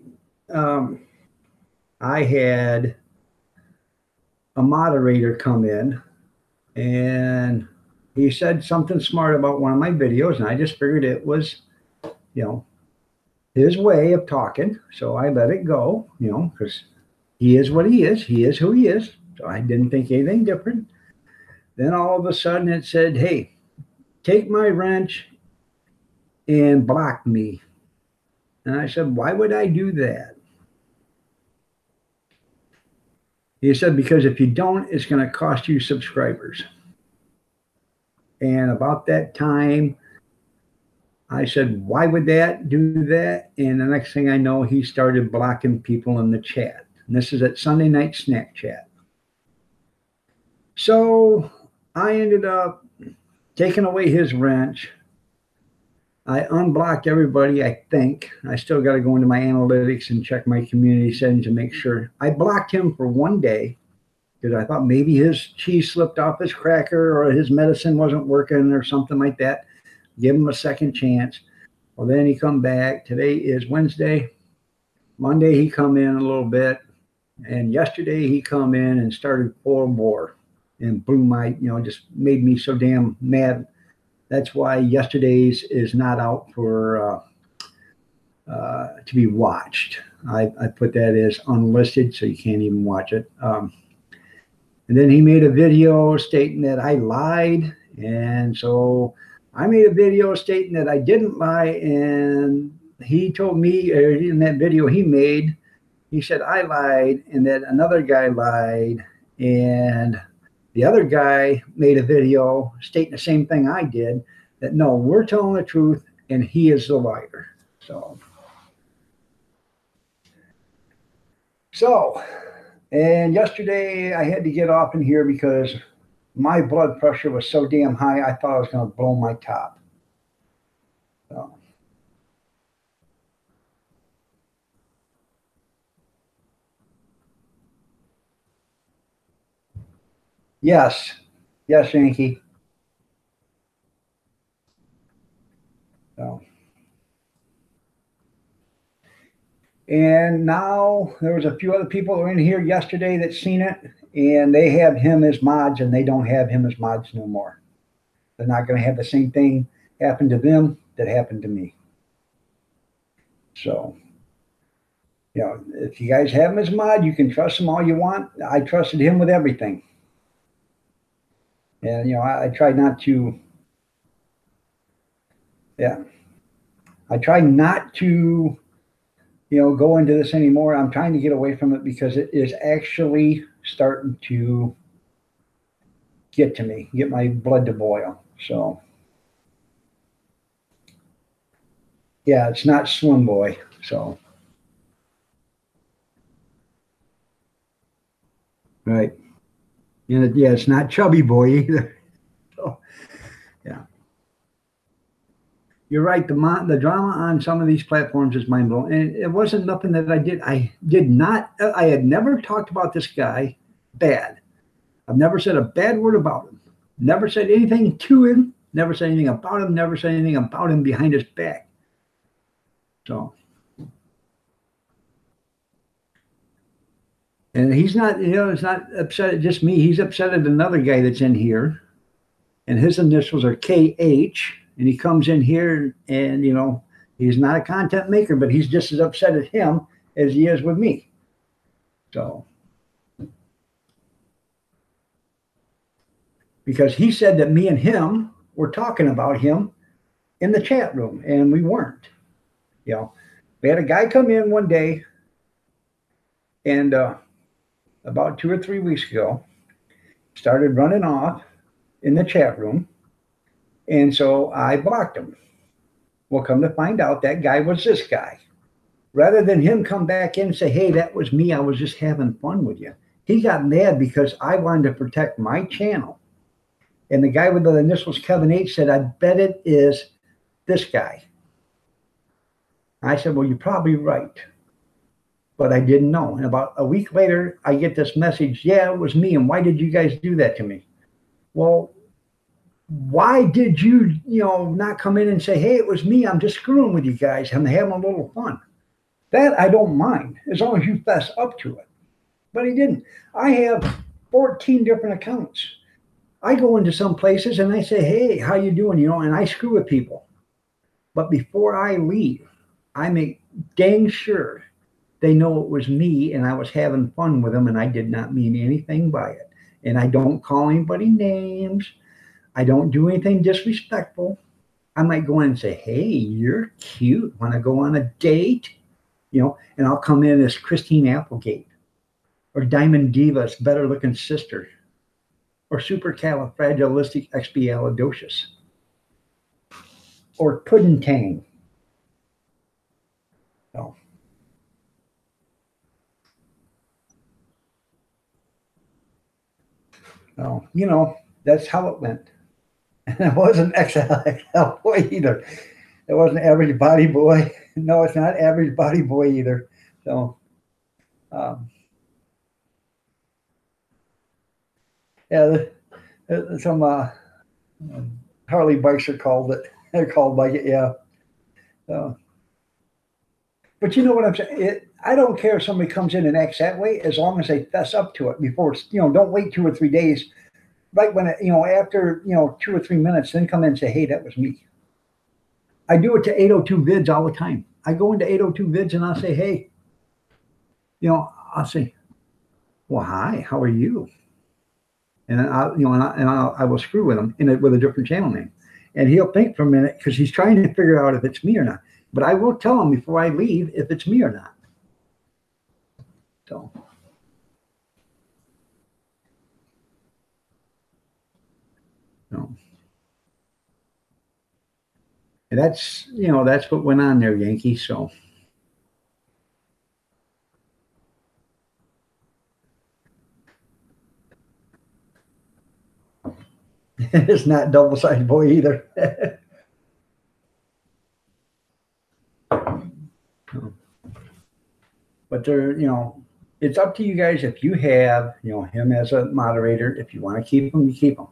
I had a moderator come in and he said something smart about one of my videos, and I just figured it was, you know, his way of talking. So I let it go, you know, because he is what he is. He is who he is. So I didn't think anything different. Then all of a sudden it said, hey, take my wrench and block me. And I said, why would I do that? He said, because if you don't, it's going to cost you subscribers. And about that time, I said, why would that do that? And the next thing I know, he started blocking people in the chat. And this is at Sunday Night Snack Chat. So I ended up taking away his wrench. I unblocked everybody, I think. I still got to go into my analytics and check my community settings to make sure. I blocked him for one day because I thought maybe his cheese slipped off his cracker or his medicine wasn't working or something like that. Give him a second chance. Well, then he come back. Today is Wednesday. Monday he come in a little bit. And yesterday he come in and started full bore and blew my, you know, just made me so damn mad. That's why yesterday's is not out for to be watched. I put that as unlisted, so you can't even watch it. And then he made a video stating that I lied. And so I made a video stating that I didn't lie. And he told me in that video he made, he said I lied and that another guy lied. And the other guy made a video stating the same thing I did, that no, we're telling the truth and he is the liar. So, and yesterday I had to get off in here because my blood pressure was so damn high, I thought I was going to blow my top. So. Yes, Yankee. So. And now there was a few other people that were in here yesterday that seen it, and they have him as mods, and they don't have him as mods no more. They're not going to have the same thing happen to them that happened to me. So, you know, if you guys have him as mod, you can trust him all you want. I trusted him with everything. And, you know, I tried not to, I tried not to, you know, go into this anymore. I'm trying to get away from it because it is actually starting to get to me, get my blood to boil. So, yeah, it's not Slim Boy. So, right. And yeah, it's not Chubby Boy either. So, yeah. You're right. The drama on some of these platforms is mind blowing, and it wasn't nothing that I did. I did not. I had never talked about this guy bad. I've never said a bad word about him. Never said anything to him. Never said anything about him. Never said anything about him behind his back. So, and he's not. It's not upset at just me. He's upset at another guy that's in here, and his initials are KH. And he comes in here, and he's not a content maker, but he's just as upset at him as he is with me. So, because he said that me and him were talking about him in the chat room, and we weren't. We had a guy come in one day, and about 2 or 3 weeks ago, started running off in the chat room, and so I blocked him. Well, come to find out, that guy was this guy. Rather than him come back in and say, hey, that was me, I was just having fun with you, he got mad because I wanted to protect my channel. And the guy with the initials Kevin H said, I bet it is this guy. I said, well, you're probably right. But I didn't know. And about a week later, I get this message, yeah, it was me. And why did you guys do that to me? Well, why did you, not come in and say, hey, it was me, I'm just screwing with you guys, I'm having a little fun? That I don't mind, as long as you fess up to it. But he didn't. I have 14 different accounts. I go into some places and I say, hey, how you doing? And I screw with people. But before I leave, I make dang sure they know it was me and I was having fun with them and I did not mean anything by it. And I don't call anybody names. I don't do anything disrespectful. I might go in and say, hey, you're cute. Want to go on a date? And I'll come in as Christine Applegate or Diamond Diva's better looking sister or supercalifragilisticexpialidocious or Pudding-Tang. So, that's how it went. And it wasn't XXL boy either. It wasn't average body boy. No, it's not average body boy either. So, yeah, some Harley bikes are called it. They're called like it, yeah. So, but you know what I'm saying? I don't care if somebody comes in and acts that way, as long as they fess up to it before. Don't wait 2 or 3 days. Right when after 2 or 3 minutes, then come in and say, hey, that was me. I do it to 802 vids all the time. I go into 802 vids and I'll say, hey, I'll say, well, hi, how are you? And I will screw with him with a different channel name, and he'll think for a minute because he's trying to figure out if it's me or not. But I will tell him before I leave if it's me or not. So. No. And that's what went on there, Yankee. So. It's not double-sided boy either. But it's up to you guys. If you have, him as a moderator, if you want to keep him, you keep him.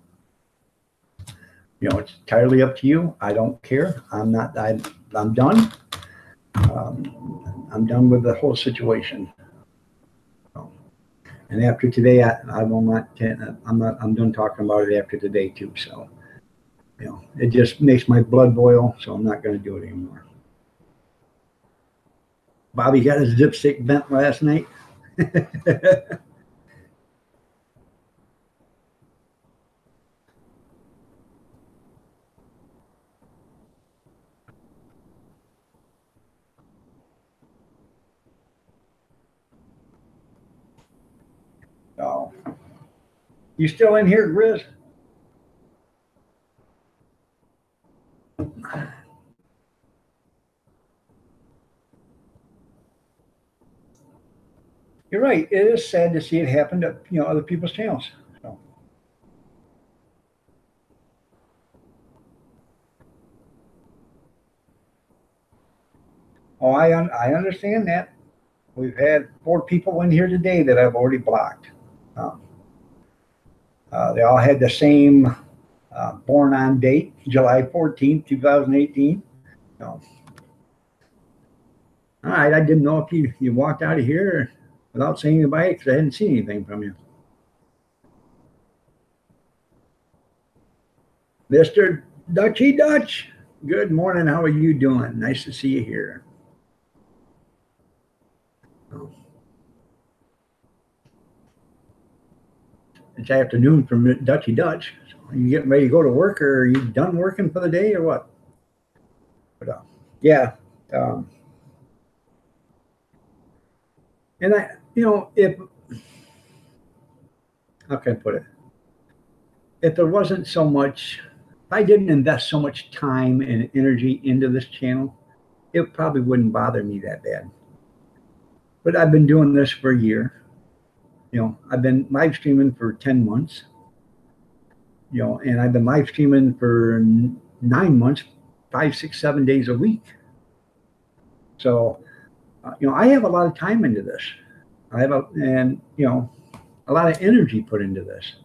It's entirely up to you. I don't care. I'm done. I'm done with the whole situation. And after today, I will not. I'm done talking about it after today too. So, it just makes my blood boil. So I'm not going to do it anymore. Bobby got his dipstick bent last night. Oh, you still in here, Grizz? right. It is sad to see it happen to other people's channels. So. Oh, I understand that. We've had 4 people in here today that I've already blocked. Um, they all had the same born on date, July 14th, 2018. So, all right, I didn't know if you walked out of here without saying goodbye because I hadn't seen anything from you. Mr. Dutchy Dutch, good morning. How are you doing? Nice to see you here. It's afternoon from Dutchy Dutch. So are you getting ready to go to work, or are you done working for the day, or what? But yeah, and if how can I put it? If there wasn't so much, if I didn't invest so much time and energy into this channel, it probably wouldn't bother me that bad. But I've been doing this for a year. I've been live streaming for 10 months. And I've been live streaming for 9 months, 5, 6, 7 days a week. So, I have a lot of time into this. I have a lot of energy put into this.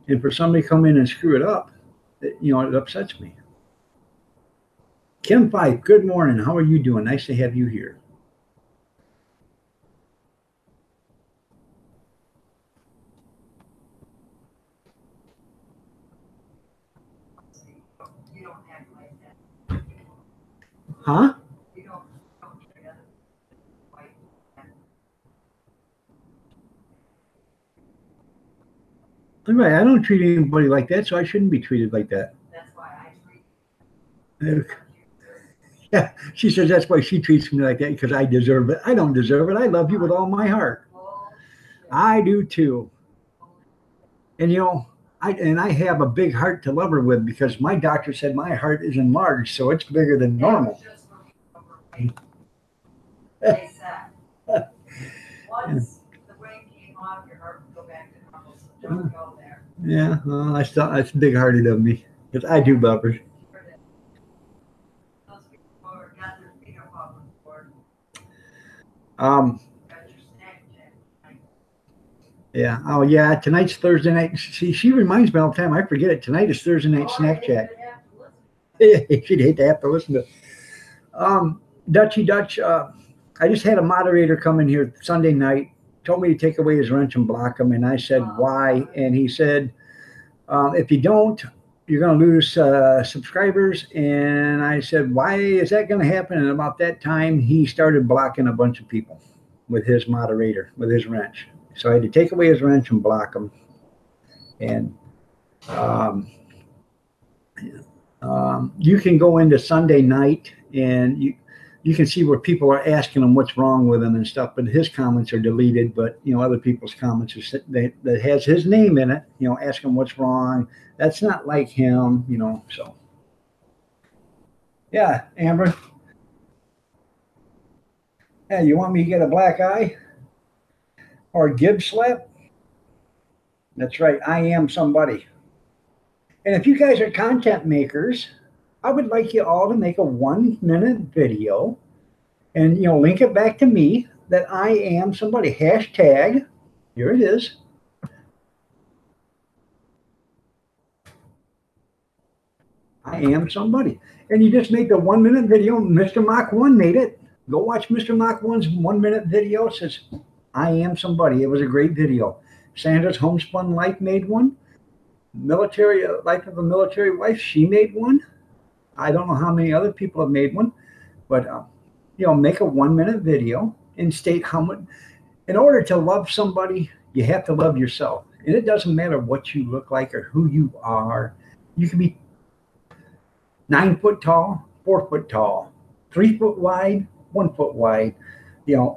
And for somebody to come in and screw it up, it upsets me. Kim Fife, good morning. How are you doing? Nice to have you here. Huh? Right, I don't treat anybody like that, so I shouldn't be treated like that. That's why I treat. Yeah, she says that's why she treats me like that, because I deserve it. I don't deserve it. I love you with all my heart. I do too. And I have a big heart to love her with, because my doctor said my heart is enlarged, so it's bigger than normal. Once the brain came off, your heart would go back to normal. So don't go there. Yeah, well, that's big-hearted of me, because I do love her. Those people got their feet up off the floor. Yeah. Oh, yeah. Tonight's Thursday night. See, she reminds me all the time. I forget it. Tonight is Thursday night snack chat. She'd hate to have to listen to. Dutchy Dutch. I just had a moderator come in here Sunday night. Told me to take away his wrench and block him, and I said why, and he said, if you don't, you're going to lose subscribers. And I said, why is that going to happen? And about that time, he started blocking a bunch of people with his moderator, with his wrench. So I had to take away his wrench and block him. And you can go into Sunday night and you can see where people are asking him what's wrong with him and stuff, but his comments are deleted. But other people's comments are that has his name in it. Ask him what's wrong. That's not like him. So yeah, Amber. Yeah, you want me to get a black eye or a Gibbs slap? That's right. I am somebody. And if you guys are content makers, I would like you all to make a 1-minute video and, link it back to me that I am somebody. Hashtag, here it is. I am somebody. And you just make the 1-minute video. Mr. Mach 1 made it. Go watch Mr. Mach 1's 1-minute video. It says, I am somebody. It was a great video. Sandra's Homespun Life made one. Military Life of a Military Wife, she made one. I don't know how many other people have made one, but make a 1-minute video and state how much. In order to love somebody, you have to love yourself, and it doesn't matter what you look like or who you are. You can be 9 foot tall, 4 foot tall, 3 foot wide, 1 foot wide.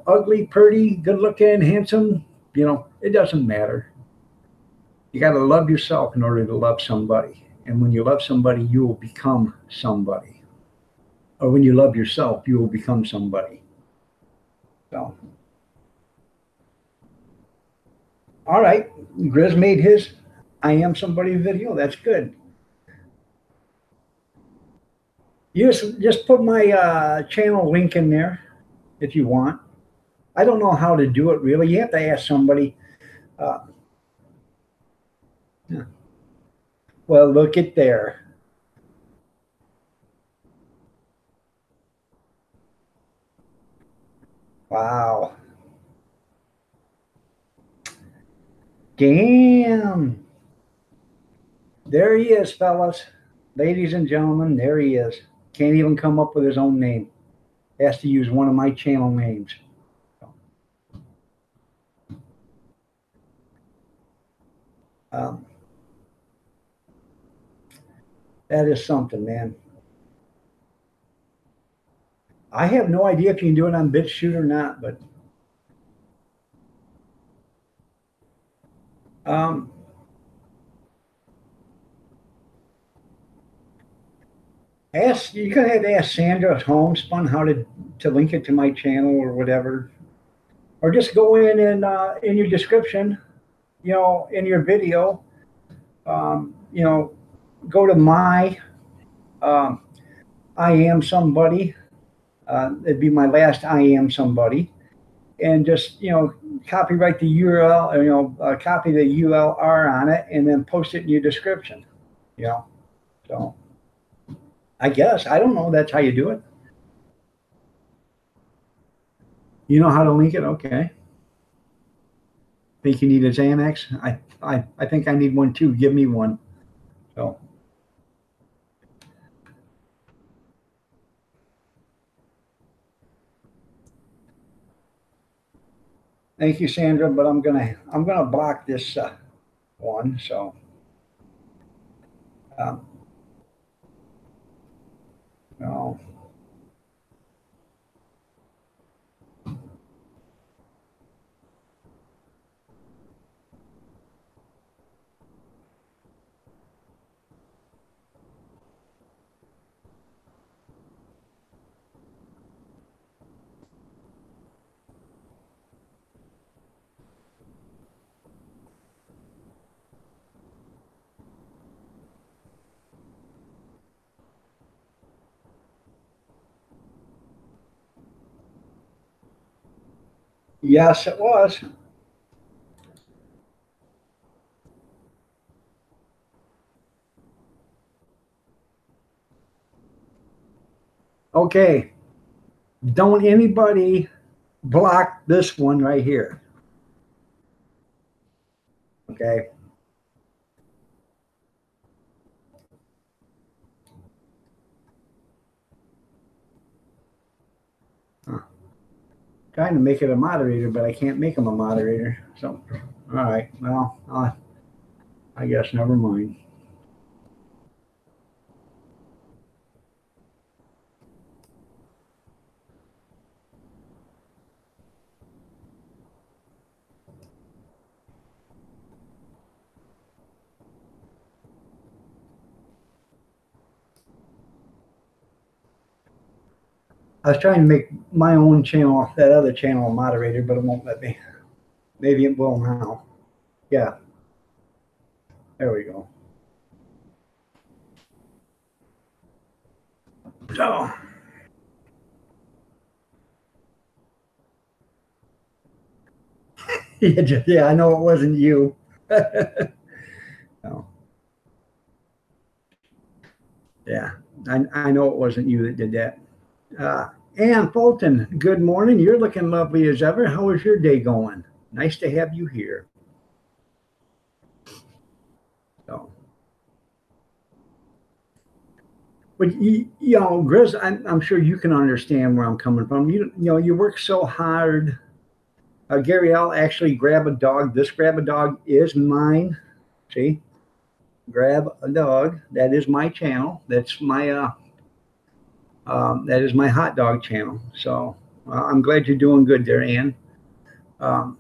Ugly, pretty, good looking, handsome. It doesn't matter. You got to love yourself in order to love somebody. And when you love somebody, you will become somebody. Or when you love yourself, you will become somebody. So, All right. Grizz made his I Am Somebody video. That's good. You just put my channel link in there if you want. I don't know how to do it really. You have to ask somebody. Uh, yeah. Well, look at there. Wow. Damn. There he is, fellas. Ladies and gentlemen, there he is. Can't even come up with his own name. Has to use one of my channel names. Um, that is something, man. I have no idea if you can do it on BitChute or not, but you can have to ask Sandra at Homespun how to link it to my channel or whatever, or just go in and in your description, in your video, go to my I Am Somebody. It'd be my last I Am Somebody, and just copyright the URL, or copy the ULR on it, and then post it in your description. So I guess I don't know. That's how you do it. You know how to link it? Okay. Think you need a Xanax? I think I need one too. Give me one. So. Thank you, Sandra, but I'm gonna block this one. So. No. Yes, it was. Okay. Don't anybody block this one right here. Okay. Trying to make it a moderator, but I can't make him a moderator. So, all right. Well, I guess never mind. I was trying to make my own channel, that other channel, a moderator, but it won't let me. Maybe it will now. Yeah. There we go. So. Yeah, I know it wasn't you. No. Yeah, I know it wasn't you that did that. Ann Fulton, good morning. You're looking lovely as ever. How is your day going? Nice to have you here. So, but Grizz, I'm sure you can understand where I'm coming from. You work so hard. Gary, I'll actually grab a dog. This grab a dog is mine. See, grab a dog. That is my channel. That's my that is my hot dog channel. So I'm glad you're doing good there, Ann. But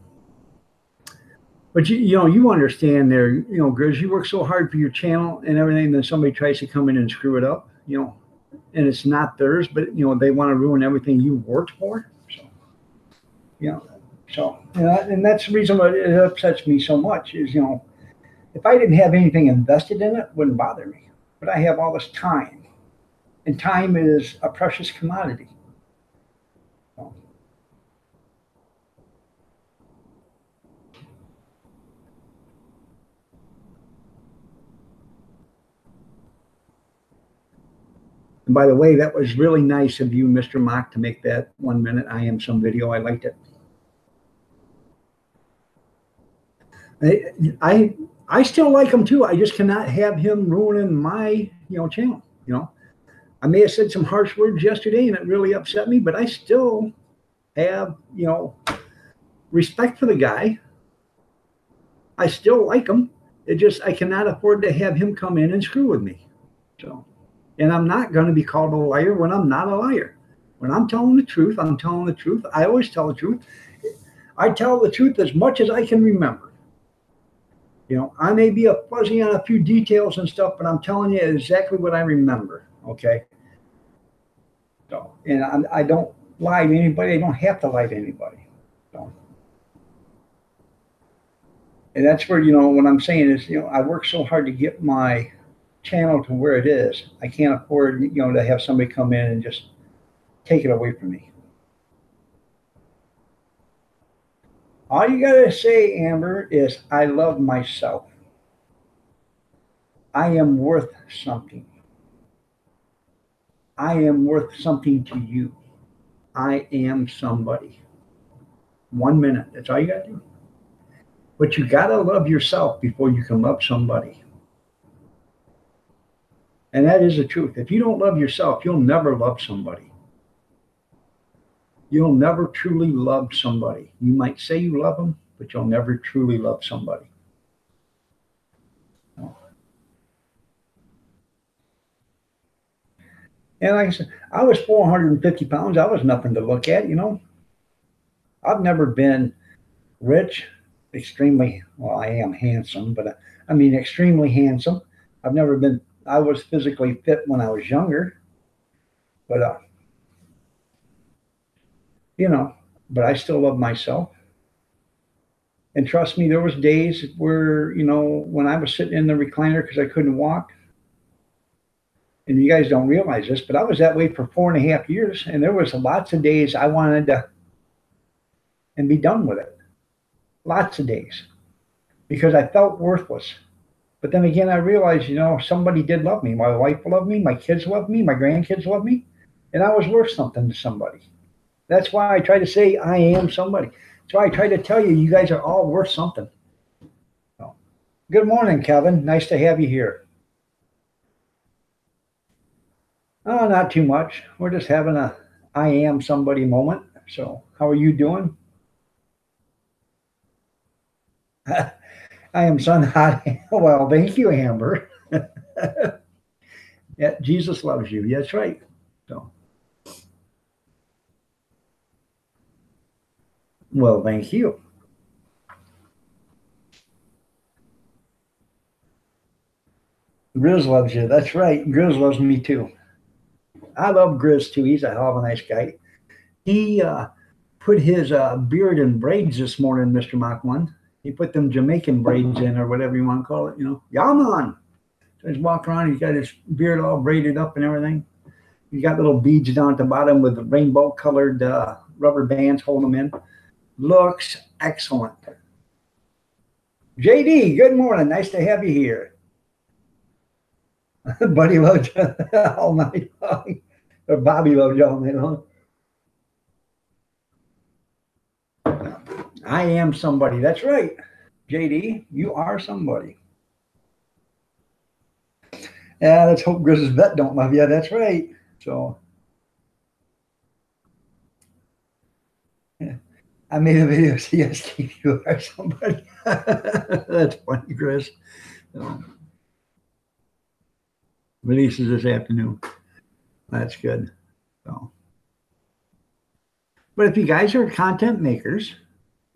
you understand there, Grizz, you work so hard for your channel and everything, then somebody tries to come in and screw it up, and it's not theirs, but they want to ruin everything you worked for. So, So, and that's the reason why it upsets me so much is, if I didn't have anything invested in it, it wouldn't bother me. But I have all this time, and time is a precious commodity. So, and by the way, that was really nice of you, Mr. Mock, to make that 1 minute I am some video. I liked it. I still like him too. I just cannot have him ruining my channel. I may have said some harsh words yesterday and it really upset me, but I still have respect for the guy. I still like him. It just I cannot afford to have him come in and screw with me. So, and I'm not going to be called a liar when I'm not a liar. When I'm telling the truth, I'm telling the truth. I always tell the truth. I tell the truth as much as I can remember. I may be a fuzzy on a few details and stuff, but I'm telling you exactly what I remember. Okay. So, and I don't lie to anybody. I don't have to lie to anybody. So, and that's where, what I'm saying is, I work so hard to get my channel to where it is. I can't afford, to have somebody come in and just take it away from me. All you got to say, Amber, is I love myself. I am worth something. I am worth something to you. I am somebody. 1 minute. That's all you got to do. But you got to love yourself before you can love somebody. And that is the truth. If you don't love yourself, you'll never love somebody. You'll never truly love somebody. You might say you love them, but you'll never truly love somebody. And like I said, I was 450 pounds. I was nothing to look at, I've never been rich, extremely, well, I am handsome, but I mean extremely handsome. I was physically fit when I was younger, but but I still love myself. And trust me, there was days where, when I was sitting in the recliner because I couldn't walk, and you guys don't realize this, but I was that way for 4.5 years. And there was lots of days I wanted to and be done with it. Lots of days because I felt worthless. But then again, I realized, somebody did love me. My wife loved me. My kids loved me. My grandkids loved me. And I was worth something to somebody. That's why I try to say I am somebody. That's why I try to tell you, you guys are all worth something. So, good morning, Kevin. Nice to have you here. Oh, not too much. We're just having a I am somebody moment. So how are you doing? I am son hot. Well, thank you, Amber. Yeah, Jesus loves you. That's right. So. Well, thank you. Grizz loves you. That's right. Grizz loves me too. I love Grizz too. He's a hell of a nice guy. He put his beard in braids this morning, Mr. Mach 1. He put them Jamaican braids in, or whatever you want to call it, Yaman. So he's walking around, he's got his beard all braided up and everything. He's got little beads down at the bottom with rainbow colored rubber bands holding them in. Looks excellent. JD, good morning. Nice to have you here. Buddy loves you all night long. Or Bobby loves you all night long. I am somebody. That's right. JD, you are somebody. Yeah, let's hope Grizz's vet don't love you. That's right. So yeah. I made a video saying, yes, Steve, you are somebody. That's funny, Chris. So, releases this afternoon. That's good. So, but if you guys are content makers,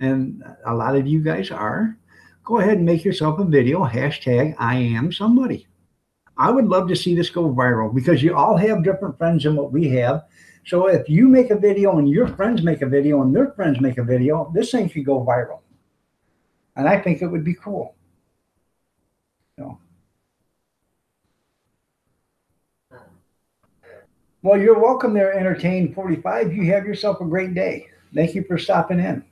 and a lot of you guys are, go ahead and make yourself a video, hashtag I am somebody. I would love to see this go viral because you all have different friends than what we have. So if you make a video and your friends make a video and their friends make a video, this thing could go viral. And I think it would be cool. So. Well, you're welcome there, Entertain 45. You have yourself a great day. Thank you for stopping in.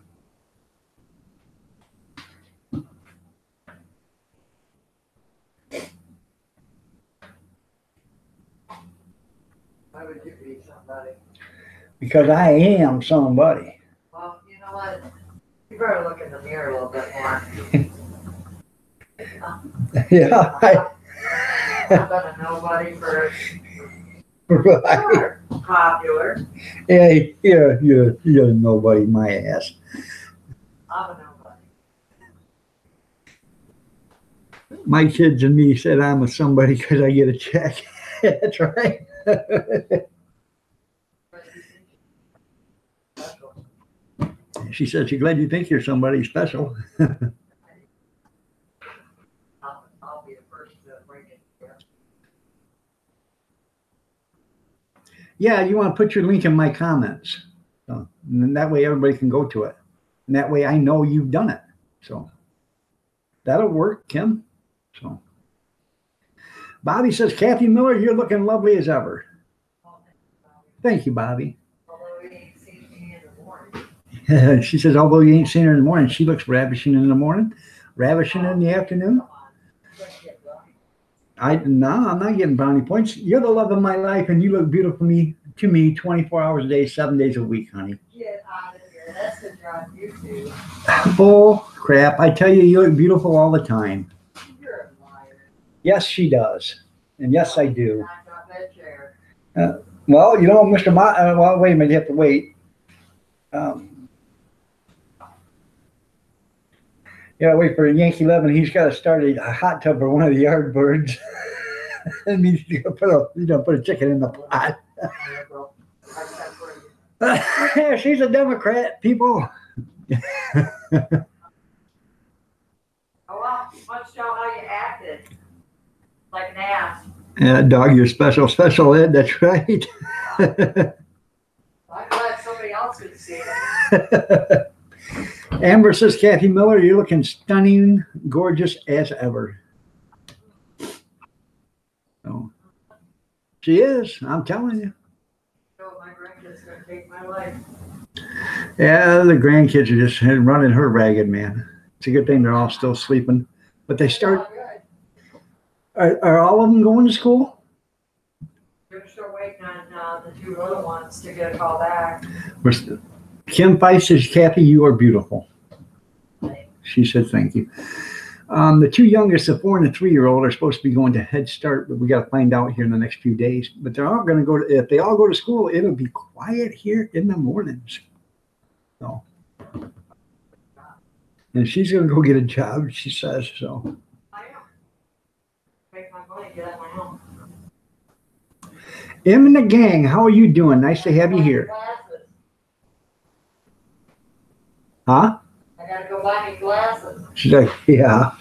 Why would you be somebody? Because I am somebody. Well, you know what? You better look in the mirror a little bit more. Yeah. I'm been a nobody for Right. sure. Popular. Yeah, you're nobody, my ass. I'm a nobody. My kids and me said I'm a somebody because I get a check. That's right. Special. She said she's glad you think you're somebody special. I'll be the first to bring it here. Yeah, you want to put your link in my comments. So, and that way everybody can go to it. And that way I know you've done it. So that'll work, Kim. So Bobby says, Kathy Miller, you're looking lovely as ever. Thank you, Bobby. Although we ain't seen me in the morning. She says, although you ain't seen her in the morning, she looks ravishing in the morning, ravishing in the afternoon. No, I'm not getting brownie points. You're the love of my life, and you look beautiful to me 24 hours a day, 7 days a week, honey. Get out of here. That's because you're on YouTube. Bull crap. I tell you, you look beautiful all the time. You're a liar. Yes, she does. And yes, I do. Knock off that chair. Well, you know, Mr. Well, wait a minute. You have to wait. Yeah, wait for Yankee 11. He's got to start a hot tub for one of the yard birds. That means you put a chicken in the pot. Yeah, she's a Democrat, people. Oh, well, much know how you acted. Like an ass. Yeah, dog, you're special ed. That's right. I'm glad somebody else could see it. Amber says, Kathy Miller, you're looking stunning, gorgeous as ever. So, she is, I'm telling you. So my grandkids gonna take my life. Yeah, the grandkids are just running her ragged, man. It's a good thing they're all still sleeping. But they start, are all of them going to school? We're still waiting on the two little ones to get a call back. Kim Fife says, Kathy, you are beautiful. She said, thank you. The two youngest, the 4 and the 3-year-old, are supposed to be going to Head Start, but we got to find out here in the next few days. But they're all going to go to, if they all go to school, it'll be quiet here in the mornings. So, and she's going to go get a job, she says. So, I am. Make my money, get out my home. Em and the gang, how are you doing? Nice to have you here. Glasses. Huh? I gotta go buy me glasses. She's like, yeah.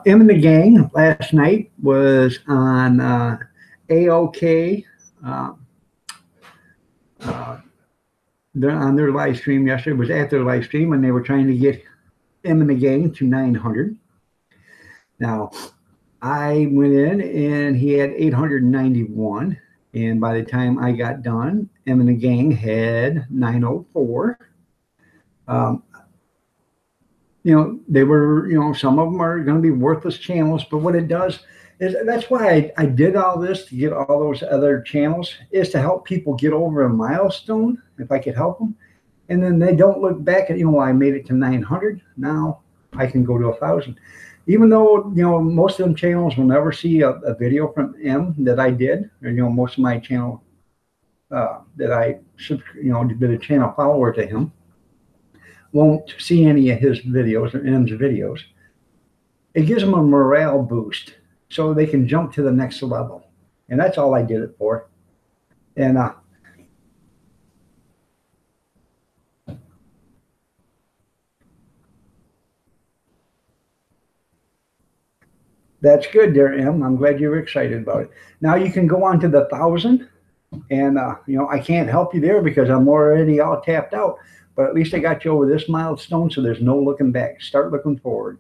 Em and the gang last night was on AOK. They're on their live stream yesterday. It was at their live stream, and they were trying to get Em and the gang to 900. Now, I went in, and he had 891. And by the time I got done, Em and the gang had 904. They were, some of them are going to be worthless channels, but what it does is that's why I did all this to get all those other channels, is to help people get over a milestone, if I could help them. And then they don't look back at, I made it to 900. Now I can go to 1,000. Even though, most of them channels will never see a video from M that I did, or, most of my channel that I, did a channel follower to him, won't see any of his videos or M's videos. It gives them a morale boost so they can jump to the next level. And that's all I did it for. And That's good there, Em. I'm glad you were excited about it. Now you can go on to the 1,000, and I can't help you there because I'm already all tapped out. But at least I got you over this milestone, so there's no looking back. Start looking forward.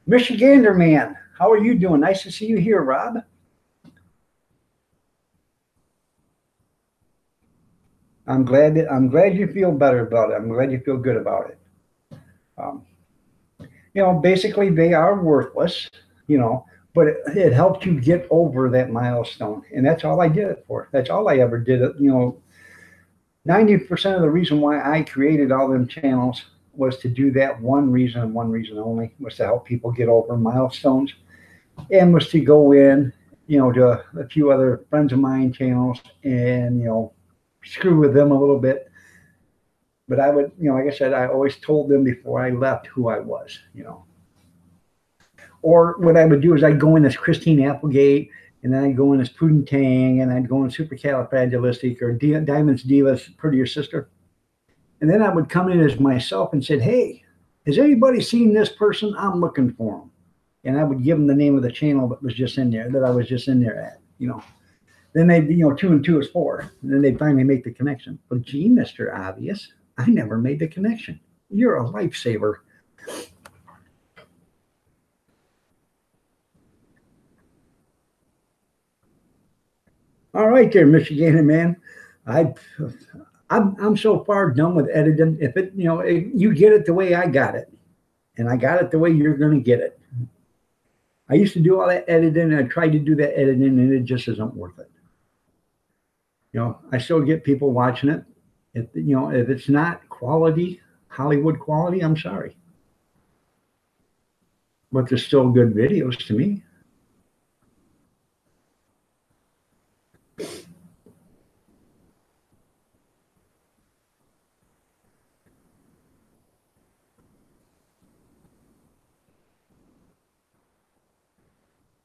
Michigander man, how are you doing? Nice to see you here, Rob. I'm glad you feel better about it. I'm glad you feel good about it. Um, basically they are worthless, but it helped you get over that milestone, and that's all I did it for. That's all I ever did it. 90% of the reason why I created all them channels was to do that one reason and one reason only, was to help people get over milestones, and was to go in, to a few other friends of mine channels and, screw with them a little bit. But I would, like I said, I always told them before I left who I was, Or what I would do is I'd go in as Christine Applegate, and then I'd go in as Pudin Tang, and I'd go in Supercalifragilistic or Diamond's Diva's Prettier Sister. And then I would come in as myself and said, hey, has anybody seen this person? I'm looking for them. And I would give them the name of the channel that was just in there, that I was just in there at, Then they'd, 2 and 2 is 4. And then they'd finally make the connection. But gee, Mr. Obvious, I never made the connection. You're a lifesaver. All right there, Michigander man. I'm so far done with editing. If you get it the way I got it, and I got it the way you're going to get it. I used to do all that editing, and I tried to do that editing, and it just isn't worth it. I still get people watching it. If it's not quality, Hollywood quality, I'm sorry. But they're still good videos to me.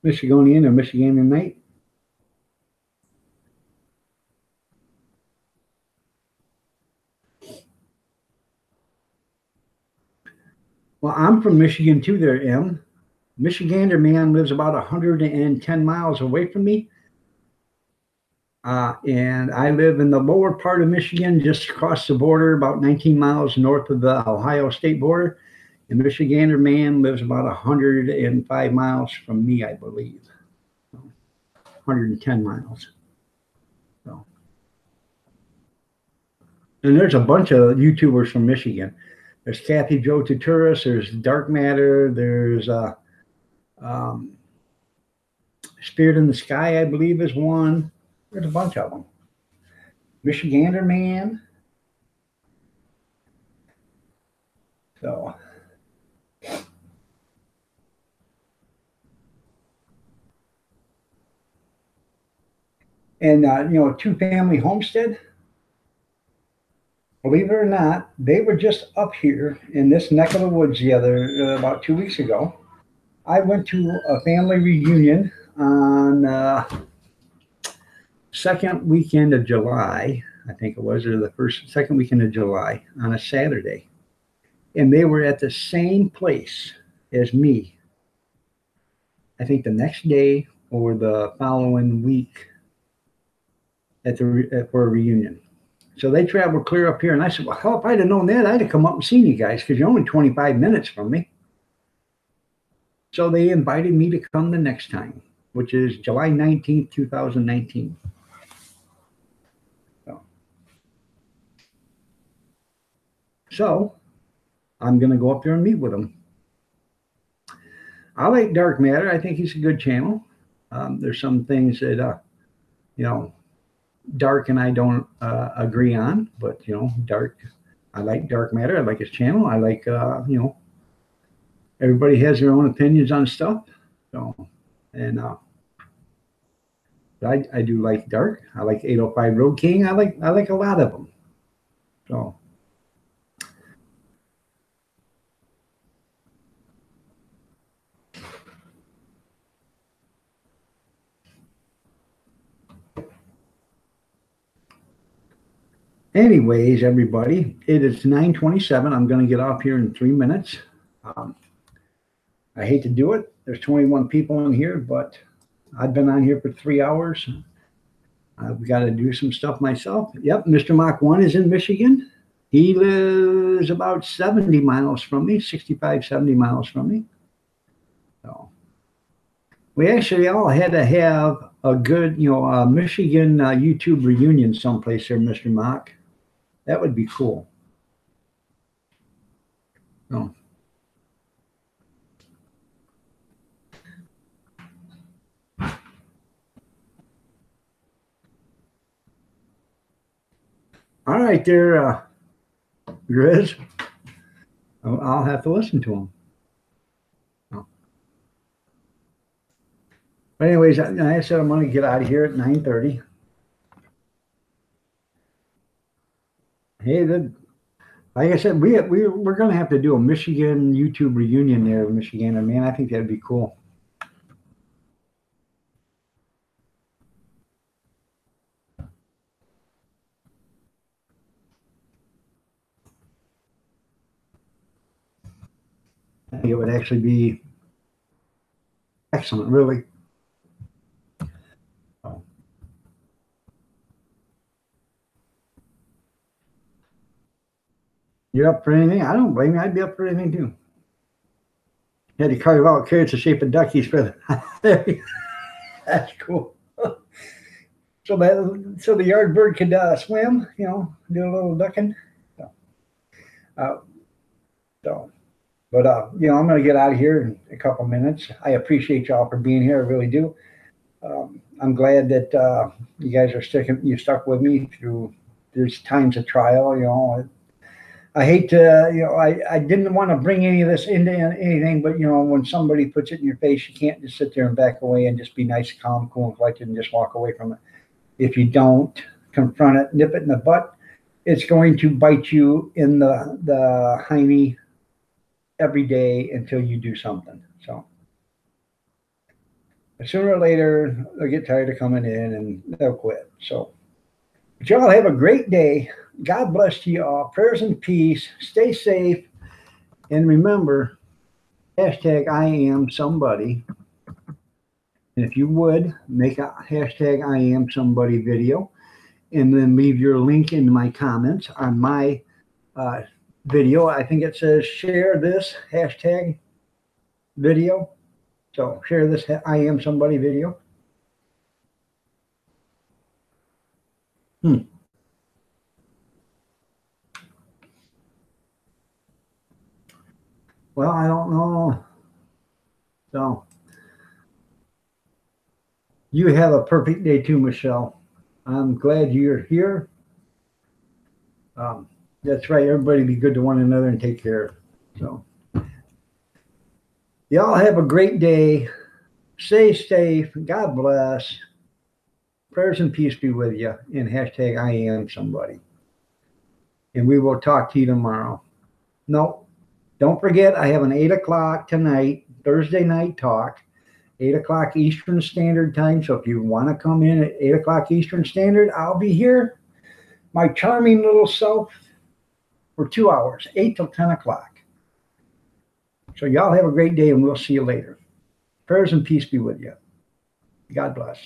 Michigonian or Michiganite. Well, I'm from Michigan too there, Em. Michigander man lives about 110 miles away from me. And I live in the lower part of Michigan, just across the border, about 19 miles north of the Ohio state border. And Michigander man lives about 105 miles from me, I believe. 110 miles. So. And there's a bunch of YouTubers from Michigan. There's Kathy Jo Tuturis, there's Dark Matter, there's Spirit in the Sky, I believe, is one. There's a bunch of them. Michigander man. So. And, two-family homestead, believe it or not, they were just up here in this neck of the woods about 2 weeks ago. I went to a family reunion on second weekend of July, I think it was, or the second weekend of July on a Saturday. And they were at the same place as me, I think the next day or the following week for a reunion. So they traveled clear up here, and I said, well, hell, if I'd have known that, I'd have come up and seen you guys, because you're only 25 minutes from me. So they invited me to come the next time, which is July 19th, 2019. So I'm going to go up there and meet with them. I like Dark Matter. I think he's a good channel. There's some things that, Dark and I don't agree on, but Dark, I like Dark Matter. I like his channel. I like everybody has their own opinions on stuff. So, and I do like Dark. I like 805 Road King. I like a lot of them. So. Anyways, everybody, it is 9:27. I'm going to get off here in 3 minutes. I hate to do it. There's 21 people in here, but I've been on here for 3 hours. I've got to do some stuff myself. Yep, Mr. Mach 1 is in Michigan. He lives about 70 miles from me, 65, 70 miles from me. So we actually all had to have a good, Michigan YouTube reunion someplace there, Mr. Mach. That would be cool. So. All right, there, Grizz. I'll have to listen to him. But anyways, I said I'm going to get out of here at 9:30. Hey, like I said, we're going to have to do a Michigan YouTube reunion there, Michigan. Man, I think that'd be cool. I think it would actually be excellent, really. You're up for anything? I don't blame you. I'd be up for anything too. Had to carve out carrots the shape of duckies for the. That's cool. So the yard bird could swim, do a little ducking. But I'm going to get out of here in a couple minutes. I appreciate y'all for being here. I really do. I'm glad that you guys are stuck with me through these times of trial. I hate to, I didn't want to bring any of this into anything, but when somebody puts it in your face, you can't just sit there and back away and just be nice, calm, cool, and collected and just walk away from it. If you don't confront it, nip it in the butt, it's going to bite you in the hiney every day until you do something. So sooner or later, they'll get tired of coming in and they'll quit. So, but y'all have a great day. God bless to you all. Prayers and peace. Stay safe. And remember, hashtag I am somebody. And if you would, make a hashtag I am somebody video and then leave your link in my comments on my video. I think it says share this hashtag video. So share this I am somebody video. Well, I don't know. So you have a perfect day too, Michelle. I'm glad you're here. That's right. Everybody be good to one another and take care. So y'all have a great day. Stay safe. God bless. Prayers and peace be with you. And hashtag I am somebody. And we will talk to you tomorrow. No, don't forget, I have an 8 o'clock tonight, Thursday night talk, 8 o'clock Eastern Standard Time. So if you want to come in at 8 o'clock Eastern Standard, I'll be here. My charming little self for 2 hours, 8 till 10 o'clock. So y'all have a great day and we'll see you later. Prayers and peace be with you. God bless.